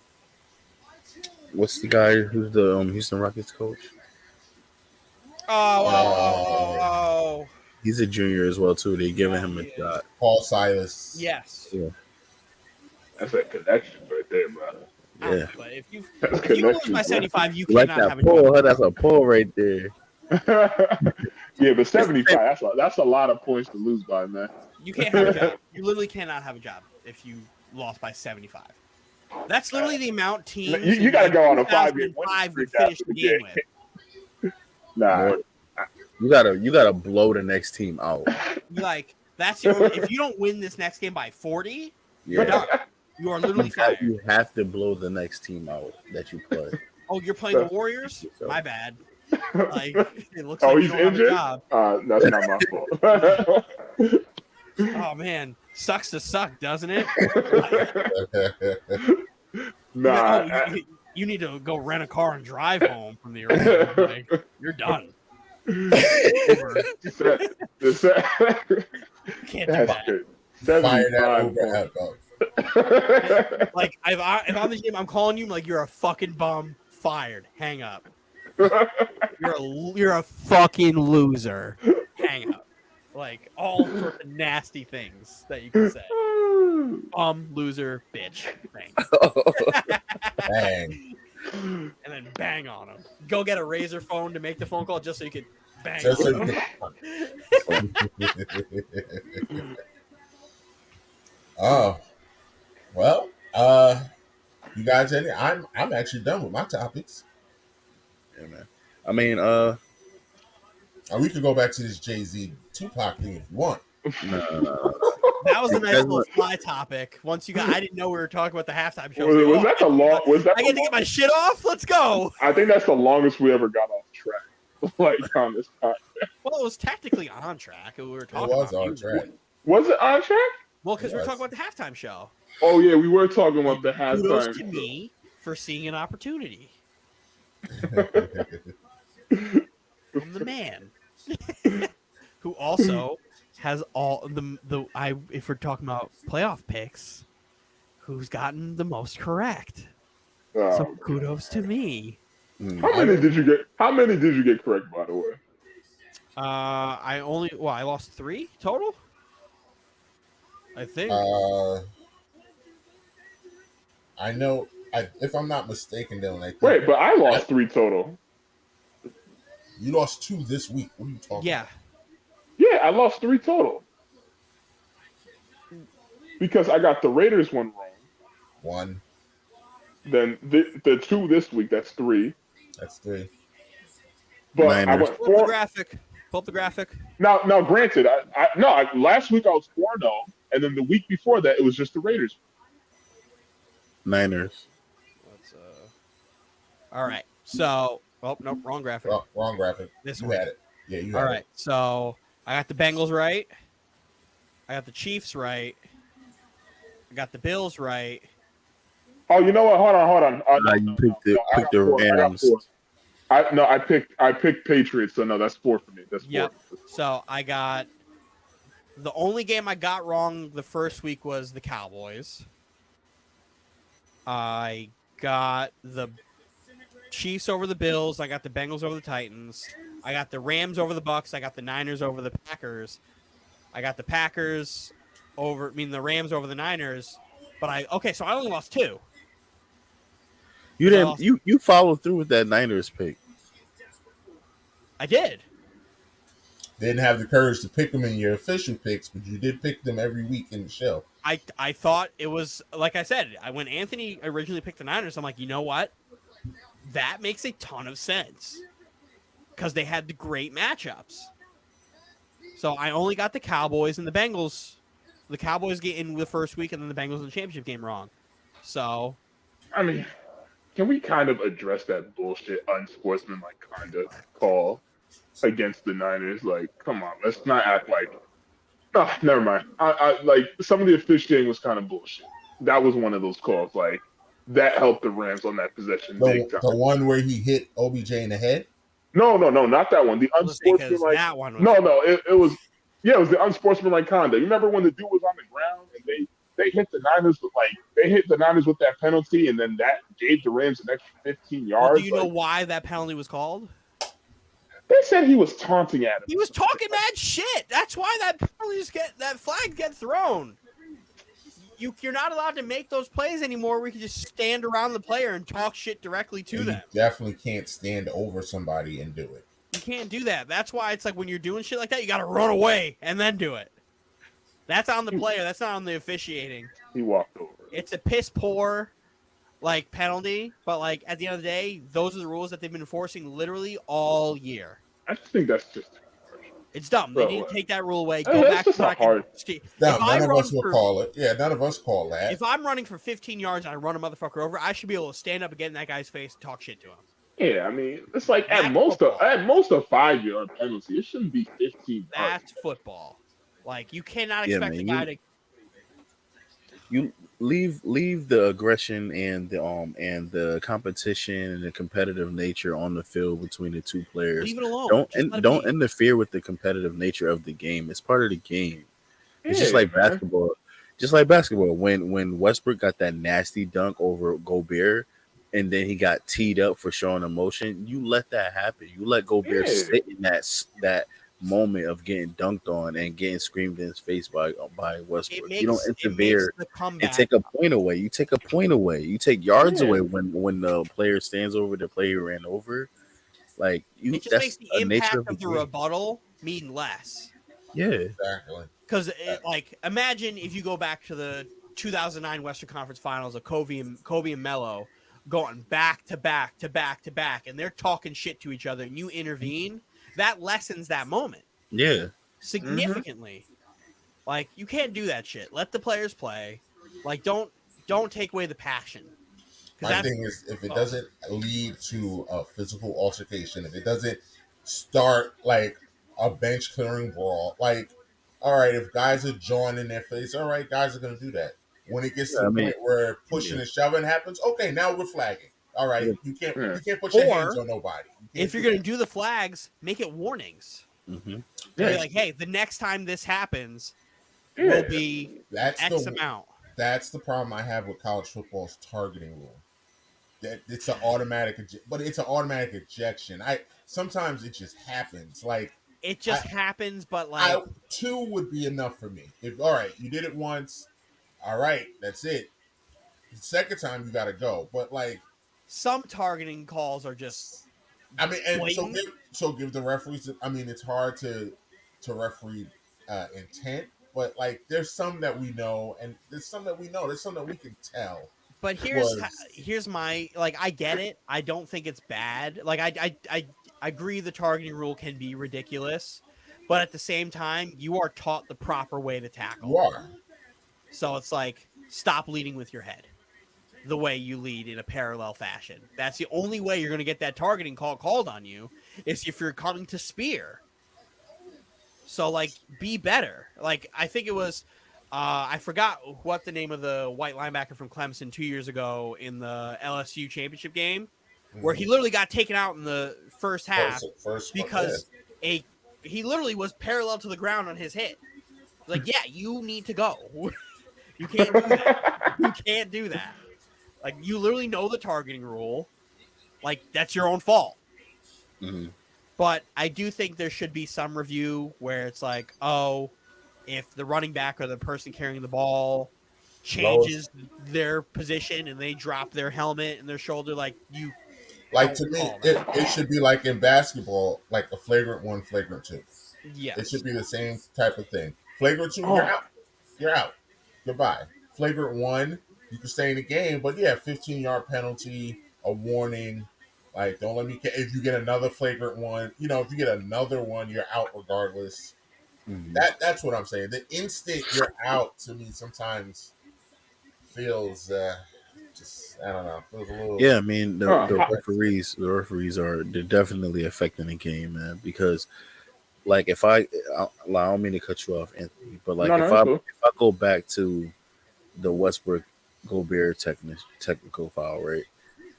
what's the guy who's the Houston Rockets coach? Oh. He's a junior as well, too. They're giving him a shot. Paul Silas. Yes. Yeah. That's a connection right there, bro. Yeah. But if you lose by 75, you cannot have a pull. That's a pull right there. Yeah, but 75, that's a lot of points to lose by, man. You can't have a job. You literally cannot have a job if you lost by 75. That's literally the amount teams you got to go on a 5-game would finish the game with. Nah. More, you gotta blow the next team out. Like that's the only. If you don't win this next game by 40, you're Yeah, done. You are literally fired. you have to blow the next team out that you play. Oh, you're playing the Warriors? So- My bad. Like it looks Oh, like you he's don't have a injured? job. That's not my fault. Oh man, sucks to suck, doesn't it? Nah. You need to go rent a car and drive home from the arena. Like, you're done. Over. Can't do That's that. good. Fire that 75 over out, dog. Like if I'm the game, I'm calling you like you're a fucking bum. Fired. Hang up. You're a fucking loser. Hang up. Like all sorts of nasty things that you can say. Loser, bitch. Thanks. Bang. And then bang on him. Go get a razor phone to make the phone call just so you could bang Just so on you him. can- Oh, well, you guys any? I'm actually done with my topics. Yeah, man. I mean, We could go back to this Jay-Z Tupac thing if you want. no. That was a nice little fly topic. Once you got, I didn't know we were talking about the halftime show. Was that the long? Was that? I get to get my shit off. Let's go. I think that's the longest we ever got off track. Like on this podcast. Well, it was technically on track. We were It talking was about on music. track. Was it on track? Well, because we were Yes. talking about the halftime show. Oh yeah, we were talking about the Kudos halftime. to me for seeing an opportunity. I'm the man who also has all the if we're talking about playoff picks, who's gotten the most correct. So Oh. kudos to me. How many did you get? How many did you get correct, by the way? I lost 3 total. I think. I know. If I'm not mistaken, Dylan, I think Wait, but I lost 3 total. you lost 2 this week. What are you talking? Yeah. Yeah, I lost 3 total. Because I got the Raiders one wrong. about? 1. Then the 2 this week, that's 3. That's 3. But I Niners. went Pull up the 4. graphic. Pull up the graphic. Now, granted, last week I was 4-0, and then the week before that it was just the Raiders. Niners. Let's All right. So, oh nope, wrong graphic. Wrong graphic. This You one. had it. Yeah, you had All it. right. So I got the Bengals right. I got the Chiefs right. I got the Bills right. Oh, you know what? Hold on. You picked the I got 4. I got Rams. 4. I picked Patriots, so no, that's 4 for me. That's 4. Yep. So I got the only game I got wrong the first week was the Cowboys. I got the Chiefs over the Bills. I got the Bengals over the Titans. I got the Rams over the Bucks. I got the Niners over the Packers. I got the Packers the Rams over the Niners. But so I only lost 2. You didn't. You followed through with that Niners pick. I did. Didn't have the courage to pick them in your official picks, but you did pick them every week in the show. I thought it was, like I said, when Anthony originally picked the Niners, I'm like, you know what? That makes a ton of sense. Because they had the great matchups. So I only got the Cowboys and the Bengals. The Cowboys get in the first week, and then the Bengals in the championship game wrong. So, I mean, can we kind of address that bullshit unsportsmanlike kind of call against the Niners? Like, come on, let's not act like. Oh, never mind. I like some of the officiating was kind of bullshit. That was one of those calls. Like that helped the Rams on that possession big time. The one where he hit OBJ in the head? No, not that one. The because unsportsmanlike. that one was, No, it was. Yeah, it was the unsportsmanlike conduct. You remember when the dude was on the ground and they hit the Niners with that penalty, and then that gave the Rams an extra 15 yards. Well, do you know why that penalty was called? They said he was taunting at him. He was talking mad shit. That's why that flag get thrown. You're not allowed to make those plays anymore. We can just stand around the player and talk shit directly to them. You definitely can't stand over somebody and do it. You can't do that. That's why it's like when you're doing shit like that, you got to run away and then do it. That's on the player. That's not on the officiating. He walked over. It's a piss poor like penalty, but like at the end of the day, those are the rules that they've been enforcing literally all year. I just think that's just too harsh. It's dumb. They Bro, need to take that rule away. I Go mean, that's back to just a track and hard. if No, I none of us run will for call it. Yeah, none of us call that. if I'm running for 15 yards and I run a motherfucker over, I should be able to stand up and get in that guy's face and talk shit to him. Yeah, I mean, it's like That's football. at most a 5 yard penalty. It shouldn't be 15 yards. That's football. Like you cannot Yeah, expect man, a guy to. You leave the aggression and the competition and the competitive nature on the field between the two players. Leave it alone. Don't interfere with the competitive nature of the game. It's part of the game. It's just Yeah, like man. basketball. Just like basketball. When Westbrook got that nasty dunk over Gobert, and then he got teed up for showing emotion, you let that happen. You let Gobert Yeah. sit in that moment of getting dunked on and getting screamed in his face by Westbrook. You don't interfere the and comeback. take a point away. You take a point away. You take yards Yeah. away when the player stands over the player who ran over. Like you, It just that's makes the a nature impact of the game. rebuttal mean less. Yeah, Exactly. Because, like, imagine if you go back to the 2009 Western Conference Finals of Kobe and Melo going back to back to back to back, and they're talking shit to each other, and you intervene. That lessens that moment yeah. significantly. Like, you can't do that shit. Let the players play. Like, don't take away the passion. My thing is, if it doesn't lead to a physical altercation, if it doesn't start like a bench clearing brawl, like, all right, if guys are jawing in their face, all right, guys are going to do that. When it gets to the point where pushing and shoving happens, okay, now we're flagging. All right, Yeah. you can't put your hands on nobody. If you're going to do the flags, make it warnings. Mm-hmm. Be like, hey, the next time this happens Yeah. will be That's X amount. That's the problem I have with college football's targeting rule. That it's an automatic, but it's an automatic ejection. Sometimes it just happens. Like it just happens, but like 2 would be enough for me. If all right, you did it once, all right, that's it. The second time you got to go. But like some targeting calls are just. I mean, and blatant. so give the referees. I mean, it's hard to referee intent, but like there's some that we know, and there's some that we know. There's some that we can tell. But here's my like I get it. I don't think it's bad. Like I agree the targeting rule can be ridiculous, but at the same time, you are taught the proper way to tackle. You are. So it's like stop leading with your head. The way you lead in a parallel fashion. That's the only way you're going to get that targeting call called on you is if you're coming to spear. So like be better. Like I think it was I forgot what the name of the white linebacker from Clemson 2 years ago in the LSU championship game, where he literally got taken out in the first half because he literally was parallel to the ground on his hit. Like, yeah, you need to go. You can't do that. You can't do that. Like, you literally know the targeting rule. Like, that's your own fault. Mm-hmm. But I do think there should be some review where it's like, oh, if the running back or the person carrying the ball changes their position and they drop their helmet and their shoulder, like you. Like to me, it should be like in basketball, like a flagrant 1, flagrant 2. Yes. It should be the same type of thing. Flagrant 2, you're out. You're out. Goodbye. Flagrant 1, you can stay in the game, but yeah, 15-yard penalty, a warning. Like, don't let me. If you get another flagrant 1, if you get another one, you're out regardless. Mm-hmm. That's what I'm saying. The instant you're out to me sometimes feels just I don't know. Feels a little. Yeah, I mean the referees they're definitely affecting the game, man. Because like if I don't mean to cut you off, Anthony, but like if I go back to the Westbrook Gobert technical foul, right?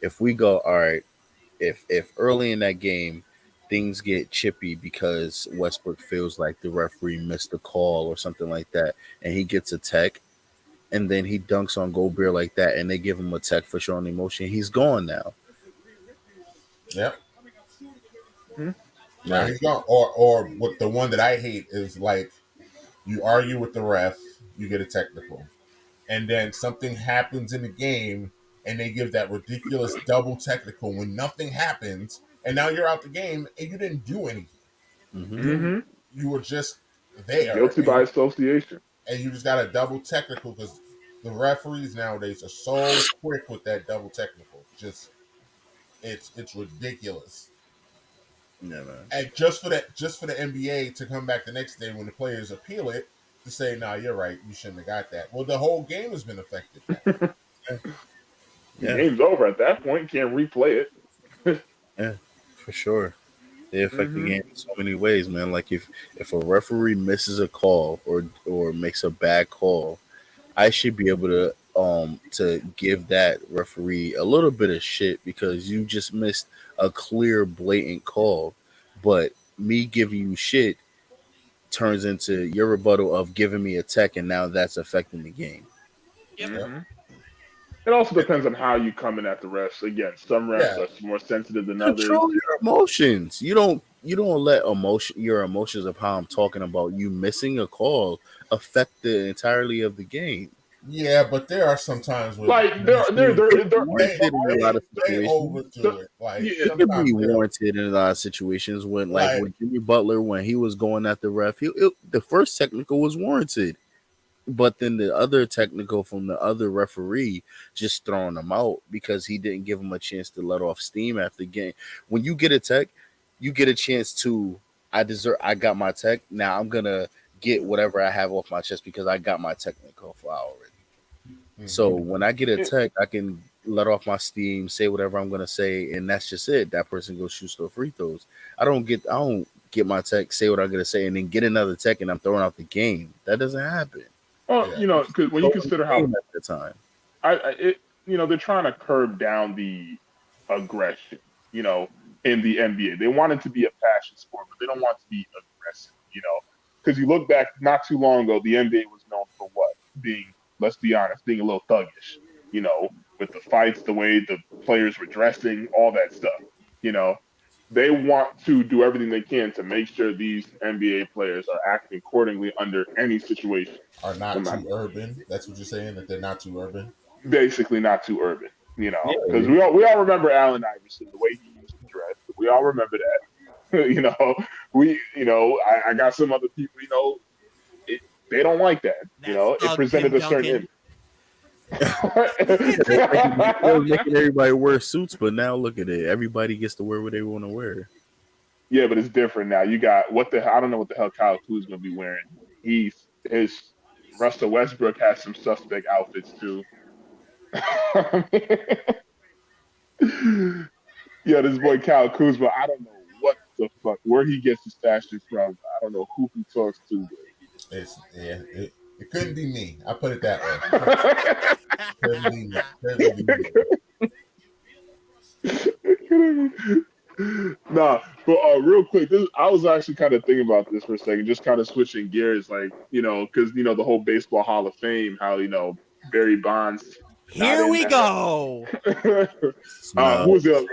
If we go, all right, if early in that game things get chippy because Westbrook feels like the referee missed a call or something like that, and he gets a tech, and then he dunks on Gobert like that, and they give him a tech for showing emotion, he's gone now. Yep. Mm-hmm. Now he's gone. Or what the one that I hate is like you argue with the ref, you get a technical, and then something happens in the game, and they give that ridiculous double technical when nothing happens. And now you're out the game, and you didn't do anything. Mm-hmm. You were just there. Guilty by association. And you just got a double technical because The referees nowadays are so quick with that double technical. Just it's ridiculous. Yeah, man. And just for the NBA to come back the next day when the players appeal it to say, "Nah, you're right. You shouldn't have got that." Well, the whole game has been affected now. The Yeah, game's over at that point. Can't replay it. yeah, for sure. They affect the Hmm. game in so many ways, man. Like if a referee misses a call or makes a bad call, I should be able to give that referee a little bit of shit because you just missed a clear, blatant call. But me giving you shit turns into your rebuttal of giving me a tech, and now that's affecting the game. Yep. Yep. Hmm. It also depends on how you come in at the refs. Again, some refs Yeah. are more sensitive than others. Control your emotions. You don't let your emotions of how I'm talking about you missing a call affect the entirety of the game. Yeah, but there are some times where Like these dudes they Warranted in a lot of they situations. overdo it. Like yeah, It could be sometimes they're warranted in a lot of situations when, like, like with Jimmy Butler, when he was going at the ref, the first technical was warranted, but then the other technical from the other referee just throwing him out because he didn't give him a chance to let off steam after the game. When you get a tech, you get a chance to. I got my tech. Now I'm gonna get whatever I have off my chest because I got my technical for already. So mhm. when I get a it, tech, I can let off my steam, say whatever I'm gonna say, and that's just it. That person goes shoot the free throws. I don't get my tech, say what I'm gonna say, and then get another tech and I'm throwing out the game. That doesn't happen. well, Yeah. you know, because when you Controlling consider the how game at the time. they're trying to curb down the aggression, you know, in the NBA. They want it to be a passion sport, but they don't want it to be aggressive, because you look back not too long ago, the NBA was known for what? Being, let's be honest, being a little thuggish, with the fights, the way the players were dressing, all that stuff, you know. They want to do everything they can to make sure these NBA players are acting accordingly under any situation. Are No not matter too urban. That's what you're saying, that they're not too urban. basically not too urban, Yeah, because we all remember Allen Iverson, the way he used to dress. We all remember that. I got some other people, it, they don't like that. That's It Thug Tim presented a certain Duncan. it was making everybody wear suits, but now look at it. Everybody gets to wear what they want to wear. Yeah, but it's different now. You got I don't know what the hell Kyle Kuzma gonna be wearing. His Russell Westbrook has some suspect outfits too. Yeah, this boy Kyle Kuzma, I don't know what the fuck, where he gets his fashion from. I don't know who he talks to. It couldn't be me. I put it that way. But Couldn't be me. Couldn't be me. nah, but real quick, I was actually kind of thinking about this for a second, just kind of switching gears, like, because, the whole Baseball Hall of Fame, how, Barry Bonds not Here in we go. that. It's not Who was the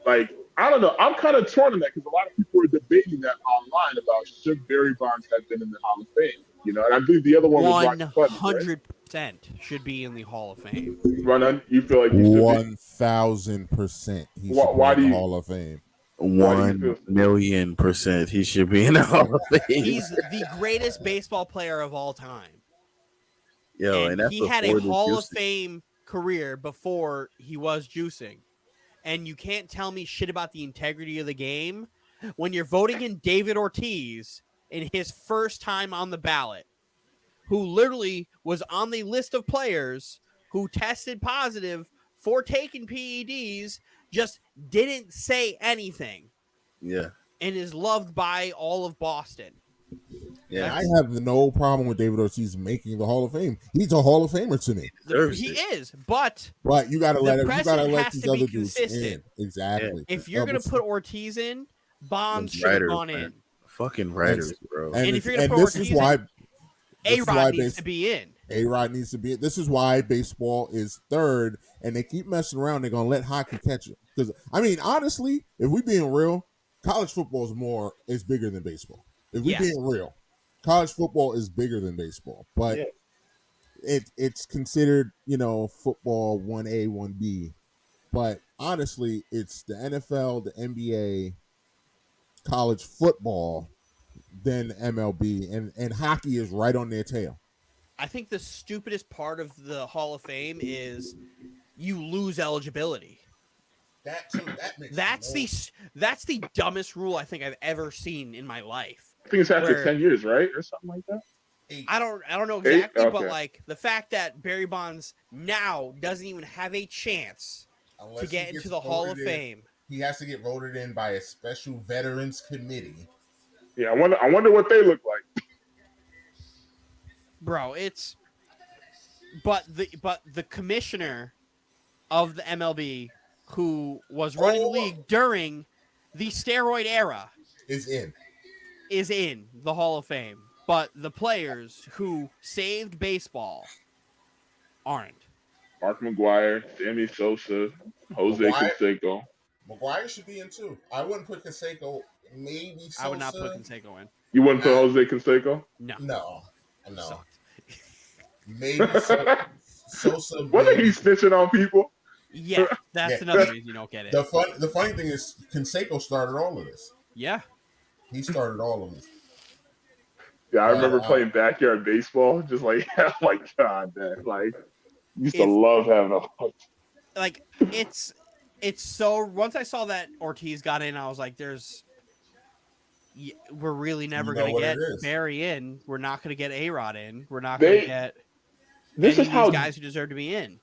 like? I don't know. I'm kind of torn on that because a lot of people were debating that online about should Barry Bonds have been in the Hall of Fame. And I believe the other one was Roger Clemens, right? 100% should be in the Hall of Fame. Ronan, you feel like he should be? 1,000% he Why, should be why in do the you Hall of Fame. why do you feel? 1,000,000% he should be in the Hall of Fame. He's the greatest baseball player of all time. Yo, And and that's he had a before the Hall of juice. Fame career before he was juicing. And you can't tell me shit about the integrity of the game when you're voting in David Ortiz in his first time on the ballot, who literally was on the list of players who tested positive for taking PEDs, just didn't say anything Yeah, and is loved by all of Boston. yeah, I have no problem with David Ortiz making the Hall of Fame. He's a Hall of Famer to me. deserves He it. is, but But you gotta the let precedent has these to be other dudes consistent. in. Exactly. If you're going to put Ortiz in, Bonds Them should have writers, gone man. in. Fucking writers, bro. And if you're going to and put this is Ortiz why in, this is why A-Rod needs to be in. A-Rod needs to be. This is why baseball is third, and they keep messing around. They're gonna let hockey catch it. Because honestly, if we being real, college football is bigger than baseball. If we Yes. being real, college football is bigger than baseball. But Yeah. it's considered football 1A 1B. But honestly, it's the NFL, the NBA, college football, then MLB, and hockey is right on their tail. I think the stupidest part of the Hall of Fame is you lose eligibility. That too. That makes That's no that's the dumbest rule I think I've ever seen in my life. I think it's after Where 10 years, right, or something like that. eight. I don't know 8? exactly, but Okay. like the fact that Barry Bonds now doesn't even have a chance to Unless he get gets into the Hall of voted in, Fame. he has to get voted in by a special veterans committee. Yeah, I wonder what they look like. Bro, it's but the commissioner of the MLB who was running the Oh, league during the steroid era is in. is in the Hall of Fame, but the players who saved baseball aren't. Mark McGuire, Sammy Sosa, Jose McGuire, Canseco. McGuire should be in too. I wouldn't put Canseco. Maybe I would not put Sosa. Canseco in. You wouldn't put Uh, Jose Canseco? No, no, he no. sucked. Maybe Sosa. Wasn't he Maybe. snitching on people? Yeah, that's Yeah. another reason you don't get it. The funny thing is, Canseco started all of this. Yeah, He started all of this. Yeah, I But remember playing backyard baseball. Just like, like God, man. Like, used to If- love having a. like it's so. Once I saw that Ortiz got in, I was like, we're really never You know gonna what get it is. Barry in. We're not gonna get A-Rod in. We're not They- gonna get This any is of how these guys who deserve to be in.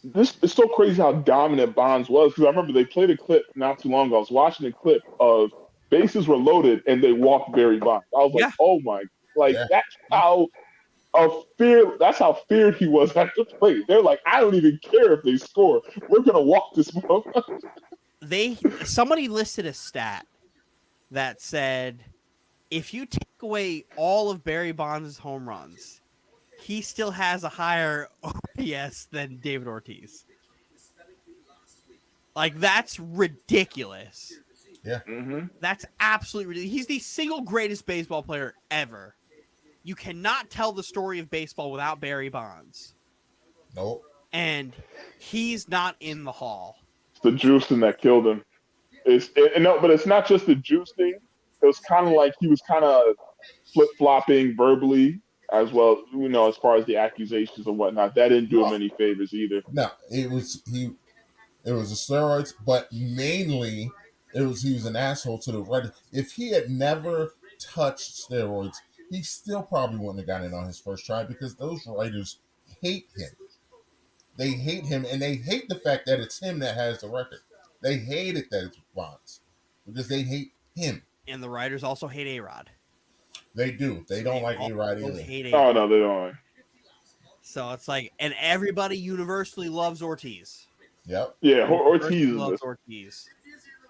this it's so crazy how dominant Bonds was, because I remember they played a clip not too long ago. I was watching a clip of bases were loaded and they walked Barry Bonds. I was like, Yeah. oh my, like Yeah. that's how feared he was at the plate. They're like, I don't even care if they score. We're gonna walk this motherfucker. Somebody listed a stat that said if you take away all of Barry Bonds' home runs, he still has a higher OPS than David Ortiz. Like, that's ridiculous. Mm-hmm. That's absolutely ridiculous. He's the single greatest baseball player ever. You cannot tell the story of baseball without Barry Bonds. Nope. And he's not in the Hall. It's the juicing that killed him. No, but it's not just the juicing. It was kind of like he was kind of flip flopping verbally as well. As far as the accusations and whatnot, that didn't do him any favors either. No, it was the steroids, but mainly he was an asshole to the writer. If he had never touched steroids, he still probably wouldn't have gotten it on his first try, because those writers hate him. They hate him, and they hate the fact that it's him that has the record. They hate it that it's Bonds, because they hate him. And the writers also hate A-Rod. They do. They don't like A-Rod either. Hate Oh A-Rod. no, they don't. So it's like, and everybody universally loves Ortiz. Yep. Yeah, Ortiz Universally is. loves Ortiz.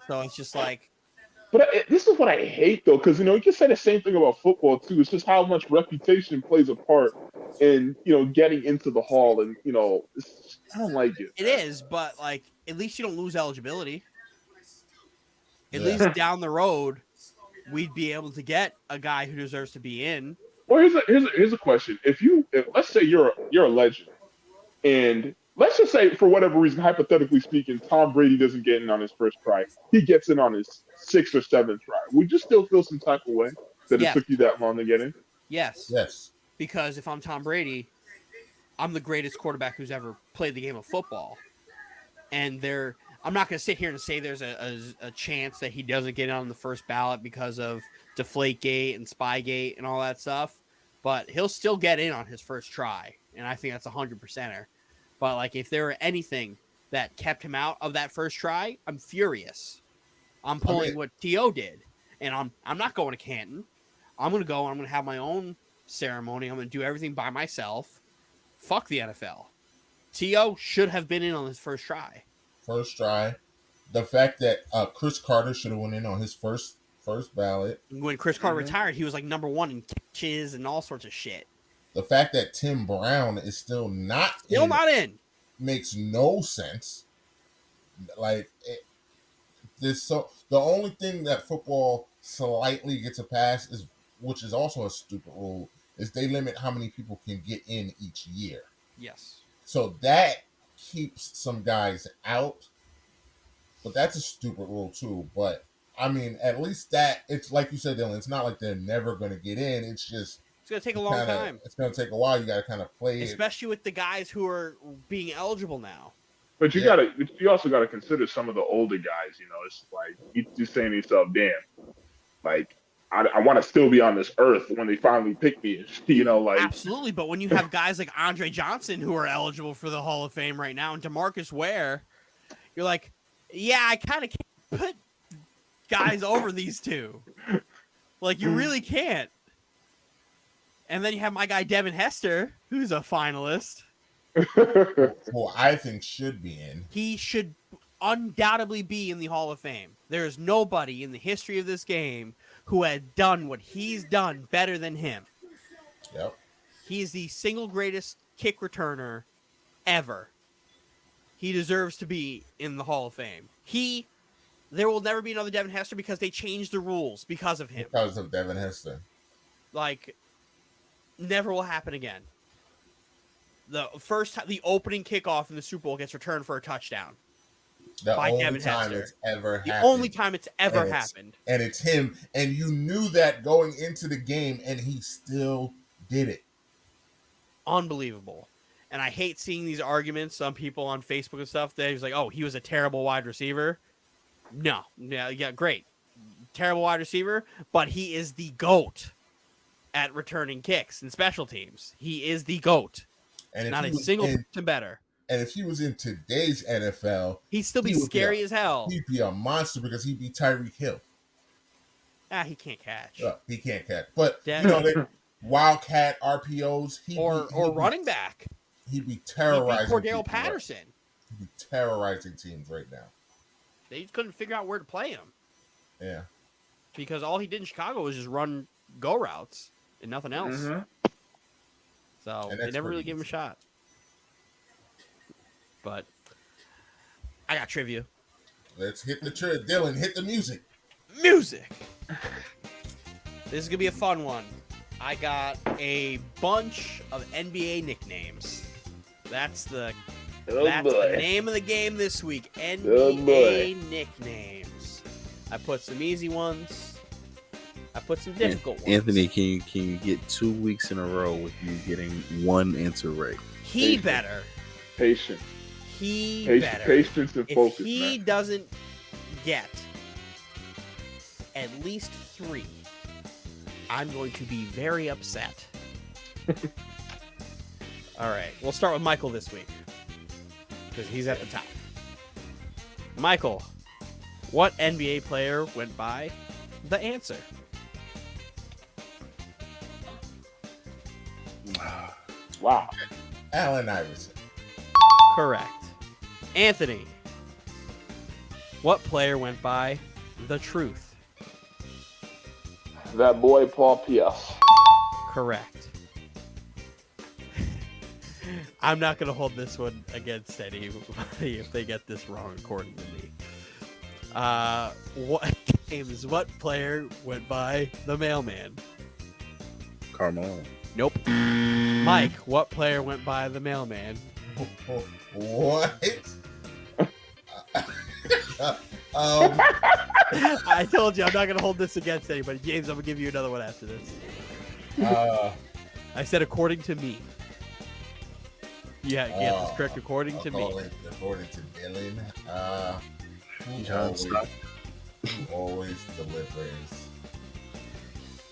So it's just like, But this is what I hate though, because you can say the same thing about football too. It's just how much reputation plays a part in getting into the Hall, and I don't like it. it is, but like, at least you don't lose eligibility. At Yeah. least down the road, we'd be able to get a guy who deserves to be in. Well, here's a question. If let's say you're a legend, and let's just say for whatever reason, hypothetically speaking, Tom Brady doesn't get in on his first try. He gets in on his 6th or 7th try. Would you still feel some type of way that Yes. it took you that long to get in? Yes. Yes. Because if I'm Tom Brady, I'm the greatest quarterback who's ever played the game of football. And I'm not going to sit here and say there's a chance that he doesn't get on the first ballot because of Deflategate and Spygate and all that stuff. But he'll still get in on his first try. And I think that's 100%er. But like, if there were anything that kept him out of that first try, I'm furious. I'm pulling what T.O. did. And I'm not going to Canton. I'm going to go and I'm going to have my own ceremony. I'm going to do everything by myself. Fuck the NFL. T.O. should have been in on his first try. First try. The fact that Chris Carter should have went in on his first ballot. When Chris Carter retired, he was like number 1 in catches and all sorts of shit. The fact that Tim Brown is still not in makes no sense. Like, the only thing that football slightly gets a pass is, which is also a stupid rule, is they limit how many people can get in each year. Yes. So that keeps some guys out, but that's a stupid rule too. But I mean, at least that, it's like you said, Dylan, it's not like they're never going to get in. It's just It's going to take a long time. It's going to take a while. You got to kind of play it. Especially with the guys who are being eligible now. But you also gotta consider some of the older guys. You know, it's like you're saying to yourself, "Damn, like I want to still be on this earth when they finally pick me." You know, like Absolutely. But when you have guys like Andre Johnson who are eligible for the Hall of Fame right now, and DeMarcus Ware, you're like, yeah, I kind of can't put guys over these two. Like, you really can't. And then you have my guy Devin Hester, who's a finalist. Who I think should be in. He should undoubtedly be in the Hall of Fame. There is nobody in the history of this game who had done what he's done better than him. Yep. He is the single greatest kick returner ever. He deserves to be in the Hall of Fame. There will never be another Devin Hester because they changed the rules because of him. Because of Devin Hester. Like, never will happen again. The opening kickoff in the Super Bowl gets returned for a touchdown. The by only Devin time Hester. it's ever The happened. only time it's ever happened. And it's him. And you knew that going into the game, and he still did it. Unbelievable. And I hate seeing these arguments. Some people on Facebook and stuff, they're like, oh, he was a terrible wide receiver. No. Yeah, great. Terrible wide receiver, but he is the GOAT at returning kicks and special teams. He is the GOAT. And Not a single person better. And if he was in today's NFL, he'd still be scary as hell. He'd be a monster because he'd be Tyreek Hill. He can't catch. He can't catch. But, Wildcat RPOs. Or running back. He'd be terrorizing. He'd be Cordell Patterson. He'd be terrorizing teams right now. They just couldn't figure out where to play him. Yeah. Because all he did in Chicago was just run go routes and nothing else. Mm-hmm. So they never really gave him a shot. But I got trivia. Let's hit the Dylan, hit the music. Music! This is going to be a fun one. I got a bunch of NBA nicknames. That's the name of the game this week. NBA nicknames. I put some easy ones. I put some difficult ones. Anthony, can you get 2 weeks in a row with you getting one answer right? He better. Patience. Better. Patience and focus. If he doesn't get at least 3, I'm going to be very upset. All right, we'll start with Michael this week because he's at the top. Michael, what NBA player went by the answer? Wow. Allen Iverson. Correct. Anthony, what player went by the truth? That boy Paul Pierce. Correct. I'm not going to hold this one against anybody if they get this wrong, according to me. What player went by the mailman? Carmelo. Nope. Mike, what player went by the mailman? What? I told you I'm not going to hold this against anybody. James, I'm going to give you another one after this. I said according to me. Yeah, get this correct according to me. According to Dylan. Who always delivers?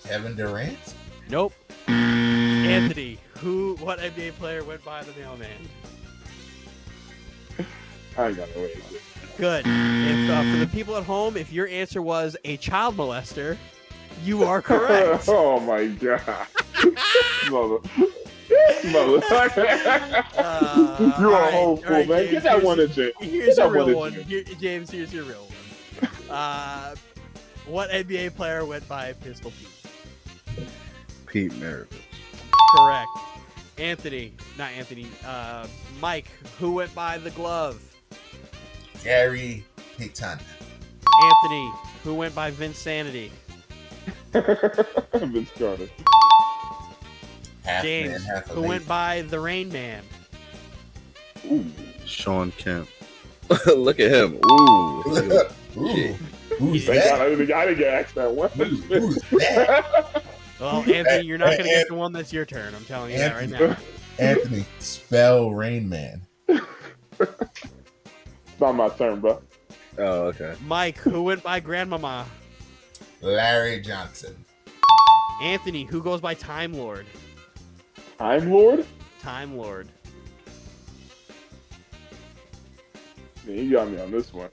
Kevin Durant? Nope. Anthony, what NBA player went by the mailman? I ain't got no way. Good. If for the people at home, if your answer was a child molester, you are correct. Oh my god. Motherfucker. You are hopeful, man. James, get that one in James. Here's your real one. James, here's your real one. What NBA player went by Pistol Pete? Pete Maravich. Correct. Mike, who went by the glove? Gary Payton. Anthony, who went by Vince Sanity? Vince Carter. James, who went by the Rain Man? Ooh. Sean Kemp. Look at him. Ooh. Ooh. Who's Thank that? God I didn't get asked that one. Who's that? Well, Anthony, you're not going to get the one that's your turn. I'm telling you that right now. Anthony, spell Rain Man. It's not my turn, bro. Oh, okay. Mike, who went by Grandmama? Larry Johnson. Anthony, who goes by Time Lord? Time Lord? Time Lord. Man, you got me on this one.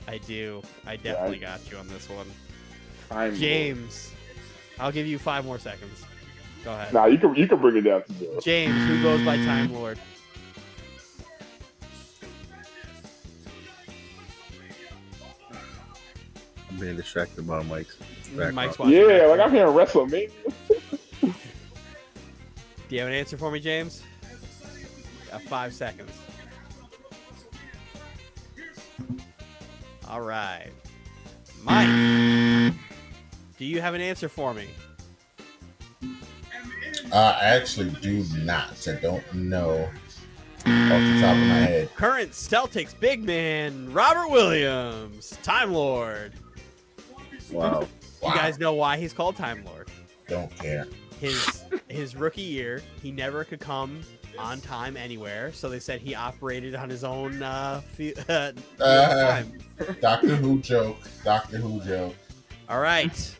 I do. I definitely got you on this one. Time James, I'll give you 5 more seconds. Go ahead. Lord. Nah, you can bring it down to 0. James, who goes by Time Lord? I'm being distracted by Mike's background. Mike's watching. Yeah, back like there. I'm hearing WrestleMania. Do you have an answer for me, James? 5 seconds. All right. Mike, do you have an answer for me? I actually do not. I don't know off the top of my head. Current Celtics big man, Robert Williams, Time Lord. Wow. You guys know why he's called Time Lord? Don't care. His rookie year, he never could come on time anywhere, so they said he operated on his own time. Doctor Who joke. Doctor Who joke. All right,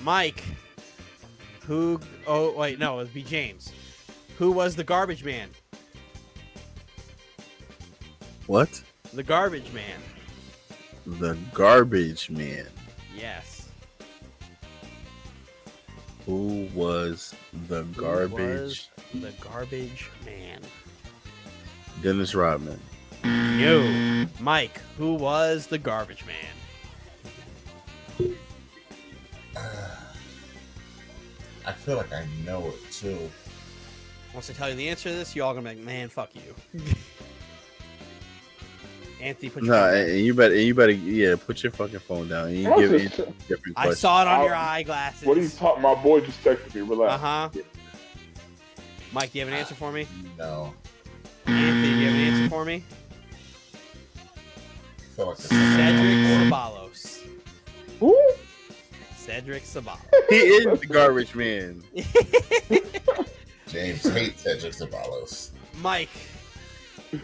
Mike. Who? Oh wait, no, it would be James. Who was the garbage man? What? The garbage man. The garbage man. Yes. Who was the garbage? Who was the garbage man? Dennis Rodman. No. Mike, who was the garbage man? I feel like I know it too. Once I tell you the answer to this, you all gonna be like, man, fuck you. Anthony, put your No, phone down. and you better, yeah, put your fucking phone down. And you What's give this? me different I questions. saw it on your I'll- eyeglasses. What are you talking? My boy just texted me. Relax. Uh-huh. Mike, do you have an answer for me? No. Anthony, do you have an answer for me? I feel like it's Cedric Ceballos. Who? Cedric Ceballos. He is the garbage man. James hates Cedric Ceballos. Mike,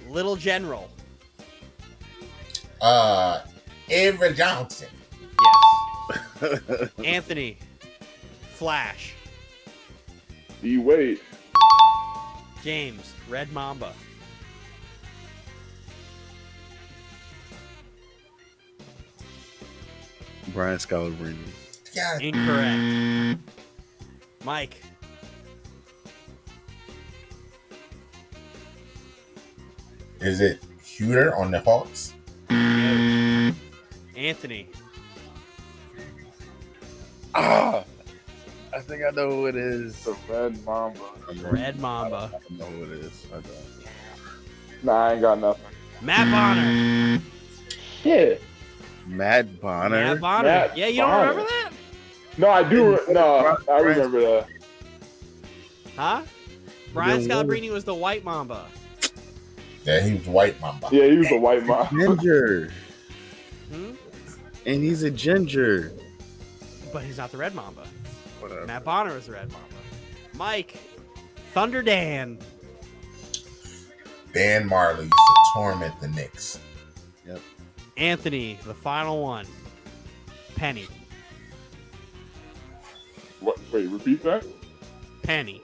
Little General. Avery Johnson. Yes. Anthony, Flash. D-Wade. James, Red Mamba. Brian Scalabrine. God, Incorrect. Mike, is it Cuter on the Hawks? no. Anthony, Ah, I think I know who it is. The Red Mamba. Red Mamba. I don't know who it is. I don't. Nah, I ain't got nothing. Matt Bonner. Yeah. Matt Bonner. Matt Bonner. Matt Yeah, you don't Bonner. remember that? No, I do. No, I remember that. Huh? Brian Then what? Scalabrine was the white Mamba. Yeah, he was White Mamba. Yeah, he was a white Mamba. Ginger. Hmm? And he's a ginger. But he's not the Red Mamba. Whatever. Matt Bonner was the Red Mamba. Mike, Thunder Dan. Dan Marley used to torment the Knicks. Anthony, the final one. Penny. What? Wait, repeat that. Penny.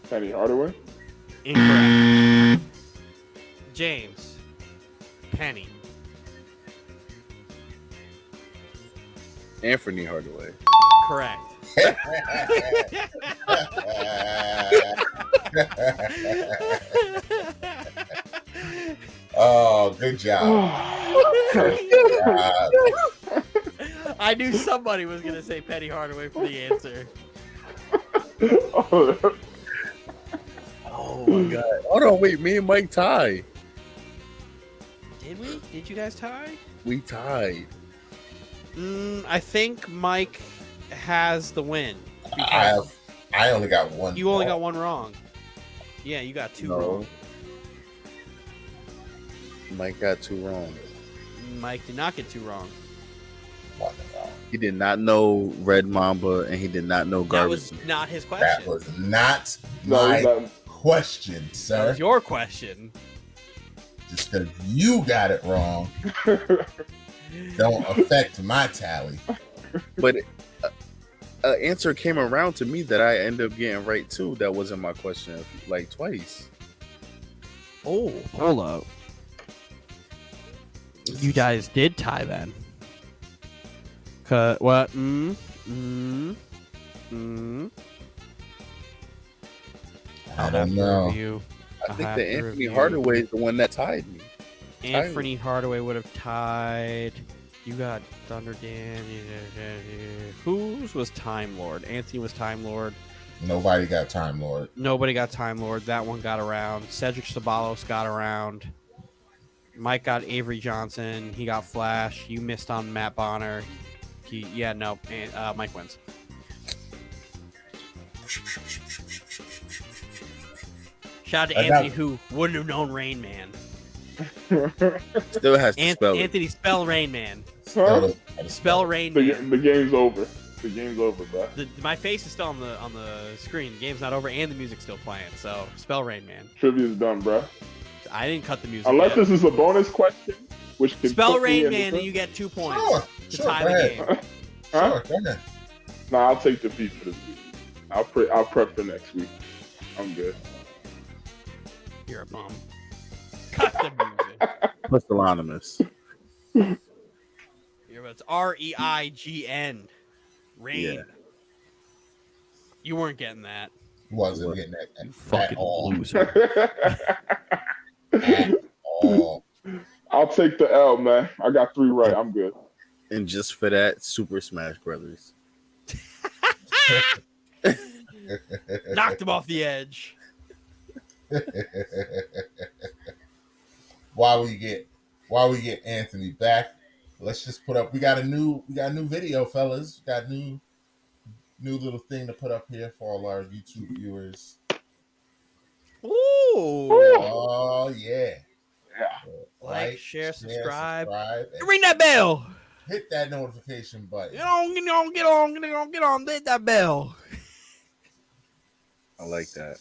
Penny Hardaway. Incorrect. James. Penny. Anthony Hardaway. Correct. Oh, good job. I knew somebody was going to say Penny Hardaway for the answer. Oh my god. Hold on, wait. Me and Mike tied. Did we? Did you guys tie? We tied. I think Mike has the win. I only got one. You only got one wrong. Yeah, you got 2 No. wrong. Mike got 2 wrong. Mike did not get 2 wrong. What the hell? He did not know Red Mamba, and he did not know That Garbage. was not his That question. was not No, my that, question, That sir. was your question. Just because you got it wrong don't affect my tally. But an answer came around to me that I ended up getting right too. That wasn't my question, like twice. Oh, hold up. You guys did tie then. What? I don't know. I think that Anthony Hardaway is the one that tied me. Anthony Hardaway would have tied. You got Thunder Dan. Whose was Time Lord? Anthony was Time Lord. Nobody got Time Lord. Nobody got Time Lord. That one got around. Cedric Ceballos got around. Mike got Avery Johnson. He got Flash. You missed on Matt Bonner. Mike wins. Shout out to Anthony, who wouldn't have known Rain Man. Still has to spell it. Anthony, spell Rain Man. huh? Spell Rain Man. The game's over. The game's over, bro. My face is still on the screen. The game's not over, and the music's still playing. So spell Rain Man. Trivia's done, bro. I didn't cut the music. Unless yet. this is a bonus question, which can Spell put me Rain in Man, the- and you get 2 points to Sure, tie go the ahead. game. Huh? Sure, go ahead. Nah, I'll take defeat for this week. I'll prep for next week. I'm good. You're a bum. Cut the music. Pusillanimous. It's REIGN. Rain. Yeah. You weren't getting that. Wasn't getting that You at fucking all. loser. At all. I'll take the L, man. I got 3 right. I'm good. And just for that, Super Smash Brothers. Knocked him off the edge. While we get Anthony back, let's just put up. We got a new video, fellas. We got new little thing to put up here for all our YouTube viewers. Ooh. Oh yeah. Yeah. Like, share, subscribe. and Ring that bell. hit that notification button. Get on. Hit that bell. I like that. Like a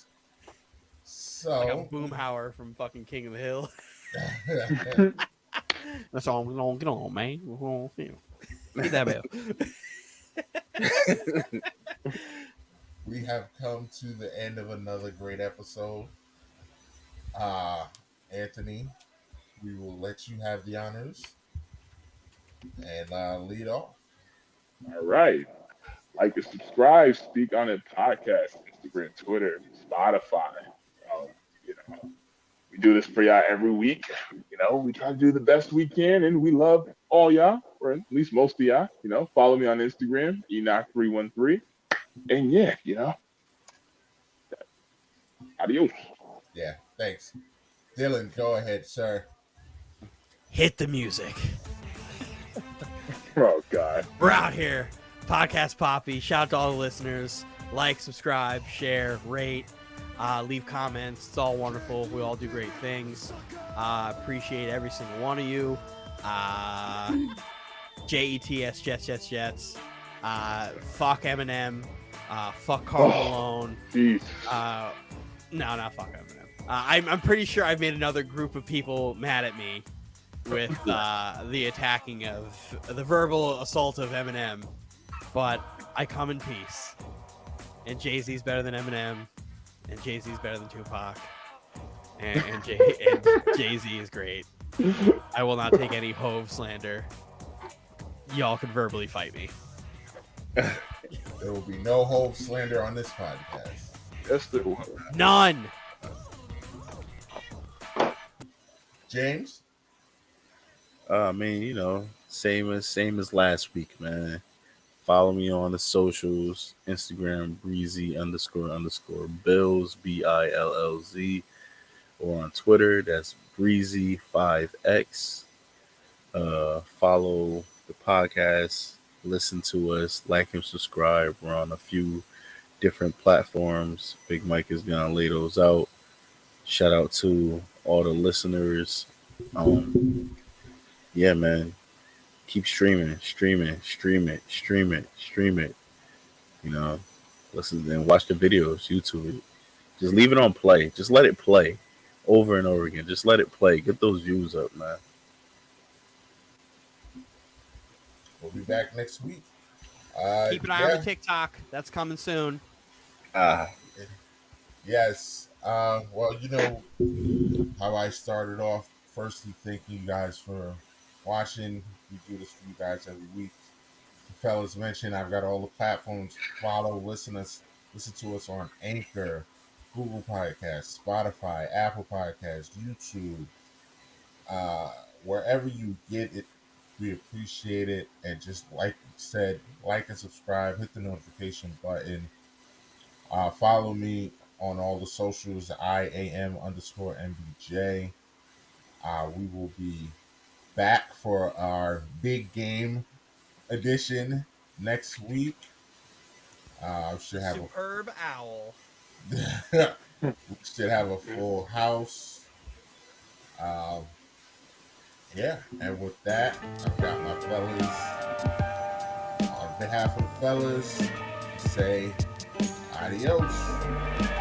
So Boomhauer from fucking King of the Hill. That's all. Get on, man. Hit that bell. we have come to the end of another great episode. Anthony, we will let you have the honors and lead off. All right. Like and subscribe. Speak on it podcast. Instagram, Twitter, Spotify. You know, we do this for y'all every week. You know, we try to do the best we can, and we love all y'all, or at least most of y'all. You know, follow me on Instagram, Enoch313. And yeah, you know, adios. Yeah, thanks. Dylan, go ahead, sir. Hit the music. Oh, God. We're out here. Podcast Poppy. Shout out to all the listeners. Like, subscribe, share, rate, leave comments. It's all wonderful. We all do great things. Appreciate every single one of you. JETS, Jets. Fuck Eminem. Fuck Karl Malone. Jeez. No, not fuck Eminem. I'm pretty sure I've made another group of people mad at me with the attacking of the verbal assault of Eminem, but I come in peace. And Jay-Z's better than Eminem, and Jay-Z's better than Tupac, and Jay-Z is great. I will not take any Hove slander. Y'all can verbally fight me. There will be no Hove slander on this podcast. Yes, there was. None. James? Man, you know, same as last week, man. Follow me on the socials, Instagram breezy__bills BILLZ, or on Twitter, that's breezy5x. Follow the podcast, listen to us, like and subscribe. We're on a few different platforms. Big Mike is gonna lay those out. Shout out to all the listeners. Yeah, man. keep streaming, stream it. You know, listen and watch the videos, YouTube it. Just leave it on play. Just let it play over and over again. Just let it play. Get those views up, man. We'll be back next week. Keep an eye on the Yeah, TikTok. That's coming soon. Ah, yes. Well, you know how I started off. Firstly, thank you guys for watching. We do this for you guys every week. The fellas mentioned I've got all the platforms. Follow, listen to us on Anchor, Google Podcasts, Spotify, Apple Podcasts, YouTube, uh, wherever you get it. We appreciate it, and just like you said, like and subscribe. Hit the notification button. Follow me on all the socials. IAM_MBJ. We will be back for our big game edition next week. The Should have superb owl. a we should have a full house. Um, yeah, and with that, I've got my fellas. On behalf of the fellas, say adios.